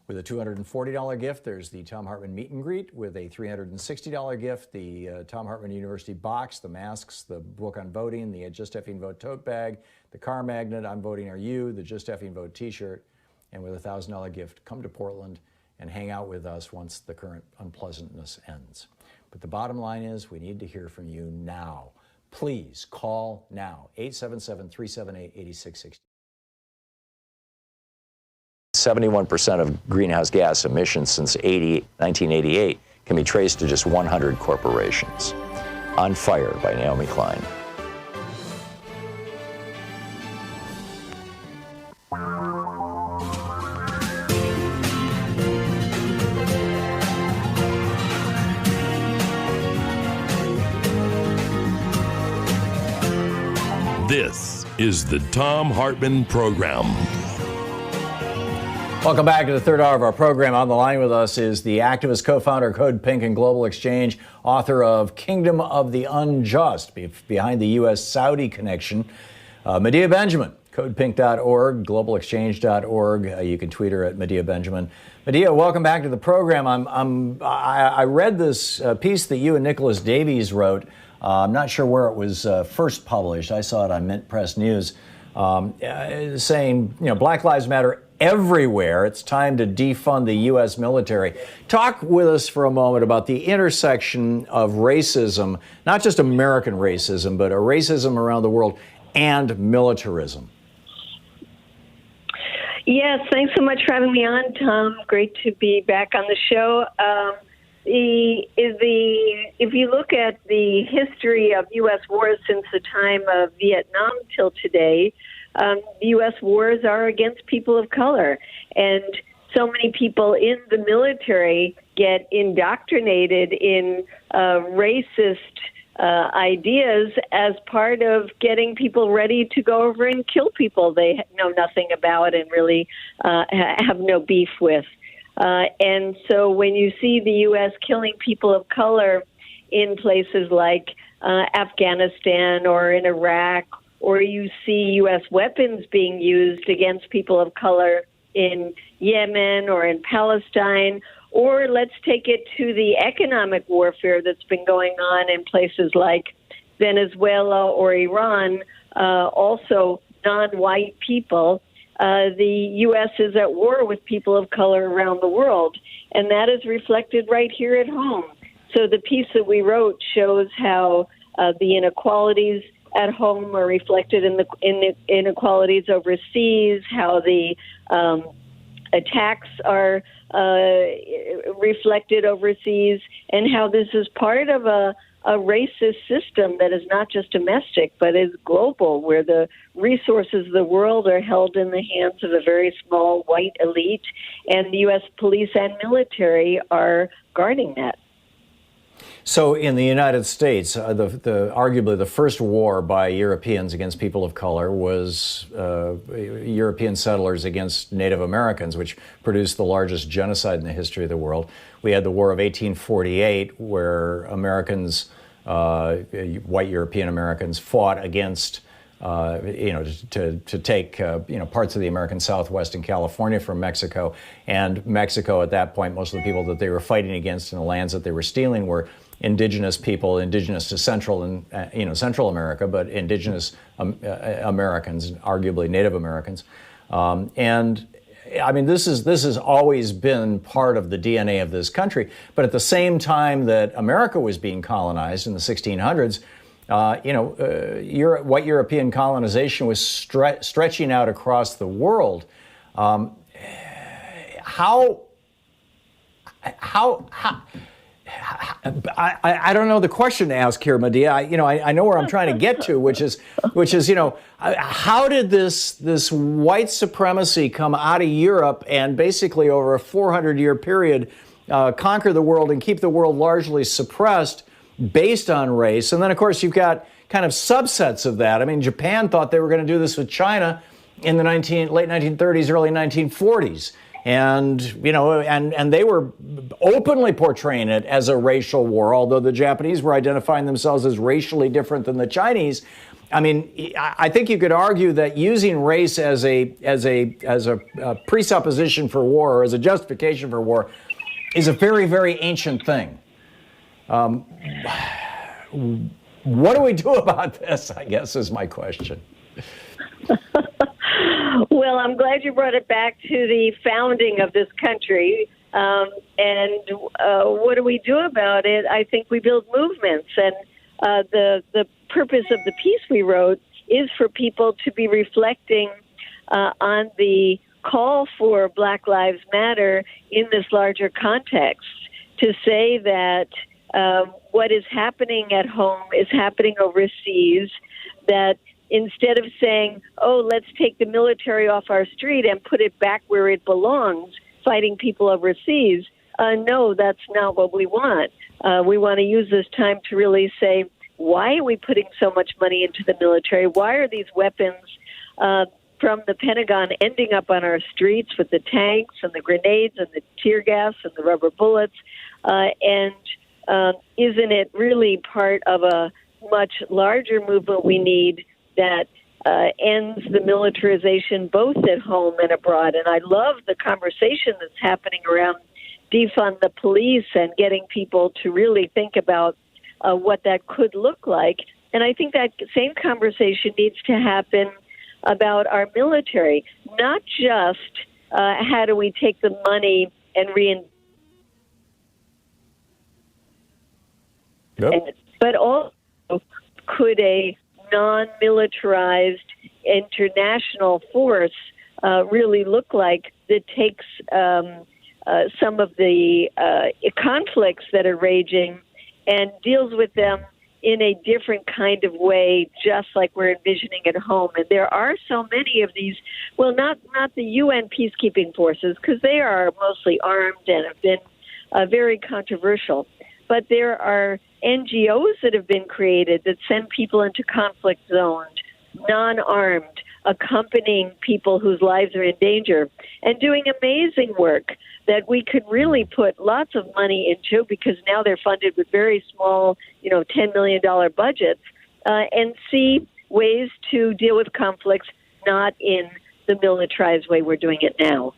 With a $240 gift, there's the Thom Hartmann Meet and Greet. With a $360 gift, the Thom Hartmann University box, the masks, the book on voting, the Just Effing Vote tote bag, the car magnet, I'm Voting Are You, the Just Effing Vote t-shirt. And with a $1,000 gift, come to Portland and hang out with us once the current unpleasantness ends. But the bottom line is we need to hear from you now. Please call now, 877-378-8660. 71% of greenhouse gas emissions since 1988 can be traced to just 100 corporations. On Fire by Naomi Klein. This is the Thom Hartmann Program. Welcome back to the third hour of our program. On the line with us is the activist, co-founder, Code Pink and Global Exchange, author of Kingdom of the Unjust, behind the U.S.-Saudi connection, Medea Benjamin, codepink.org, globalexchange.org. You can tweet her at Medea Benjamin. Medea, welcome back to the program. I read this piece that you and Nicholas Davies wrote. I'm not sure where it was first published. I saw it on Mint Press News, saying, Black Lives Matter everywhere. It's time to defund the U.S. military. Talk with us for a moment about the intersection of racism, not just American racism, but a racism around the world and militarism. Yes, thanks so much for having me on, Tom. Great to be back on the show. If you look at the history of U.S. wars since the time of Vietnam till today, U.S. wars are against people of color. And so many people in the military get indoctrinated in racist ideas as part of getting people ready to go over and kill people they know nothing about and really have no beef with. And so when you see the U.S. killing people of color in places like Afghanistan or in Iraq, or you see U.S. weapons being used against people of color in Yemen or in Palestine, or let's take it to the economic warfare that's been going on in places like Venezuela or Iran, also non-white people, the U.S. is at war with people of color around the world, and that is reflected right here at home. So the piece that we wrote shows how the inequalities at home are reflected in the inequalities overseas, how the attacks are reflected overseas, and how this is part of a racist system that is not just domestic, but is global, where the resources of the world are held in the hands of a very small white elite, and the U.S. police and military are guarding that. So in the United States, arguably the first war by Europeans against people of color was European settlers against Native Americans, which produced the largest genocide in the history of the world. We had the War of 1848, where Americans, white European Americans, fought against, to take, parts of the American Southwest and California from Mexico. And Mexico, at that point, most of the people that they were fighting against in the lands that they were stealing were indigenous people, indigenous to Central America, but indigenous Americans, arguably Native Americans. And I mean, this has always been part of the DNA of this country. But at the same time that America was being colonized in the 1600s, white European colonization was stretching out across the world. I don't know the question to ask here, Medea. I know where I'm trying to get to, which is, how did this white supremacy come out of Europe and basically over a 400-year period conquer the world and keep the world largely suppressed based on race? And then, of course, you've got kind of subsets of that. I mean, Japan thought they were going to do this with China in the late 1930s, early 1940s. And, and they were openly portraying it as a racial war, although the Japanese were identifying themselves as racially different than the Chinese. I mean, I think you could argue that using race as a presupposition for war, or as a justification for war, is a very, very ancient thing. What do we do about this, I guess, is my question. Well, I'm glad you brought it back to the founding of this country. And what do we do about it? I think we build movements. And the purpose of the piece we wrote is for people to be reflecting on the call for Black Lives Matter in this larger context, to say that what is happening at home is happening overseas, that instead of saying, oh, let's take the military off our street and put it back where it belongs, fighting people overseas, no, that's not what we want. We want to use this time to really say, why are we putting so much money into the military? Why are these weapons from the Pentagon ending up on our streets with the tanks and the grenades and the tear gas and the rubber bullets? And isn't it really part of a much larger movement we need that ends the militarization both at home and abroad? And I love the conversation that's happening around defund the police and getting people to really think about what that could look like. And I think that same conversation needs to happen about our military, not just how do we take the money and but also could a non-militarized international force really look like that takes some of the conflicts that are raging and deals with them in a different kind of way, just like we're envisioning at home. And there are so many of these, well, not the UN peacekeeping forces, because they are mostly armed and have been very controversial, but there are NGOs that have been created that send people into conflict zones, non-armed, accompanying people whose lives are in danger, and doing amazing work that we could really put lots of money into, because now they're funded with very small, $10 million budgets, and see ways to deal with conflicts not in the militarized way we're doing it now.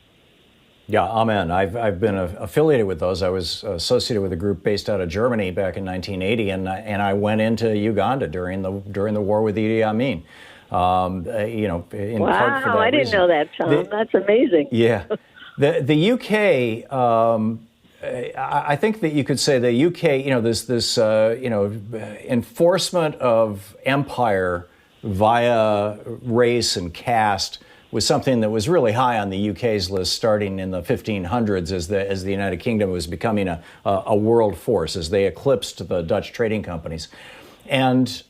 Yeah, amen. I've been affiliated with those. I was associated with a group based out of Germany back in 1980, and I went into Uganda during the war with Idi Amin. In part for that I didn't reason. know that, Tom. That's amazing. Yeah, the UK. I think that you could say the UK. This enforcement of empire via race and caste was something that was really high on the UK's list starting in the 1500s as the United Kingdom was becoming a world force, as they eclipsed the Dutch trading companies. And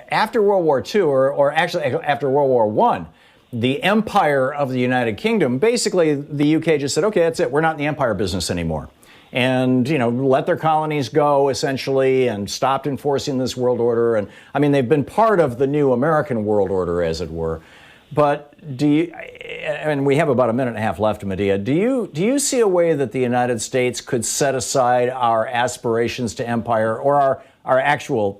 after World War II, or actually after World War I, the empire of the United Kingdom, basically the UK just said, okay, that's it, we're not in the empire business anymore. And, let their colonies go, essentially, and stopped enforcing this world order. And, I mean, they've been part of the new American world order, as it were. But and we have about a minute and a half left, Medea, do you see a way that the United States could set aside our aspirations to empire, or our actual,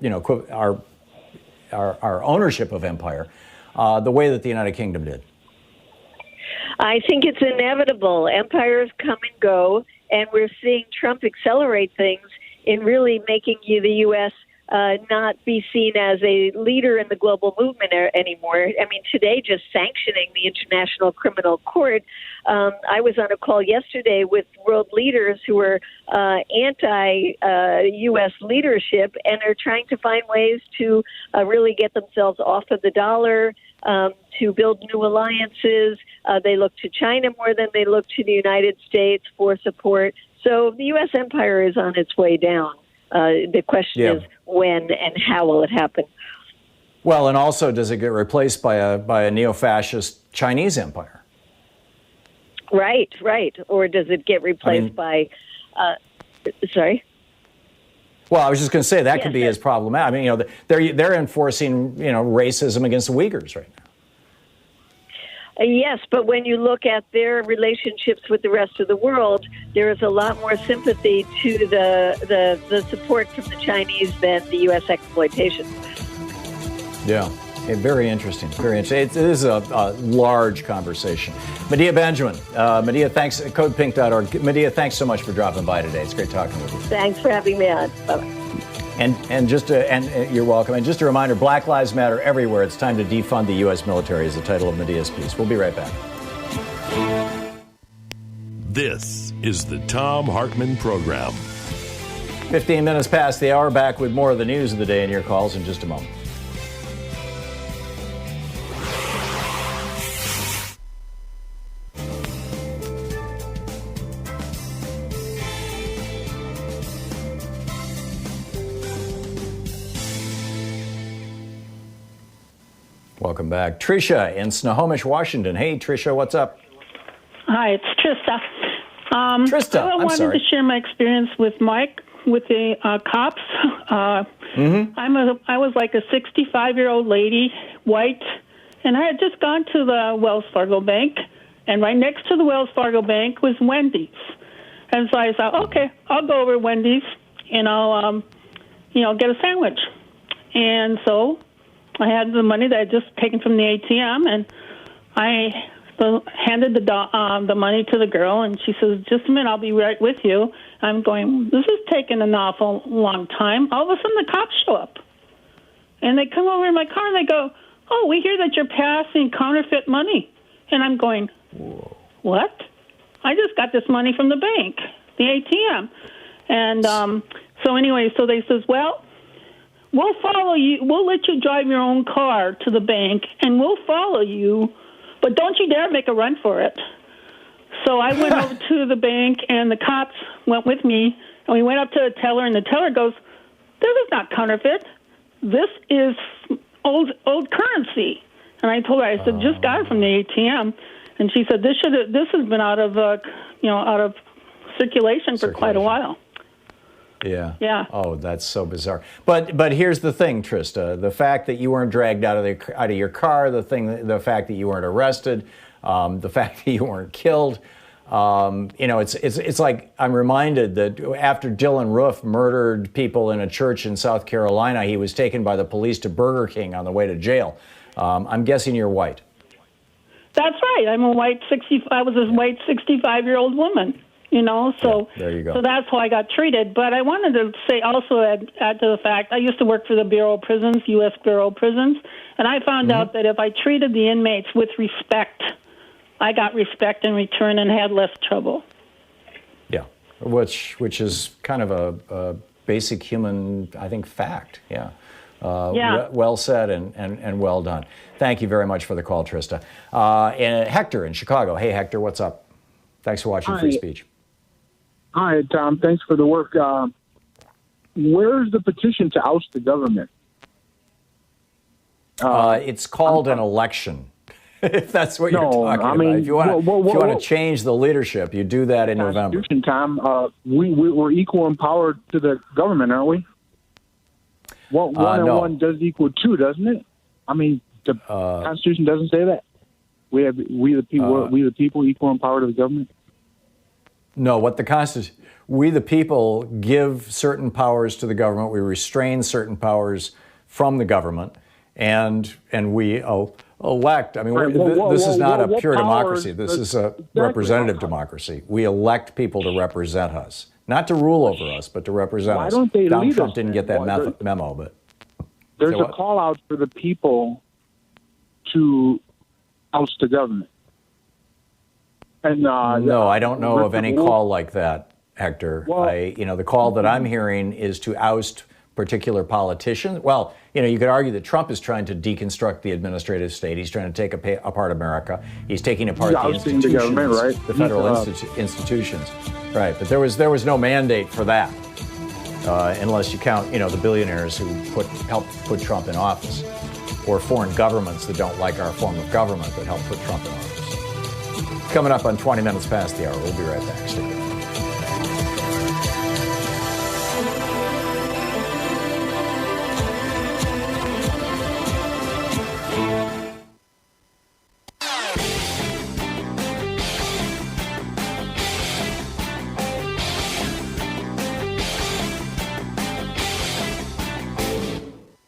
our ownership of empire, the way that the United Kingdom did? I think it's inevitable. Empires come and go, and we're seeing Trump accelerate things in really making the U.S. not be seen as a leader in the global movement anymore. I mean, today, just sanctioning the International Criminal Court. I was on a call yesterday with world leaders who are anti-U.S. leadership and are trying to find ways to really get themselves off of the dollar, to build new alliances. They look to China more than they look to the United States for support. So the U.S. empire is on its way down. The question is when and how will it happen? Well, and also, does it get replaced by a neo-fascist Chinese empire? Right. Or does it get replaced by? Sorry. Well, I was just going to say that could be as problematic. I mean, they're enforcing racism against the Uyghurs right now. Yes, but when you look at their relationships with the rest of the world, there is a lot more sympathy to the support from the Chinese than the U.S. exploitation. Yeah, very interesting. Very interesting. It is a large conversation. Medea Benjamin, Medea, thanks. CodePink.org. Medea, thanks so much for dropping by today. It's great talking with you. Thanks for having me on. Bye-bye. And you're welcome. And just a reminder, Black Lives Matter everywhere. It's time to defund the U.S. military is the title of Medea's piece. We'll be right back. This is the Thom Hartmann Program. 15 minutes past the hour, back with more of the news of the day and your calls in just a moment. Welcome back. Tricia in Snohomish, Washington. Hey, Tricia, what's up? Hi, it's Trista. Trista, I wanted to share my experience with Mike with the cops. I was like a 65-year-old lady, white, and I had just gone to the Wells Fargo Bank, and right next to the Wells Fargo Bank was Wendy's. And so I thought, okay, I'll go over to Wendy's and I'll, get a sandwich. And so I had the money that I had just taken from the ATM, and I handed the money to the girl, and she says, just a minute, I'll be right with you. I'm going, this is taking an awful long time. All of a sudden, the cops show up, and they come over in my car, and they go, oh, we hear that you're passing counterfeit money. And I'm going, whoa. What? I just got this money from the bank, the ATM. And so anyway, so they says, well, we'll follow you. We'll let you drive your own car to the bank, and we'll follow you, but don't you dare make a run for it. So I went over to the bank, and the cops went with me, and we went up to the teller, and the teller goes, this is not counterfeit. This is old currency. And I told her, I said, just got it from the ATM. And she said, this has been out of circulation for quite a while. Yeah. Yeah. Oh, that's so bizarre. But here's the thing, Trista: the fact that you weren't dragged out of your car, the fact that you weren't arrested, the fact that you weren't killed. It's like I'm reminded that after Dylan Roof murdered people in a church in South Carolina, he was taken by the police to Burger King on the way to jail. I'm guessing you're white. That's right. I'm a white 65-year-old woman. So there you go. So that's how I got treated. But I wanted to say also add to the fact, I used to work for the Bureau of Prisons, U.S. Bureau of Prisons, and I found out that if I treated the inmates with respect, I got respect in return and had less trouble. Yeah, which is kind of a basic human, I think, fact. Yeah. Well said and well done. Thank you very much for the call, Trista. And Hector in Chicago. Hey, Hector, what's up? Thanks for watching Free Speech. Hi, Tom. Thanks for the work. Where's the petition to oust the government? It's called an election. If that's what you're talking about. If you want to change the leadership, you do that in November. Tom, we're equal and power to the government, aren't we? One and one does equal two, doesn't it? I mean, the Constitution doesn't say that. We the people equal in power to the government. No, what the Constitution, we the people give certain powers to the government. We restrain certain powers from the government, and we elect. I mean, this is not a pure democracy. This is a representative democracy. We elect people to represent us. not to rule over us, but to represent Why us. don't they Donald lead Trump us didn't then? get that memo, but There's Say a what? call out for the people to oust the government. And no, I don't know of any Wolff- call like that, Hector. Well- The call that I'm hearing is to oust particular politicians. Well, you could argue that Trump is trying to deconstruct the administrative state. He's trying to take apart America. He's taking apart the ousting institutions, the government, right? the federal He's, institutions, right? But there was no mandate for that, unless you count the billionaires who helped put Trump in office, or foreign governments that don't like our form of government that helped put Trump in office. Coming up on 20 minutes past the hour. We'll be right back. Stay tuned.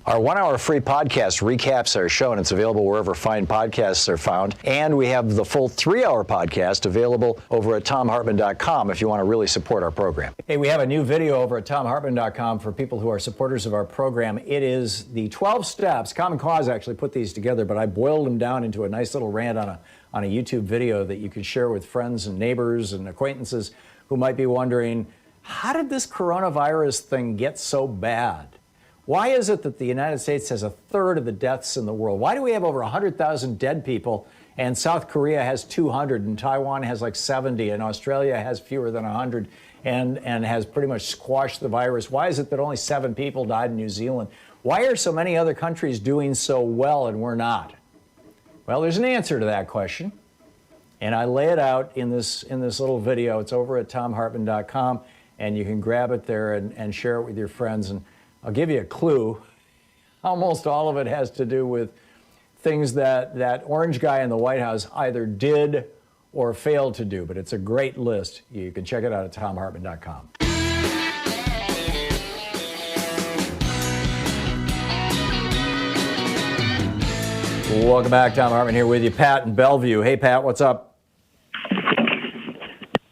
Our 1 hour free podcast recaps our show, and it's available wherever fine podcasts are found. And we have the full 3 hour podcast available over at thomhartmann.com if you want to really support our program. Hey, we have a new video over at thomhartmann.com for people who are supporters of our program. It is the 12 steps. Common Cause actually put these together, but I boiled them down into a nice little rant on a YouTube video that you can share with friends and neighbors and acquaintances who might be wondering, how did this coronavirus thing get so bad? Why is it that the United States has a third of the deaths in the world? Why do we have over 100,000 dead people, and South Korea has 200, and Taiwan has like 70, and Australia has fewer than 100, and has pretty much squashed the virus? Why is it that only 7 people died in New Zealand? Why are so many other countries doing so well and we're not? Well, there's an answer to that question, and I lay it out in this little video. It's over at thomhartmann.com, and you can grab it there and share it with your friends. And I'll give you a clue. Almost all of it has to do with things that orange guy in the White House either did or failed to do, but it's a great list. You can check it out at thomhartmann.com. Welcome back. Thom Hartmann here with you. Pat in Bellevue. Hey, Pat, what's up?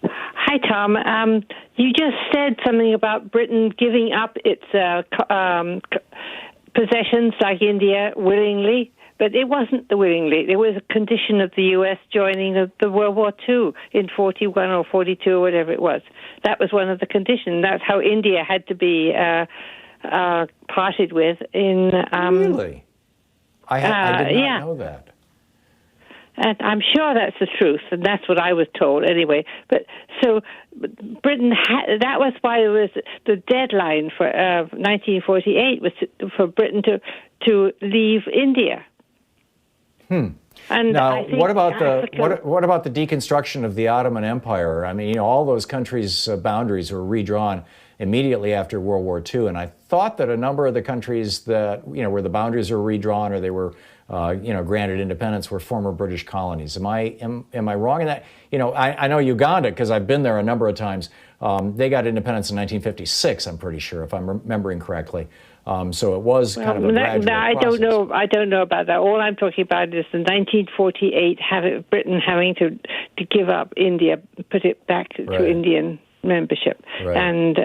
Hi, Tom. You just said something about Britain giving up its possessions like India willingly, but it wasn't the willingly. There was a condition of the U.S. joining the World War II in 41 or 42 or whatever it was. That was one of the conditions. That's how India had to be parted with in... really? I did not know that. And I'm sure that's the truth, and that's what I was told anyway. But so Britain, that was why it was the deadline for 1948 was for Britain to leave India. And now, what about the deconstruction of the Ottoman Empire? I mean, all those countries' boundaries were redrawn immediately after World War II, and I thought that a number of the countries that where the boundaries were redrawn or they were granted independence were former British colonies. Am I wrong in that? I know Uganda because I've been there a number of times. They got independence in 1956, I'm pretty sure, if I'm remembering correctly. So it was kind of a gradual process. I don't know about that. All I'm talking about is the 1948 Britain having to give up India, put it back to Indian membership, and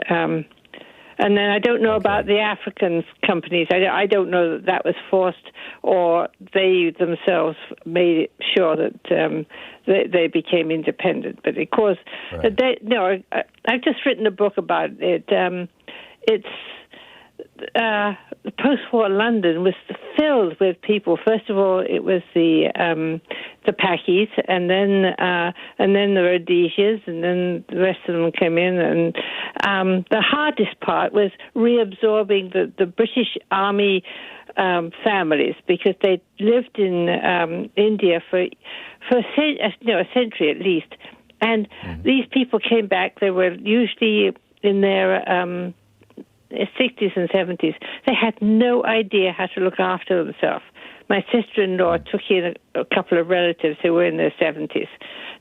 then I don't know about the African companies. I don't know that was forced or they themselves made it sure that they became independent. But of course, I've just written a book about it. It's the post-war London was filled with people. First of all, it was the Pakis, and then the Rhodesias, and then the rest of them came in. And the hardest part was reabsorbing the British Army families, because they lived in India for a century at least. And these people came back. They were usually in their 60s and 70s. They had no idea how to look after themselves. My sister-in-law took in a couple of relatives who were in their 70s.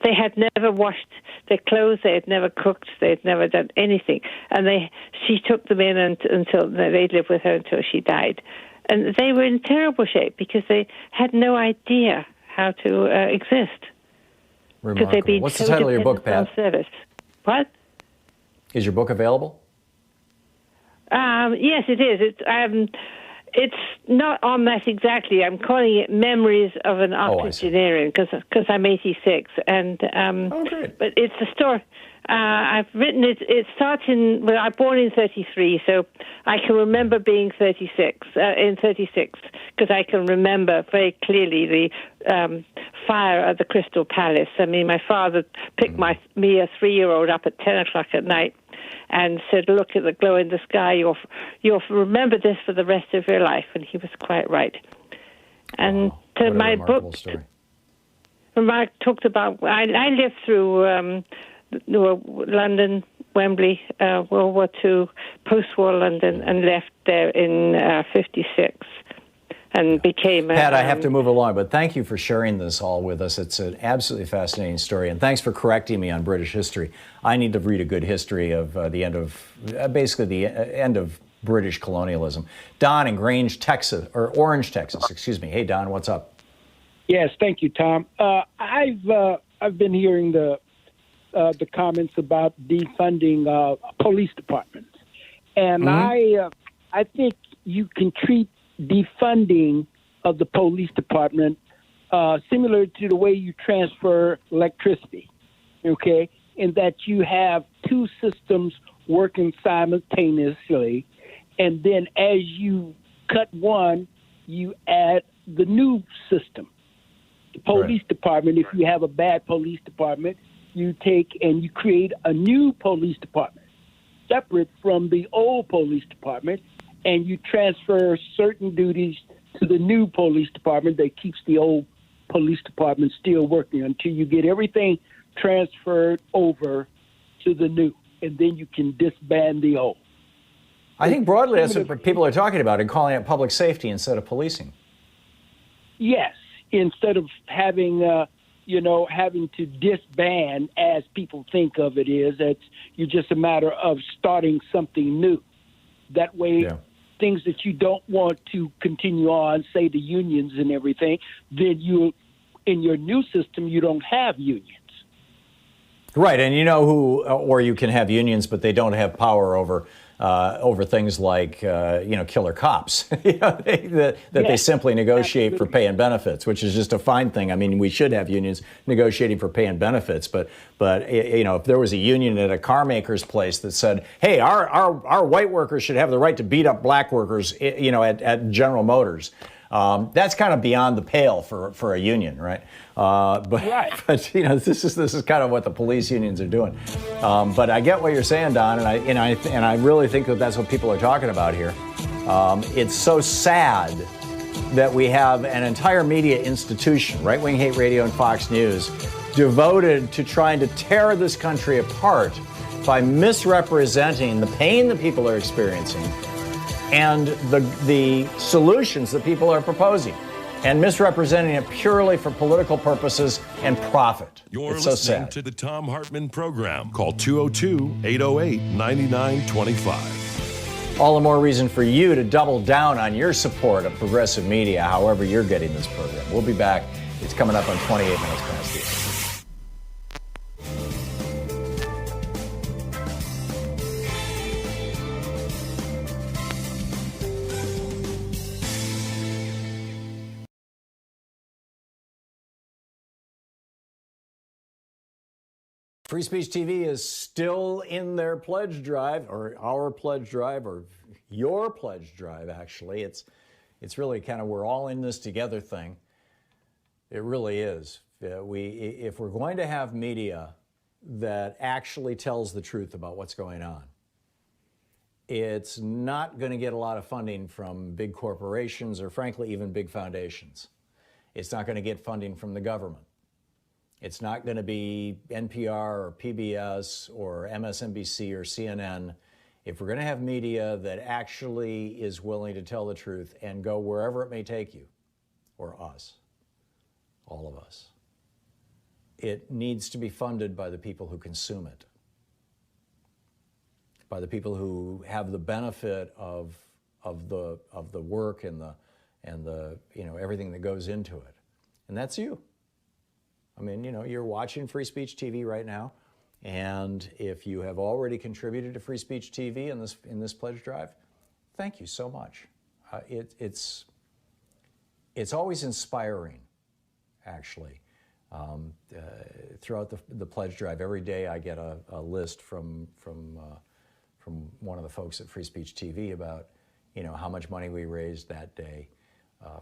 They had never washed their clothes. They had never cooked. They had never done anything. And she took them in until they lived with her until she died. And they were in terrible shape because they had no idea how to exist. Remarkable. What's the title of your book, Pat? Service. What? Is your book available? Yes, it is. It's not on that exactly. I'm calling it Memories of an Octogenarian because I'm 86. And but it's a story. I've written it. It starts in. Well, I'm born in 33, so I can remember being 36 in 36 because I can remember very clearly the fire at the Crystal Palace. I mean, my father picked me, a 3-year-old, up at 10 o'clock at night and said, "Look at the glow in the sky. You'll remember this for the rest of your life." And he was quite right. And to my book, Mark talked about. I lived through London, Wembley, World War II, post-war London, and left there in '56. And became Pat, I have to move along, but thank you for sharing this all with us. It's an absolutely fascinating story, and thanks for correcting me on British history. I need to read a good history of the end of, basically the end of British colonialism. Don in Grange, Texas, or Orange, Texas, excuse me. Hey, Don, what's up? Yes, thank you, Tom. I've been hearing the comments about defunding police departments, and I think you can treat defunding of the police department similar to the way you transfer electricity, okay, in that you have two systems working simultaneously, and then as you cut one, you add the new system. The police department, if you have a bad police department, you take and you create a new police department separate from the old police department, and you transfer certain duties to the new police department that keeps the old police department still working until you get everything transferred over to the new, and then you can disband the old. I think broadly that's what people are talking about and calling it public safety instead of policing. Yes, instead of having having to disband as people think of it is, you're just a matter of starting something new. That way, things that you don't want to continue on, say the unions and everything, then in your new system, you don't have unions. Right, and you know who, or you can have unions, but they don't have power over things like, killer cops, they simply negotiate for pay and benefits, which is just a fine thing. I mean, we should have unions negotiating for pay and benefits, but if there was a union at a car maker's place that said, hey, our white workers should have the right to beat up black workers, at General Motors, that's kind of beyond the pale for a union, right? But this is kind of what the police unions are doing. But I get what you're saying, Don, and I really think that that's what people are talking about here. It's so sad that we have an entire media institution, Right Wing Hate Radio and Fox News, devoted to trying to tear this country apart by misrepresenting the pain that people are experiencing and the solutions that people are proposing, and misrepresenting it purely for political purposes and profit. You're it's so listening sad. to the Thom Hartmann Program. Call 202-808-9925. All the more reason for you to double down on your support of progressive media, however you're getting this program. We'll be back. It's coming up on 28 minutes past the hour. Free Speech TV is still in their pledge drive, or our pledge drive, or your pledge drive, actually. It's really kind of we're all in this together thing. It really is. If we're going to have media that actually tells the truth about what's going on, it's not going to get a lot of funding from big corporations or, frankly, even big foundations. It's not going to get funding from the government. It's not going to be NPR or PBS or MSNBC or CNN. If we're going to have media that actually is willing to tell the truth and go wherever it may take you, or us, all of us, it needs to be funded by the people who consume it, by the people who have the benefit of the work and the everything that goes into it, and that's you. I mean, you're watching Free Speech TV right now. And if you have already contributed to Free Speech TV in this pledge drive, thank you so much. It's always inspiring, actually. Throughout the pledge drive, every day I get a list from one of the folks at Free Speech TV about, how much money we raised that day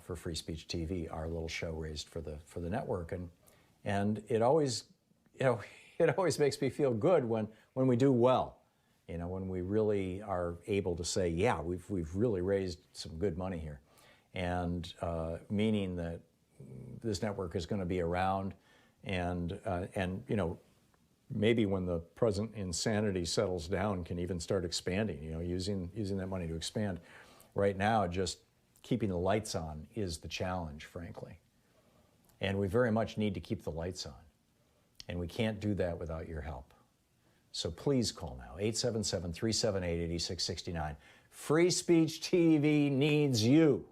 for Free Speech TV, our little show raised for the network, and it always, it always makes me feel good when we do well, when we really are able to say, yeah, we've really raised some good money here, and meaning that this network is going to be around, and maybe when the present insanity settles down, can even start expanding. Using that money to expand. Right now, just keeping the lights on is the challenge, frankly, and we very much need to keep the lights on, and we can't do that without your help. So please call now, 877-378-8669. Free Speech TV needs you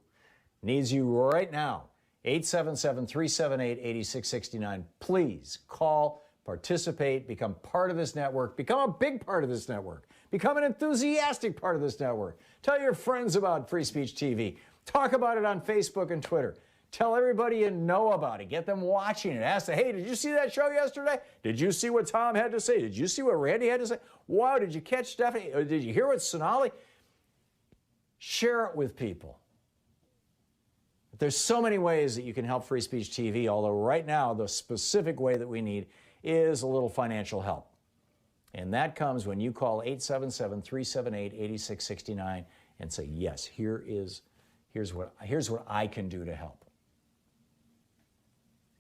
right now. 877-378-8669. Please call, participate, become part of this network, become a big part of this network, become an enthusiastic part of this network. Tell your friends about Free Speech TV. Talk about it on Facebook and Twitter. Tell everybody you know about it. Get them watching it. Ask them, hey, did you see that show yesterday? Did you see what Tom had to say? Did you see what Randy had to say? Wow, did you catch Stephanie? Or did you hear what Sonali? Share it with people. There's so many ways that you can help Free Speech TV, although right now the specific way that we need is a little financial help. And that comes when you call 877-378-8669 and say, yes, here's what I can do to help.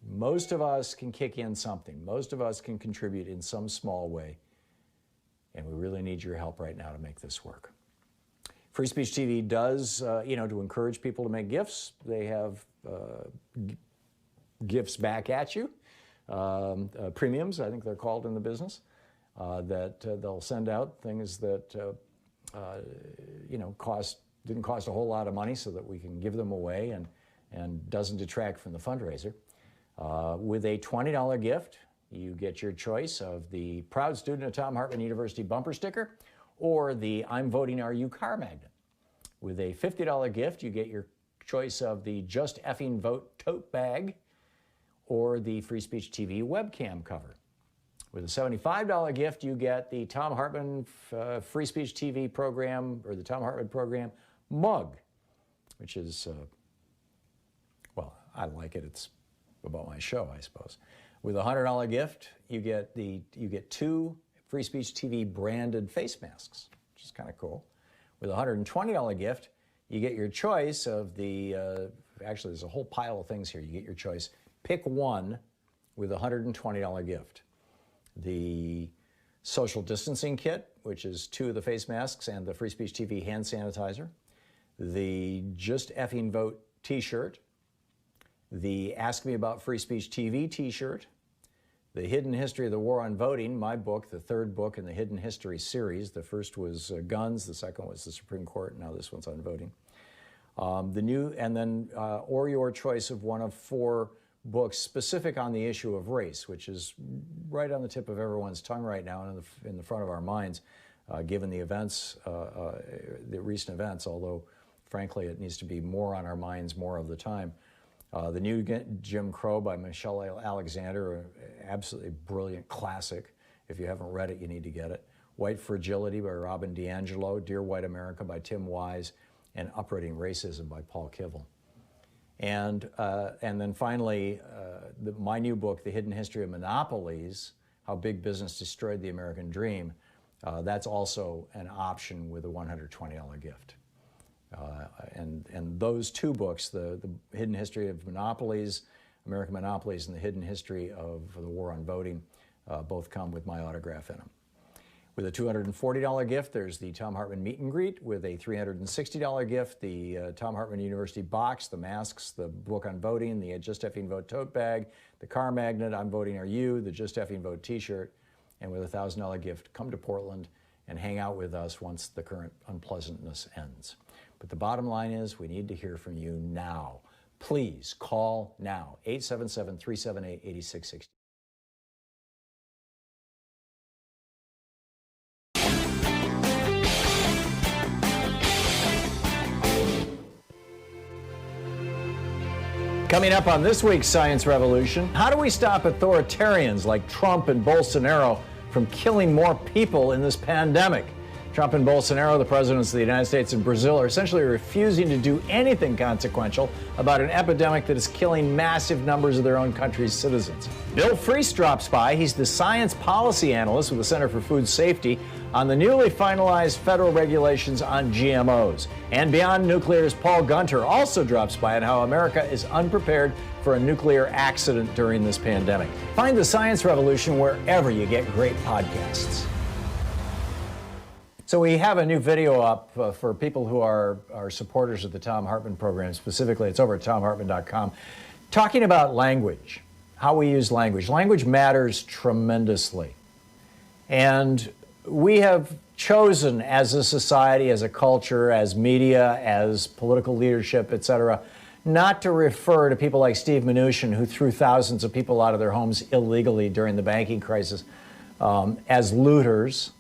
Most of us can kick in something. Most of us can contribute in some small way. And we really need your help right now to make this work. Free Speech TV does, to encourage people to make gifts. They have gifts back at you, premiums, I think they're called in the business, that they'll send out, things that, didn't cost a whole lot of money so that we can give them away and doesn't detract from the fundraiser. With a $20 gift, you get your choice of the Proud Student of Thom Hartmann University bumper sticker or the I'm Voting Are You car magnet. With a $50 gift, you get your choice of the Just Effing Vote tote bag or the Free Speech TV webcam cover. With a $75 gift, you get the Thom Hartmann Free Speech TV program or the Thom Hartmann Program mug, which is, I like it. It's about my show, I suppose. With a $100 gift, you get 2 Free Speech TV branded face masks, which is kind of cool. With a $120 gift, you get your choice of the, actually there's a whole pile of things here. You get your choice. Pick one with a $120 gift. The social distancing kit, which is 2 of the face masks and the Free Speech TV hand sanitizer. The Just Effing Vote t-shirt. The Ask Me About Free Speech TV t-shirt. The Hidden History of the War on Voting, my book, the 3rd book in the Hidden History series. The first was guns, the second was the Supreme Court, now this one's on voting. Or your choice of one of 4 books specific on the issue of race, which is right on the tip of everyone's tongue right now and in the front of our minds, given the events, the recent events, although frankly it needs to be more on our minds more of the time. The new Jim Crow by Michelle Alexander, an absolutely brilliant classic. If you haven't read it, you need to get it. White Fragility by Robin DiAngelo, Dear White America by Tim Wise, and Uprooting Racism by Paul Kivel. And then finally, my new book, The Hidden History of Monopolies, How Big Business Destroyed the American Dream. That's also an option with a $120 gift. And those 2 books, the Hidden History of Monopolies, American Monopolies, and the Hidden History of the War on Voting, both come with my autograph in them. With a $240 gift, there's the Thom Hartmann Meet and Greet. With a $360 gift, the Thom Hartmann University box, the masks, the book on voting, the Just Effing Vote tote bag, the car magnet, I'm Voting Are You, the Just Effing Vote t-shirt. And with a $1,000 gift, come to Portland and hang out with us once the current unpleasantness ends. But the bottom line is we need to hear from you now. Please call now, 877-378-8660. Coming up on this week's Science Revolution, how do we stop authoritarians like Trump and Bolsonaro from killing more people in this pandemic? Trump and Bolsonaro, the presidents of the United States and Brazil, are essentially refusing to do anything consequential about an epidemic that is killing massive numbers of their own country's citizens. Bill Friess drops by. He's the science policy analyst with the Center for Food Safety on the newly finalized federal regulations on GMOs. And Beyond Nuclear's Paul Gunter also drops by on how America is unprepared for a nuclear accident during this pandemic. Find the Science Revolution wherever you get great podcasts. So we have a new video up for people who are supporters of the Thom Hartmann Program. Specifically, it's over at thomhartmann.com, talking about language, how we use language. Language matters tremendously. And we have chosen as a society, as a culture, as media, as political leadership, etc., not to refer to people like Steve Mnuchin, who threw thousands of people out of their homes illegally during the banking crisis, as looters,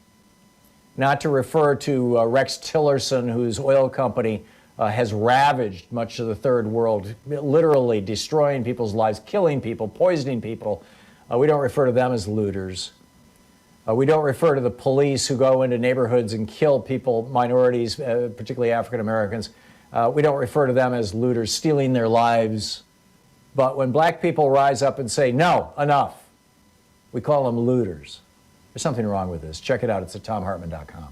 not to refer to Rex Tillerson, whose oil company has ravaged much of the third world, literally destroying people's lives, killing people, poisoning people. We don't refer to them as looters. We don't refer to the police who go into neighborhoods and kill people, minorities, particularly African Americans. We don't refer to them as looters, stealing their lives. But when black people rise up and say, no, enough, we call them looters. There's something wrong with this. Check it out. It's at thomhartmann.com.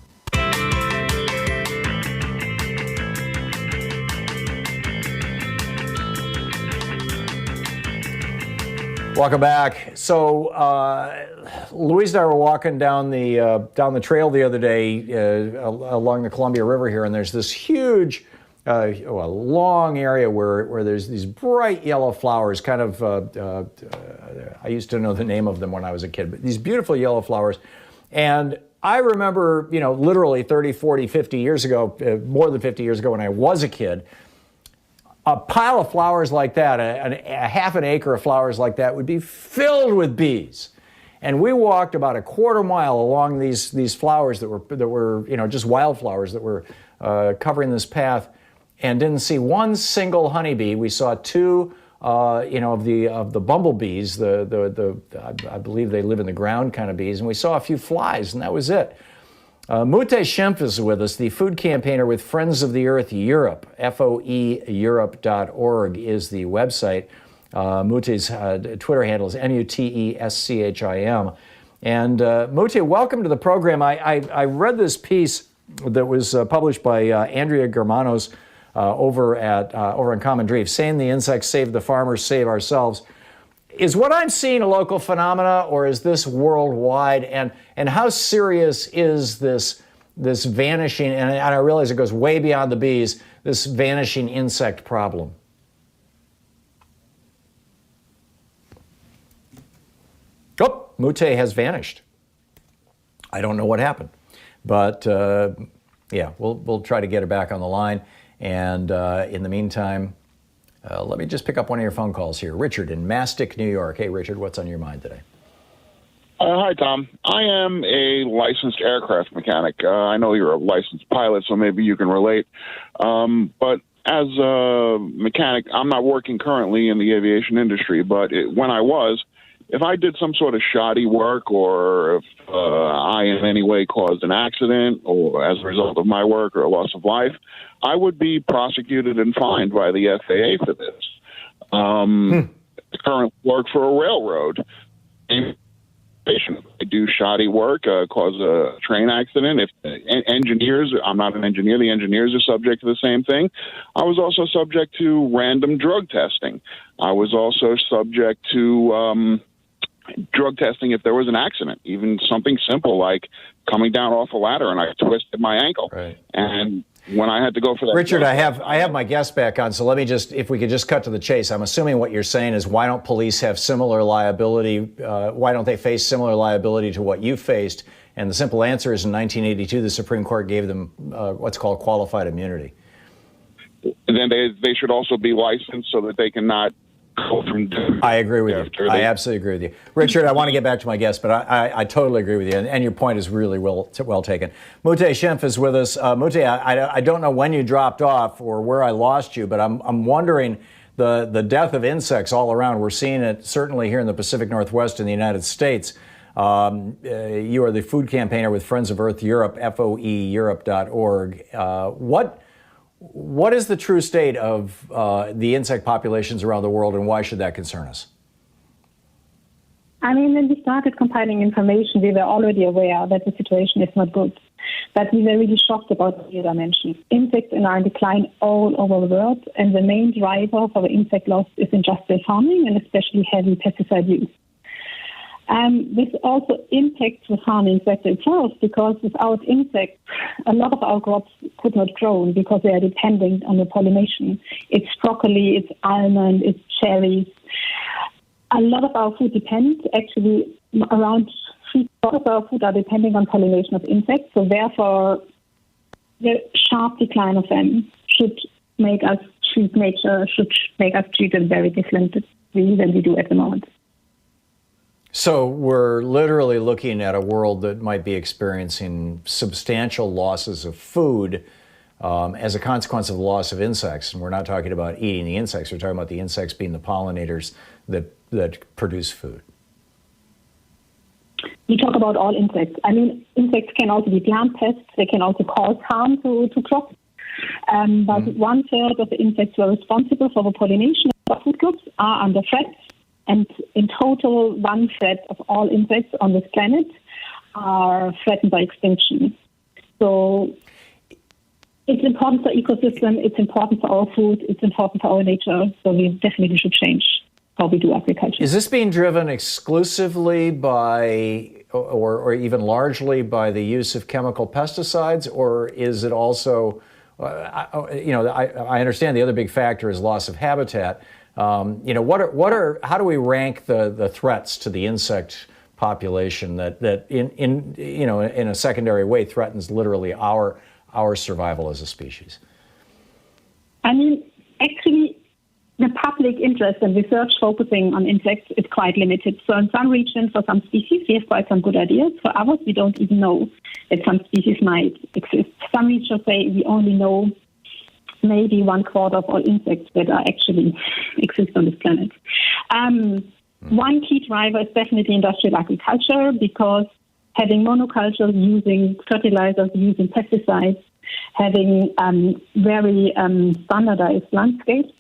Welcome back. So Louise and I were walking down the trail the other day along the Columbia River here, and there's this huge, long area where there's these bright yellow flowers, kind of, I used to know the name of them when I was a kid, but these beautiful yellow flowers. And I remember, literally 30, 40, 50 years ago, more than 50 years ago when I was a kid, a pile of flowers like that, a half an acre of flowers like that would be filled with bees. And we walked about a quarter mile along these flowers that were just wildflowers that were covering this path, and didn't see one single honeybee. We saw two, of the bumblebees. I believe they live in the ground kind of bees, and we saw a few flies, and that was it. Mute Schimpf is with us, the food campaigner with Friends of the Earth Europe. FOEEurope.org is the website. Mute's Twitter handle is MUTESCHIM. And Mute, welcome to the program. I read this piece that was published by Andrea Germanos over on Common Dream, saying the insects save the farmers, save ourselves. Is what I'm seeing a local phenomena, or is this worldwide? And how serious is this vanishing, and I realize it goes way beyond the bees, this vanishing insect problem? Oh, Mute has vanished. I don't know what happened. But we'll try to get her back on the line. And in the meantime, let me just pick up one of your phone calls here. Richard in Mastic, New York. Hey, Richard, what's on your mind today? Hi, Tom. I am a licensed aircraft mechanic. I know you're a licensed pilot, so maybe you can relate. But as a mechanic, I'm not working currently in the aviation industry, but when I was, if I did some sort of shoddy work, or if I in any way caused an accident or as a result of my work or a loss of life, I would be prosecuted and fined by the FAA for this. I currently work for a railroad. I do shoddy work, cause a train accident. If engineers, I'm not an engineer, the engineers are subject to the same thing. I was also subject to random drug testing. I was also subject to drug testing if there was an accident, even something simple like coming down off a ladder and I twisted my ankle. Right. And when I had to go for that, Richard, I have my guest back on, so let me if we could just cut to the chase. I'm assuming what you're saying is, why don't police have similar liability? Why don't they face similar liability to what you faced? And the simple answer is, in 1982, the Supreme Court gave them what's called qualified immunity. And then they should also be licensed so that they cannot go from. I agree with you. I absolutely agree with you. Richard, I want to get back to my guest, but I totally agree with you, and your point is really well taken. Mute Schimpf is with us. Mute, I don't know when you dropped off or where I lost you, but I'm wondering, the death of insects all around. We're seeing it certainly here in the Pacific Northwest in the United States. You are the food campaigner with Friends of Earth Europe, FOEEurope.org. What is the true state of the insect populations around the world, and why should that concern us? I mean, when we started compiling information, we were already aware that the situation is not good. But we were really shocked about the dimensions. Insects are in decline all over the world, and the main driver for the insect loss is industrial farming and especially heavy pesticide use. This also impacts the farming sector itself, because without insects, a lot of our crops could not grow because they are dependent on the pollination. It's broccoli, it's almond, it's cherries. A lot of our food depends, actually, around 3/4 of our food are depending on pollination of insects. So therefore, the sharp decline of them should make us treat nature, should make us treat it very differently than we do at the moment. So we're literally looking at a world that might be experiencing substantial losses of food as a consequence of the loss of insects. And we're not talking about eating the insects. We're talking about the insects being the pollinators that produce food. We talk about all insects. I mean, insects can also be plant pests. They can also cause harm to crops. But 1/3 of the insects who are responsible for the pollination of food crops are under threat. And in total, 1/3 of all insects on this planet are threatened by extinction. So it's important for ecosystem, it's important for our food, it's important for our nature. So we definitely should change how we do agriculture. Is this being driven exclusively by, or even largely by the use of chemical pesticides, or is it also, I understand the other big factor is loss of habitat. How do we rank the threats to the insect population that in a secondary way threatens literally our survival as a species? I mean, actually, the public interest and research focusing on insects is quite limited. So in some regions, for some species, we have quite some good ideas. For others, we don't even know that some species might exist. Some researchers say we only know maybe 1/4 of all insects that are actually exist on this planet. One key driver is definitely industrial agriculture, because having monocultures, using fertilizers, using pesticides, having very standardized landscapes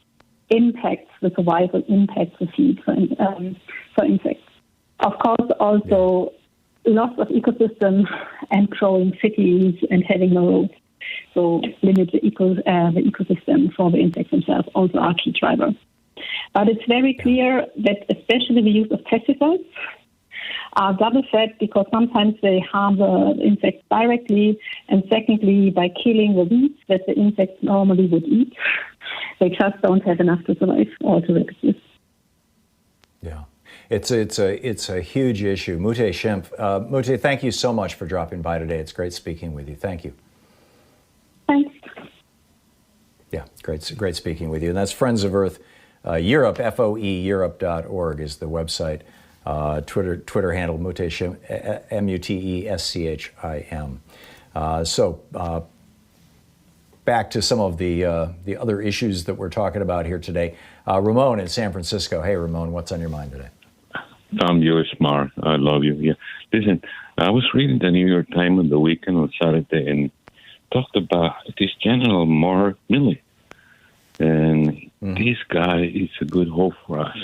impacts the survival, impacts the feed for insects. Of course, also loss of ecosystem and growing cities and having no roads. So limit the ecosystem for the insects themselves also are key driver. But it's very clear that especially the use of pesticides are double threat, because sometimes they harm the insects directly, and secondly, by killing the weeds that the insects normally would eat, they just don't have enough to survive or to exist. Yeah, it's a huge issue. Mute Schimpf. Mute, thank you so much for dropping by today. It's great speaking with you. Thank you. Thanks. Yeah, great speaking with you. And that's Friends of Earth Europe, FOEEurope.org is the website. Twitter handle Muteschim, MUTESCHIM. So back to some of the other issues that we're talking about here today. Ramon in San Francisco. Hey, Ramon, what's on your mind today? Tom, you're smart. I love you. Yeah. Listen, I was reading the New York Times on the weekend on Saturday and talked about this General Mark Milley. And this guy is a good hope for us.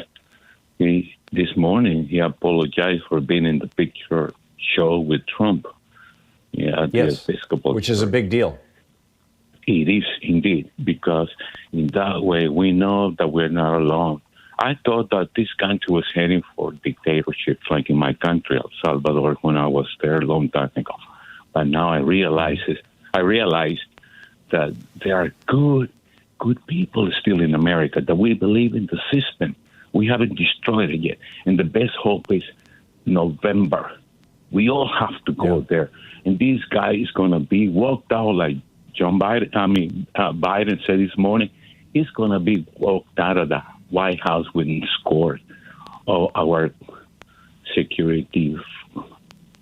This morning, he apologized for being in the picture show with Trump. Yeah, at the Episcopal which is a big deal. It is indeed, because in that way, we know that we're not alone. I thought that this country was heading for dictatorship, like in my country, El Salvador, when I was there a long time ago. But now I realized that there are good people still in America, that we believe in the system. We haven't destroyed it yet. And the best hope is November. We all have to go there. And this guy is going to be walked out like Biden said this morning. He's going to be walked out of the White House with an escort of our security.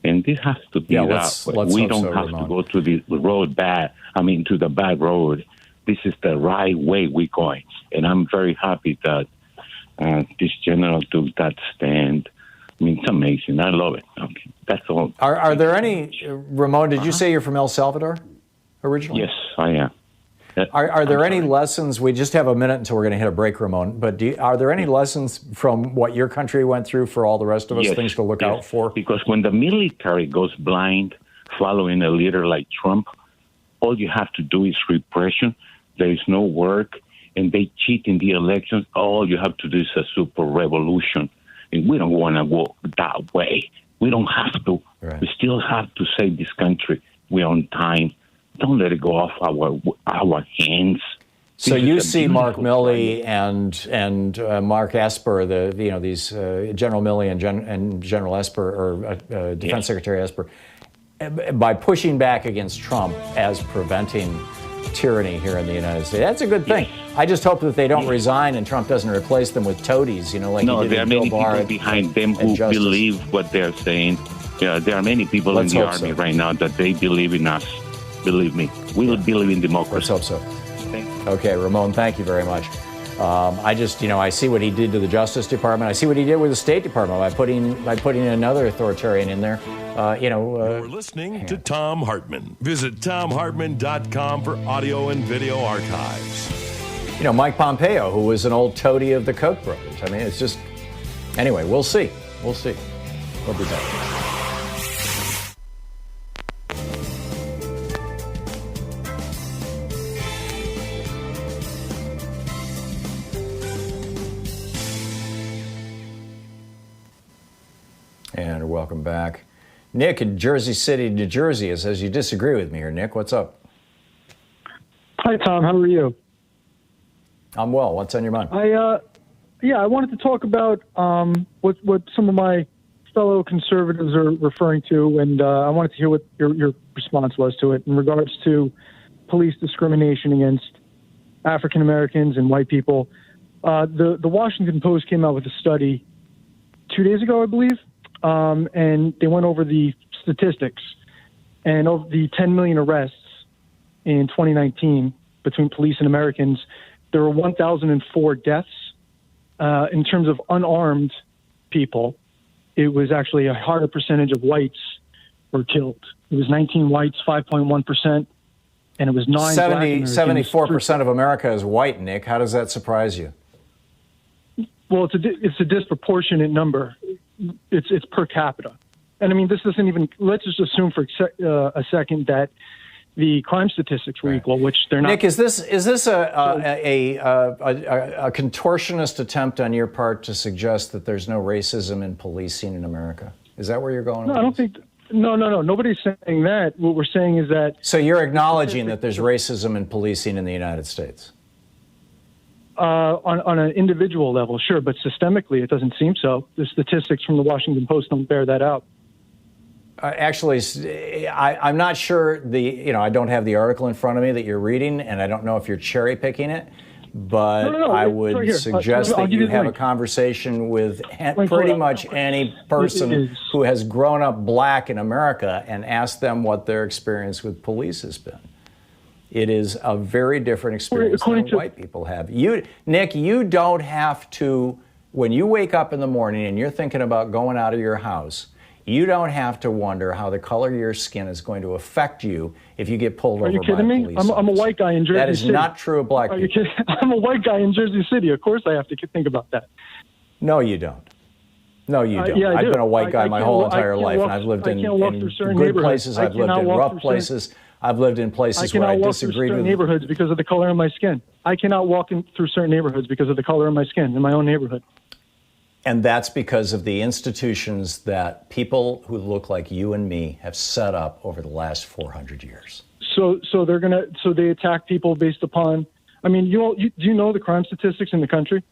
And this has to be let's we don't so, have Ramon. to go to the road to the bad road. this is the right way we're going. And I'm very happy that this general took that stand. I mean, it's amazing. I love it. Okay, that's all. Are there any, Ramon, did you say you're from El Salvador originally? Yes, I am. Are there any lessons? We just have a minute until we're going to hit a break, Ramon. But are there any lessons from what your country went through for all the rest of us, things to look out for? Because when the military goes blind following a leader like Trump, all you have to do is repression. There is no work, and they cheat in the elections. All you have to do is a super revolution. And we don't want to go that way. We don't have to. Right. We still have to save this country. We're on time. Don't let it go off our hands. So you see Mark Milley and Mark Esper, these General Milley and General Esper, or Defense Secretary Esper, by pushing back against Trump as preventing tyranny here in the United States. That's a good thing. Yes. I just hope that they don't resign and Trump doesn't replace them with toadies, like he did there are many people behind them who believe what they're saying. Yeah, there are many people in the Army right now that they believe in us. Believe me, we will believe in democracy. Let's hope so. Okay, Ramon, thank you very much. I see what he did to the Justice Department. I see what he did with the State Department by putting another authoritarian in there. You're listening to Thom Hartmann. Visit ThomHartmann.com for audio and video archives. Mike Pompeo, who was an old toady of the Koch brothers. I mean, it's just... Anyway, we'll see. We'll be back. And welcome back. Nick in Jersey City, New Jersey says you disagree with me here. Nick, what's up? Hi, Tom. How are you? I'm well. What's on your mind? I wanted to talk about what some of my fellow conservatives are referring to, and I wanted to hear what your response was to it in regards to police discrimination against African Americans and white people. The Washington Post came out with a study 2 days ago, I believe. And they went over the statistics, and of the 10 million arrests in 2019 between police and Americans, there were 1,004 deaths. In terms of unarmed people, it was actually a higher percentage of whites were killed. It was 19 whites, 5.1%, and it was 9 black Americans. 74% of America is white, Nick. How does that surprise you? Well, it's a disproportionate number. It's per capita. And I mean, this doesn't even, let's just assume for a second that the crime statistics were equal, which they're not. Nick, is this a contortionist attempt on your part to suggest that there's no racism in policing in America? Is that where you're going? No, I don't think, no. Nobody's saying that. What we're saying is that. So you're acknowledging that there's racism in policing in the United States? On an individual level, sure, but systemically, it doesn't seem so. The statistics from the Washington Post don't bear that out. Actually, I'm not sure. I don't have the article in front of me that you're reading, and I don't know if you're cherry picking it. But I would suggest that you have a conversation with pretty much any person who has grown up black in America and ask them what their experience with police has been. It is a very different experience than white people have. Nick, you don't have to, when you wake up in the morning and you're thinking about going out of your house, you don't have to wonder how the color of your skin is going to affect you if you get pulled over by a police officer. Are you kidding me? I'm a white guy in Jersey City. That is not true of black people. Are you kidding? I'm a white guy in Jersey City. Of course I have to think about that. No, you don't. No, you don't. I've been a white guy my whole entire life, and I've lived in good places. I've lived in rough places. I've lived in places where I disagreed with neighborhoods because of the color of my skin. I cannot walk through certain neighborhoods because of the color of my skin in my own neighborhood. And that's because of the institutions that people who look like you and me have set up over the last 400 years. So they attack people based upon. I mean, do you know the crime statistics in the country?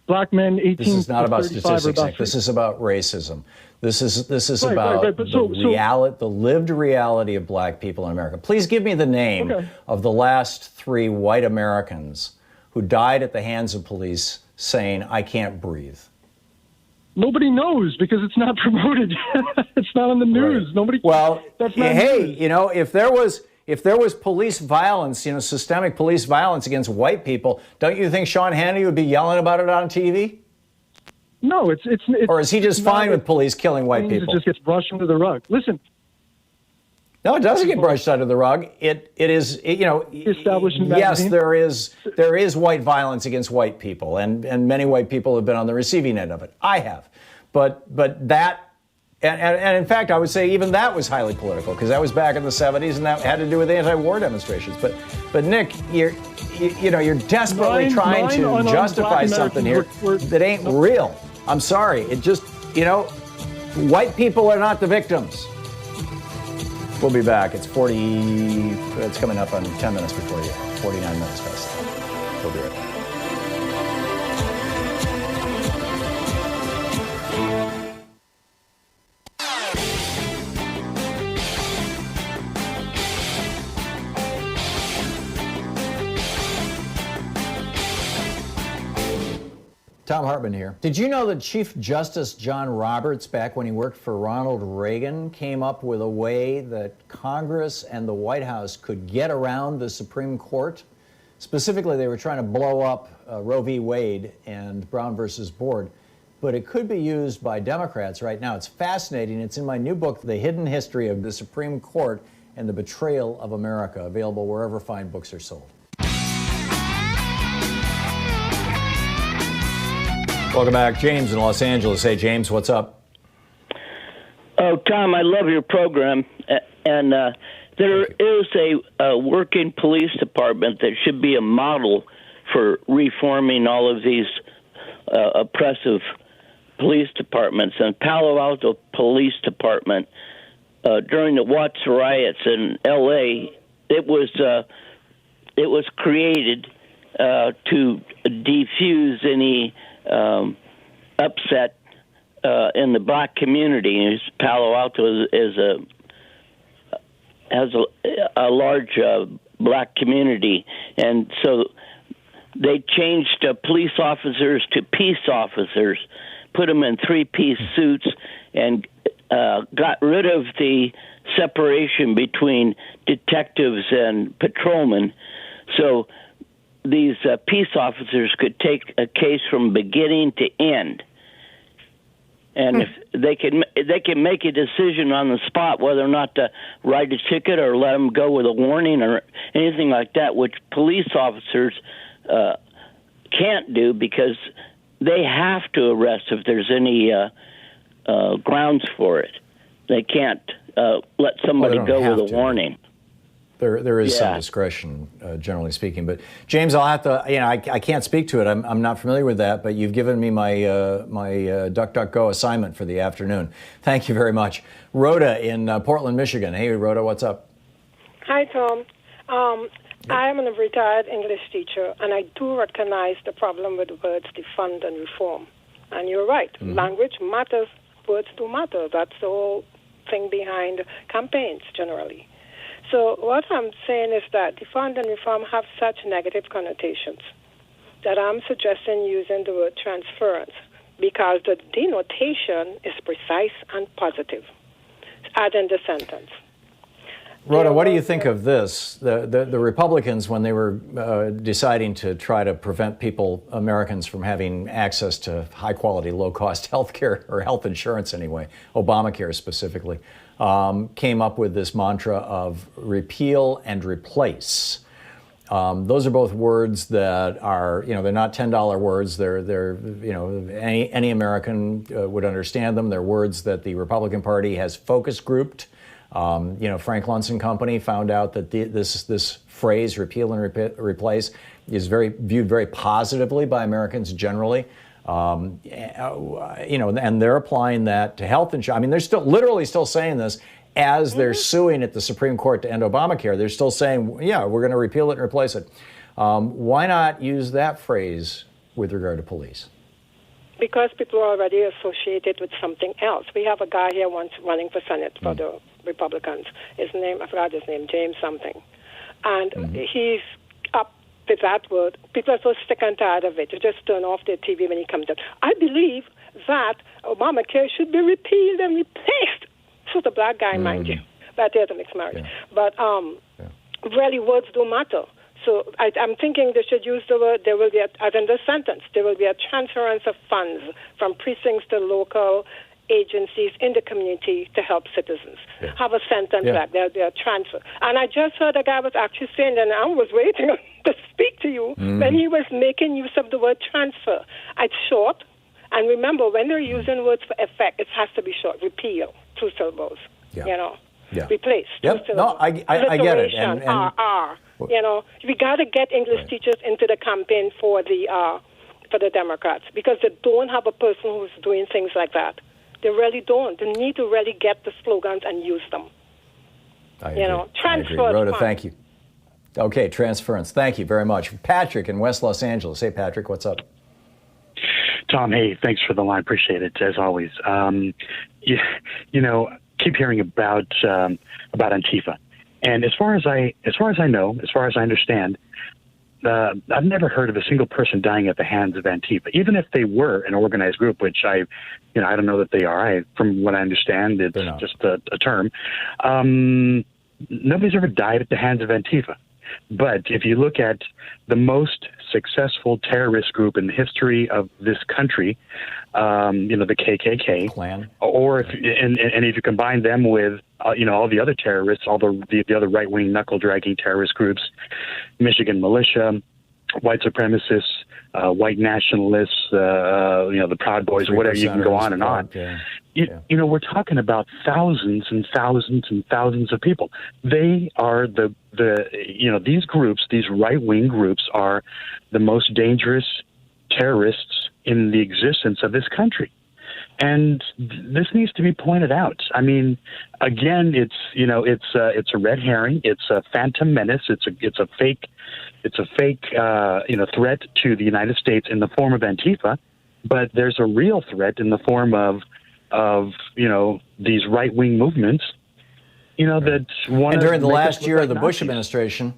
Black men, 18. This is not about statistics, Nick. This is about racism. This is about the lived reality of black people in America. Please give me the name of the last 3 white Americans who died at the hands of police saying, "I can't breathe." Nobody knows because it's not promoted. It's not on the news. Right. Nobody. Well, that's not hey, news. if there was if there was police violence, systemic police violence against white people, don't you think Sean Hannity would be yelling about it on TV? No, it's or is he just fine with police killing white people? It just gets brushed under the rug. Listen. No, it doesn't get brushed under the rug. It is, Establishment yes, magazine? there is white violence against white people, and many white people have been on the receiving end of it. I have. But that, and in fact, I would say even that was highly political, because that was back in the 70s, and that had to do with anti-war demonstrations. But Nick, you're desperately trying to justify something here that ain't real. I'm sorry. It just, white people are not the victims. We'll be back. It's coming up on 10 minutes before you. 49 minutes past. We'll be right back. Thom Hartmann here. Did you know that Chief Justice John Roberts, back when he worked for Ronald Reagan, came up with a way that Congress and the White House could get around the Supreme Court? Specifically, they were trying to blow up Roe v. Wade and Brown versus Board, but it could be used by Democrats right now. It's fascinating. It's in my new book, The Hidden History of the Supreme Court and the Betrayal of America, available wherever fine books are sold. Welcome back. James in Los Angeles. Hey, James, what's up? Oh, Tom, I love your program. And there is a working police department that should be a model for reforming all of these oppressive police departments. And Palo Alto Police Department, during the Watts riots in L.A., it was created to defuse any upset in the black community. Palo Alto has a large black community, and so they changed police officers to peace officers, put them in three-piece suits, and got rid of the separation between detectives and patrolmen. So these peace officers could take a case from beginning to end, and if they can make a decision on the spot whether or not to write a ticket or let them go with a warning or anything like that, which police officers can't do because they have to arrest if there's any grounds for it. They can't let somebody go with a warning. There is some discretion, generally speaking. But James, I'll have to, I can't speak to it. I'm not familiar with that, but you've given me my DuckDuckGo assignment for the afternoon. Thank you very much. Rhoda in Portland, Michigan. Hey, Rhoda, what's up? Hi, Tom. I am a retired English teacher, and I do recognize the problem with the words defund and reform. And you're right. Mm-hmm. Language matters. Words do matter. That's the whole thing behind campaigns, generally. So what I'm saying is that defund and reform have such negative connotations that I'm suggesting using the word transference, because the denotation is precise and positive, as in the sentence. Rhoda, what do you think of this? The Republicans, when they were deciding to try to prevent Americans from having access to high-quality, low-cost health care, or health insurance anyway, Obamacare specifically, came up with this mantra of repeal and replace. Those are both words that are, they're not $10 words. They're any American would understand them. They're words that the Republican Party has focus grouped. Frank Luntz and company found out that this phrase, repeal and replace, is viewed very positively by Americans generally. And they're applying that to health insurance. I mean, they're literally still saying this as they're suing at the Supreme Court to end Obamacare. They're still saying, yeah, we're going to repeal it and replace it. Why not use that phrase with regard to police? Because people are already associated with something else. We have a guy here once running for Senate for the Republicans. His name, I forgot his name, James something. And he's up with that word. People are so sick and tired of it. They just turn off their TV when he comes up. I believe that Obamacare should be repealed and replaced. So the black guy, mind you. But there's a mixed marriage. Yeah. But really words do matter. So I'm thinking they should use the word, there will be, as in this sentence, there will be a transference of funds from precincts to local agencies in the community to help citizens. Yeah. Have a sentence like there'll be a transfer. And I just heard a guy was actually saying, and I was waiting to speak to you, when he was making use of the word transfer. It's short, and remember, when they're using words for effect, it has to be short. Repeal, 2 syllables, you know. Yeah. Replace. Yep. No, I get it. And you know, we got to get English teachers into the campaign for the Democrats, because they don't have a person who's doing things like that. They really don't. They need to really get the slogans and use them. I agree. Transfer. Rhoda, thank you. Okay, transference. Thank you very much. Patrick in West Los Angeles. Hey, Patrick, what's up? Tom, hey, thanks for the line. Appreciate it, as always. You know, keep hearing about Antifa, and as far as I know, as far as I understand, I've never heard of a single person dying at the hands of Antifa, even if they were an organized group, which I don't know that they are. From what I understand, it's just a term. Nobody's ever died at the hands of Antifa. But if you look at the most successful terrorist group in the history of this country, the KKK, Klan, or if you combine them with all the other terrorists, all the other right-wing knuckle-dragging terrorist groups, Michigan militia, white supremacists, white nationalists, the Proud Boys, whatever, you can go on and on. We're talking about thousands and thousands and thousands of people. They are these groups, these right-wing groups, are the most dangerous terrorists in the existence of this country. And this needs to be pointed out. I mean, again, it's a red herring. It's a phantom menace. It's a fake threat to the United States in the form of Antifa. But there's a real threat in the form of these right wing movements. That want. And during the last year of the Bush administration.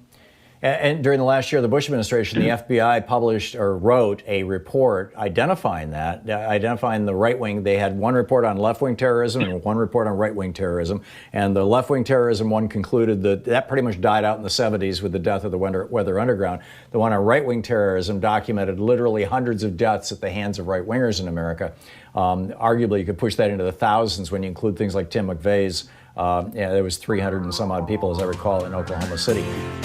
And during the last year of the Bush administration, the FBI published or wrote a report identifying the right wing. They had one report on left wing terrorism and one report on right wing terrorism. And the left wing terrorism one concluded that pretty much died out in the 70s with the death of the Weather Underground. The one on right wing terrorism documented literally hundreds of deaths at the hands of right wingers in America. Arguably, you could push that into the thousands when you include things like Tim McVeigh's. There was 300 and some odd people, as I recall, in Oklahoma City.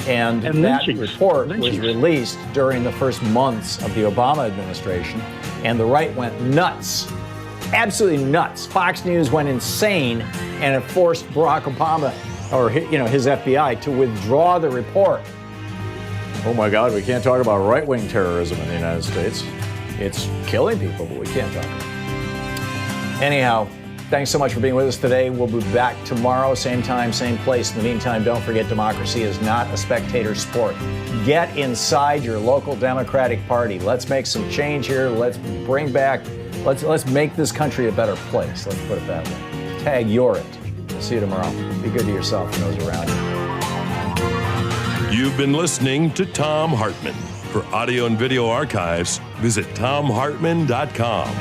And that report was released during the first months of the Obama administration, and the right went nuts, absolutely nuts. Fox News went insane, and it forced Barack Obama, or his FBI, to withdraw the report. Oh my God, we can't talk about right-wing terrorism in the United States. It's killing people, but we can't talk about it. Anyhow, thanks so much for being with us today. We'll be back tomorrow, same time, same place. In the meantime, don't forget, democracy is not a spectator sport. Get inside your local Democratic Party. Let's make some change here. Let's make this country a better place. Let's put it that way. Tag you're it. We'll see you tomorrow. Be good to yourself and those around you. You've been listening to Thom Hartmann. For audio and video archives, visit thomhartmann.com.